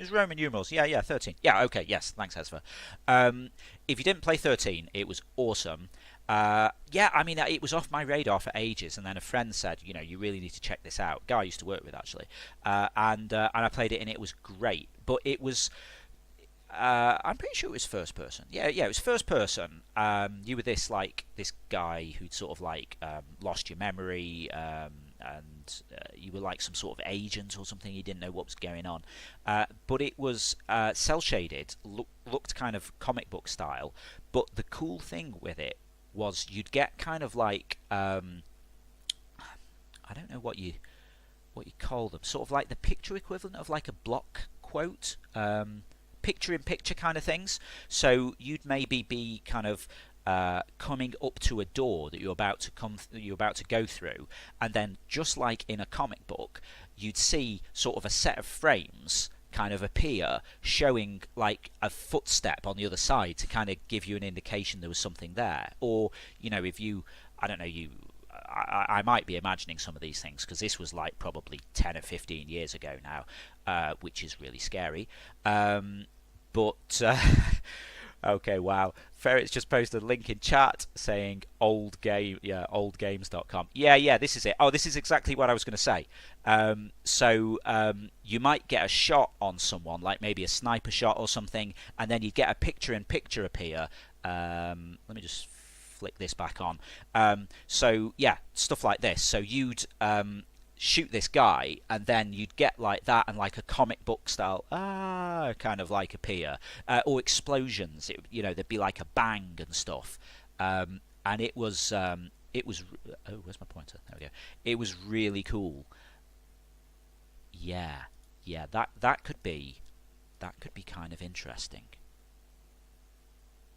It's Roman numerals. Yeah, yeah, 13. Yeah, okay, yes. Thanks, Hesfer. If you didn't play 13, it was awesome. Yeah, I mean, it was off my radar for ages, and then a friend said, you really need to check this out. Guy I used to work with, actually. And I played it, and it was great. But it was I'm pretty sure it was first person. Yeah, yeah, it was first person. You were this guy who'd sort of lost your memory, and you were like some sort of agent or something. You didn't know what was going on, but it was cell shaded, looked kind of comic book style. But the cool thing with it was you'd get kind of I don't know what you call them, sort of like the picture equivalent of like a block quote. Picture in picture kind of things. So you'd maybe be kind of coming up to a door that you're about to go through, and then just like in a comic book, you'd see sort of a set of frames kind of appear, showing like a footstep on the other side to kind of give you an indication there was something there. Or if you, I don't know, I might be imagining some of these things because this was like probably 10 or 15 years ago now, which is really scary. But okay, wow. Ferret's just posted a link in chat saying oldgames.com. Yeah, this is it. Oh, this is exactly what I was going to say. You might get a shot on someone, like maybe a sniper shot or something, and then you get a picture-in-picture appear. Let me just flick this back on. So yeah, stuff like this. So you'd shoot this guy, and then you'd get like that, and like a comic book style kind of like appear, or explosions. There'd be like a bang and stuff. And it was oh, where's my pointer? There we go. It was really cool. Yeah, that could be kind of interesting.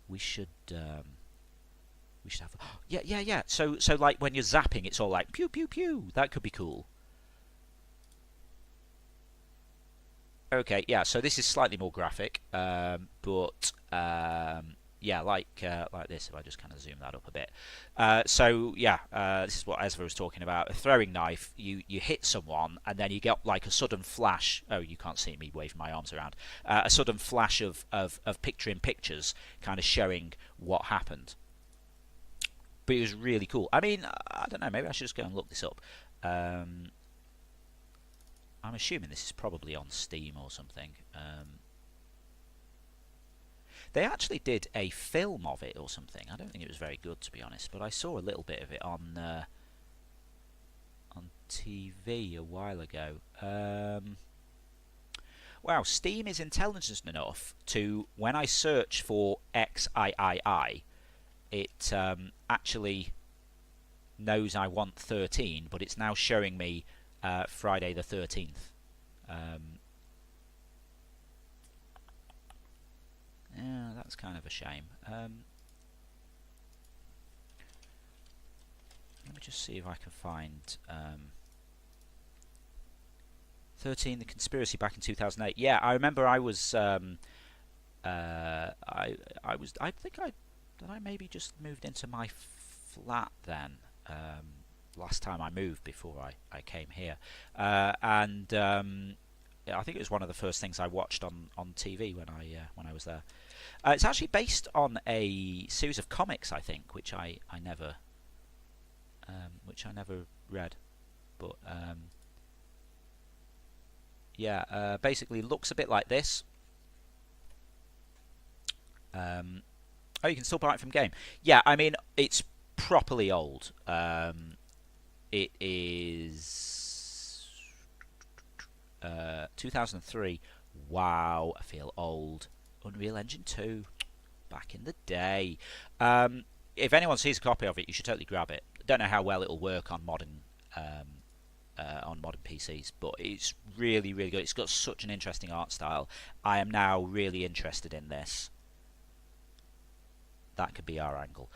We should have. Yeah. So like when you're zapping, it's all like pew pew pew. That could be cool. Okay, yeah. So this is slightly more graphic, but yeah, like this. If I just kind of zoom that up a bit. So yeah, this is what Ezra was talking about. A throwing knife. You hit someone, and then you get like a sudden flash. Oh, you can't see me waving my arms around. A sudden flash of picture in pictures, kind of showing what happened. But it was really cool. I mean, I don't know. Maybe I should just go and look this up. I'm assuming this is probably on Steam or something. They actually did a film of it or something. I don't think it was very good, to be honest, but I saw a little bit of it on TV a while ago. Wow, Steam is intelligent enough to, when I search for XIII, it actually knows I want 13, but it's now showing me Friday the 13th. Yeah, that's kind of a shame. Let me just see if I can find 13, the conspiracy back in 2008. Yeah, I remember I was I think I maybe just moved into my flat then. Last time I moved before I came here, and yeah, I think it was one of the first things I watched on TV when I was there. It's actually based on a series of comics, I think, which I never read, but yeah, basically looks a bit like this. Oh, you can still buy it from game. Yeah, I mean it's properly old. It is 2003. Wow, I feel old. Unreal Engine 2, back in the day. If anyone sees a copy of it, you should totally grab it. Don't know how well it'll work on modern PCs, but it's really, really good. It's got such an interesting art style. I am now really interested in this. That could be our angle.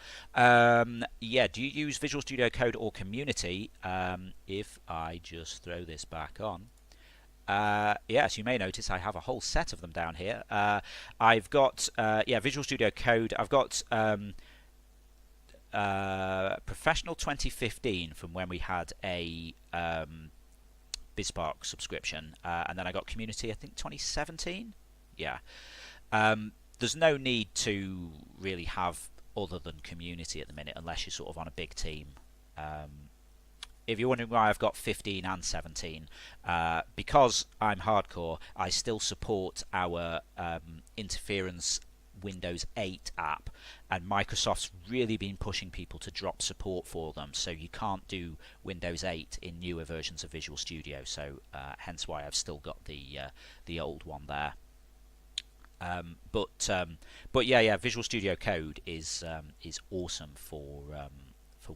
Yeah, do you use Visual Studio Code or Community? If I just throw this back on. Yes, you may notice I have a whole set of them down here. I've got Visual Studio Code. I've got Professional 2015 from when we had a BizSpark subscription, and then I got Community, I think 2017. Yeah. There's no need to really have other than Community at the minute, unless you're sort of on a big team. If you're wondering why I've got 15 and 17, because I'm hardcore, I still support our interference Windows 8 app, and Microsoft's really been pushing people to drop support for them, so you can't do Windows 8 in newer versions of Visual Studio. So hence why I've still got the old one there. But yeah, Visual Studio Code is awesome for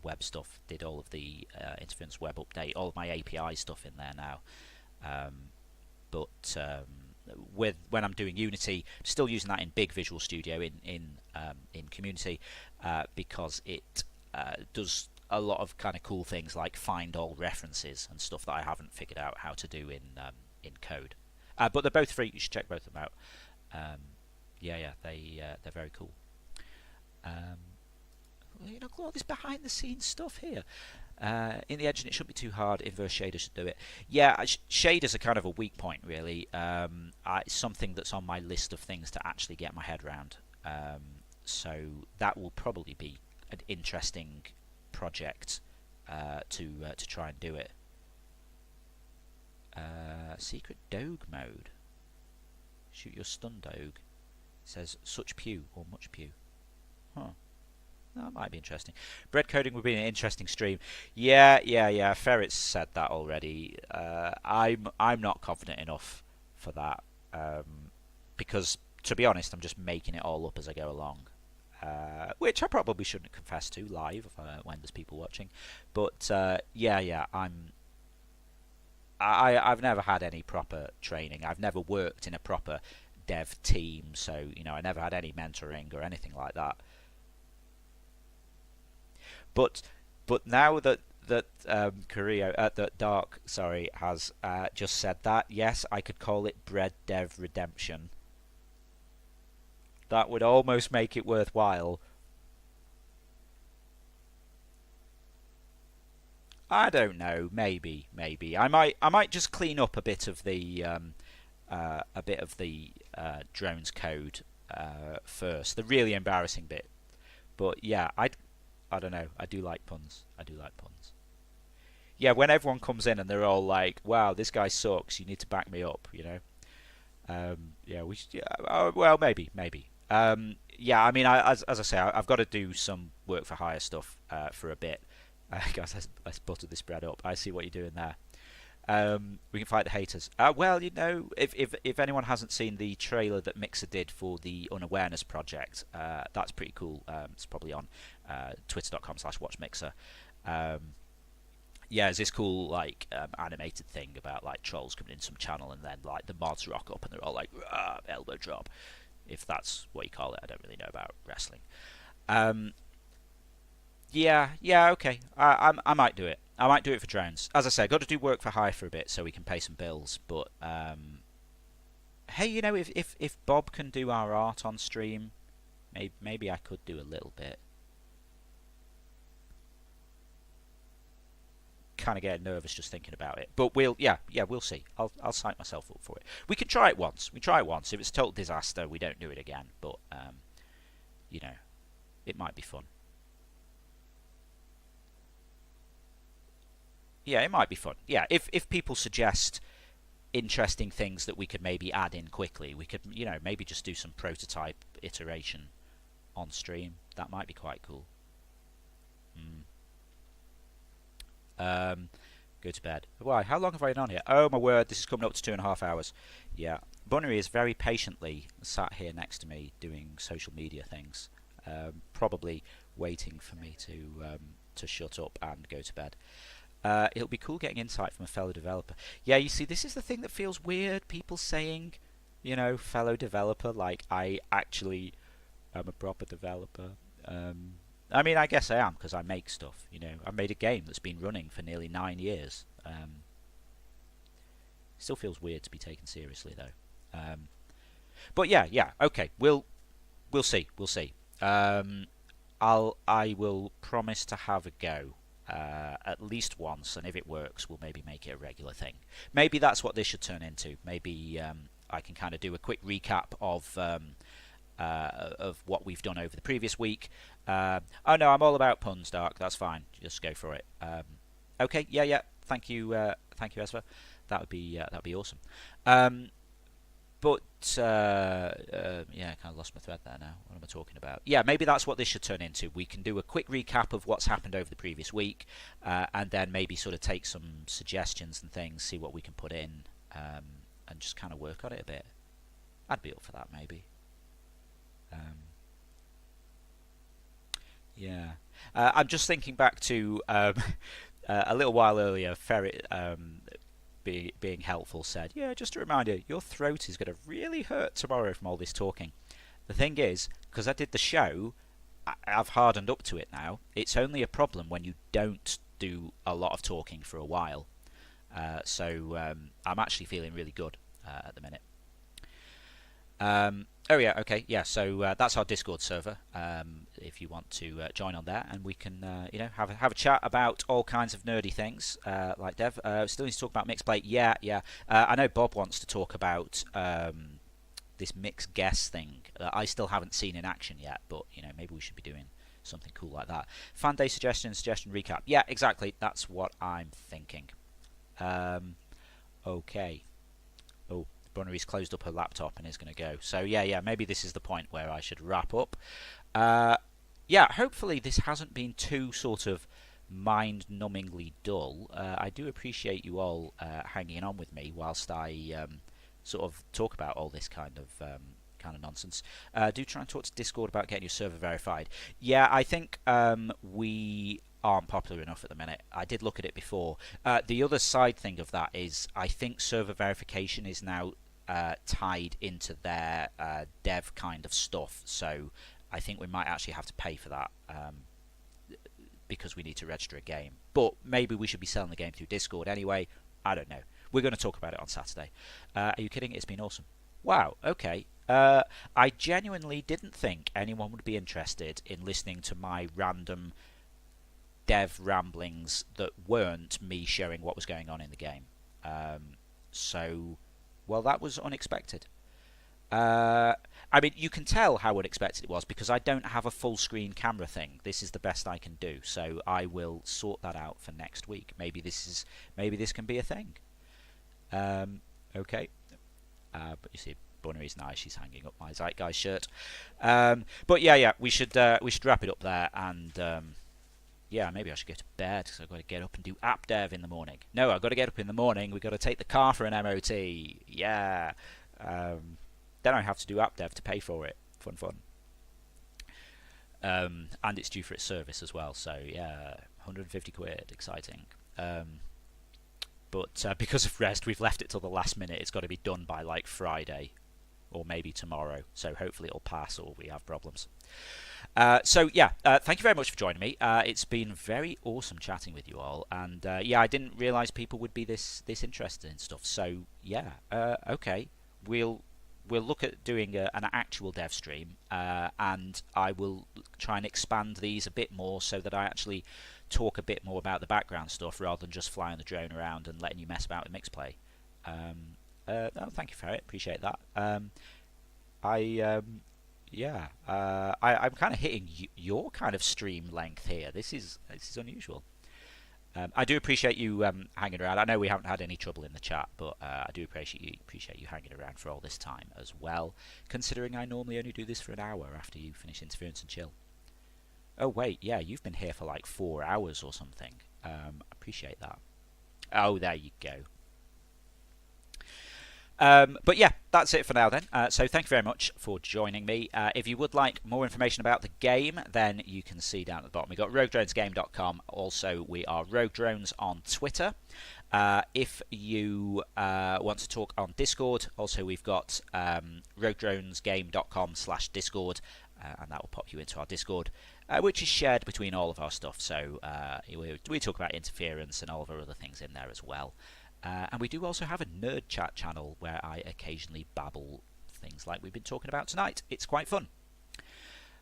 web stuff. Did all of the interference web update, all of my API stuff in there now. But when I'm doing Unity, I'm still using that in big Visual Studio in Community, because it does a lot of kind of cool things like find all references and stuff that I haven't figured out how to do in code. But they're both free. You should check both of them out. They're very cool. Look at all this behind the scenes stuff here. In the engine, it shouldn't be too hard. Inverse shaders should do it. Yeah, shaders are kind of a weak point, really. It's something that's on my list of things to actually get my head around. So that will probably be an interesting project to try and do it. Secret Doge mode. Shoot your stun Doge. It says such pew or much pew. Huh. That might be interesting. Bread coding would be an interesting stream. Yeah. Ferret's said that already. I'm not confident enough for that, because to be honest, I'm just making it all up as I go along, which I probably shouldn't confess to live when there's people watching. But I've never had any proper training. I've never worked in a proper dev team, so I never had any mentoring or anything like that. But now that Dark has just said that, yes, I could call it Bread Dev Redemption. That would almost make it worthwhile. I don't know. Maybe. I might just clean up a bit of the drones code first, the really embarrassing bit. But yeah, I don't know. I do like puns. Yeah, when everyone comes in and they're all like, "Wow, this guy sucks. You need to back me up," Yeah, we should. Yeah, well, maybe. Yeah, I mean, as I say, I've got to do some work for hire stuff for a bit. Guys, let's butter this bread up. I see what you're doing there. We can fight the haters. Well, if anyone hasn't seen the trailer that Mixer did for the Unawareness project, that's pretty cool. It's probably on twitter.com/watchmixer. Yeah, it's this cool animated thing about like trolls coming in some channel, and then like the mods rock up and they're all like elbow drop, if that's what you call it. I don't really know about wrestling. Yeah, okay. I might do it. I might do it for drones. As I say, I've got to do work for hire for a bit so we can pay some bills. But hey, if Bob can do our art on stream, maybe I could do a little bit. Kind of getting nervous just thinking about it. But we'll see. I'll sign myself up for it. We can try it once. If it's a total disaster, we don't do it again. But it might be fun. Yeah, it might be fun. Yeah, if people suggest interesting things that we could maybe add in quickly, we could maybe just do some prototype iteration on stream. That might be quite cool. Go to bed. Why? How long have I been on here? Oh my word, this is coming up to 2.5 hours. Yeah, Bunnery is very patiently sat here next to me doing social media things, probably waiting for me to shut up and go to bed. It'll be cool getting insight from a fellow developer. Yeah, you see, this is the thing that feels weird. People saying, fellow developer, like I actually am a proper developer. I mean, I guess I am, because I make stuff. I made a game that's been running for nearly 9 years. Still feels weird to be taken seriously, though. But yeah, okay. We'll see. I will promise to have a go. at least once, and if it works, we'll maybe make it a regular thing. Maybe that's what this should turn into. Maybe I can kind of do a quick recap of what we've done over the previous week. Oh no, I'm all about puns, Dark. That's fine. Just go for it. Okay, yeah. Thank you, Esper. That'd be awesome. But yeah, I kind of lost my thread there now. What am I talking about? Yeah, maybe that's what this should turn into. We can do a quick recap of what's happened over the previous week, and then maybe sort of take some suggestions and things, see what we can put in, and just kind of work on it a bit. I'd be up for that, maybe. Yeah, I'm just thinking back to a little while earlier. Ferret being helpful said, "Yeah, just a reminder, your throat is going to really hurt tomorrow from all this talking." The thing is, because I did the show, I've hardened up to it now. It's only a problem when you don't do a lot of talking for a while. So I'm actually feeling really good at the minute. Oh yeah, okay, yeah. So that's our Discord server. If you want to join on there, and we can, have a chat about all kinds of nerdy things, like Dev. Still need to talk about Mixplay. Yeah. I know Bob wants to talk about this mixed guess thing. I still haven't seen in action yet, but maybe we should be doing something cool like that. Fan day suggestion recap. Yeah, exactly. That's what I'm thinking. Okay. Oh. Bunnery's closed up her laptop and is going to go. So yeah, maybe this is the point where I should wrap up. Yeah, hopefully this hasn't been too sort of mind-numbingly dull. I do appreciate you all hanging on with me whilst I sort of talk about all this kind of nonsense. Do try and talk to Discord about getting your server verified. Yeah, I think we aren't popular enough at the minute. I did look at it before. The other side thing of that is I think server verification is now tied into their dev kind of stuff, so I think we might actually have to pay for that because we need to register a game. But maybe we should be selling the game through Discord anyway. I don't know. We're going to talk about it on Saturday. Are you kidding? It's been awesome. Wow, okay. I genuinely didn't think anyone would be interested in listening to my random dev ramblings that weren't me showing what was going on in the game. So, well, that was unexpected. I mean, you can tell how unexpected it was because I don't have a full screen camera thing. This is the best I can do, so I will sort that out for next week. Maybe this can be a thing. Okay. But you see, Bunnery's nice. She's hanging up my Zeitgeist shirt. But yeah, we should wrap it up there, and yeah, maybe I should go to bed because I've got to get up and do app dev in the morning. No, I've got to get up in the morning. We've got to take the car for an MOT. Yeah. Then I have to do app dev to pay for it. Fun. And it's due for its service as well. So yeah, 150 quid. Exciting. But because of rest, we've left it till the last minute. It's got to be done by like Friday or maybe tomorrow. So hopefully it'll pass or we have problems. So yeah, thank you very much for joining me. It's been very awesome chatting with you all, and yeah, I didn't realise people would be this interested in stuff. So yeah, okay, we'll look at doing an actual dev stream, and I will try and expand these a bit more so that I actually talk a bit more about the background stuff rather than just flying the drone around and letting you mess about with Mixplay. Oh, thank you, Ferret. Appreciate that. Yeah, I'm kind of hitting your kind of stream length here. This is unusual. I do appreciate you hanging around. I know we haven't had any trouble in the chat, but I do appreciate you hanging around for all this time as well. Considering I normally only do this for an hour after you finish Interference and Chill. Oh wait, yeah, you've been here for like 4 hours or something. Appreciate that. Oh, there you go. But yeah, that's it for now then. So thank you very much for joining me. If you would like more information about the game, then you can see down at the bottom. We've got roguedronesgame.com. Also, we are Rogue Drones on Twitter. If you want to talk on Discord, also we've got roguedronesgame.com/Discord, and that will pop you into our Discord, which is shared between all of our stuff. So we talk about interference and all of our other things in there as well. And we do also have a nerd chat channel where I occasionally babble things like we've been talking about tonight. It's quite fun.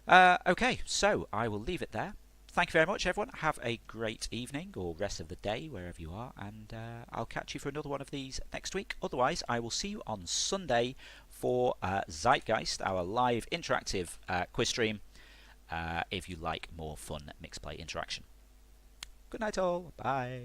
Okay, so I will leave it there. thank you very much, everyone. Have a great evening or rest of the day wherever you are, and I'll catch you for another one of these next week. Otherwise, I will see you on Sunday for Zeitgeist, our live interactive quiz stream. If you like more fun mixed play interaction. Good night, all. Bye.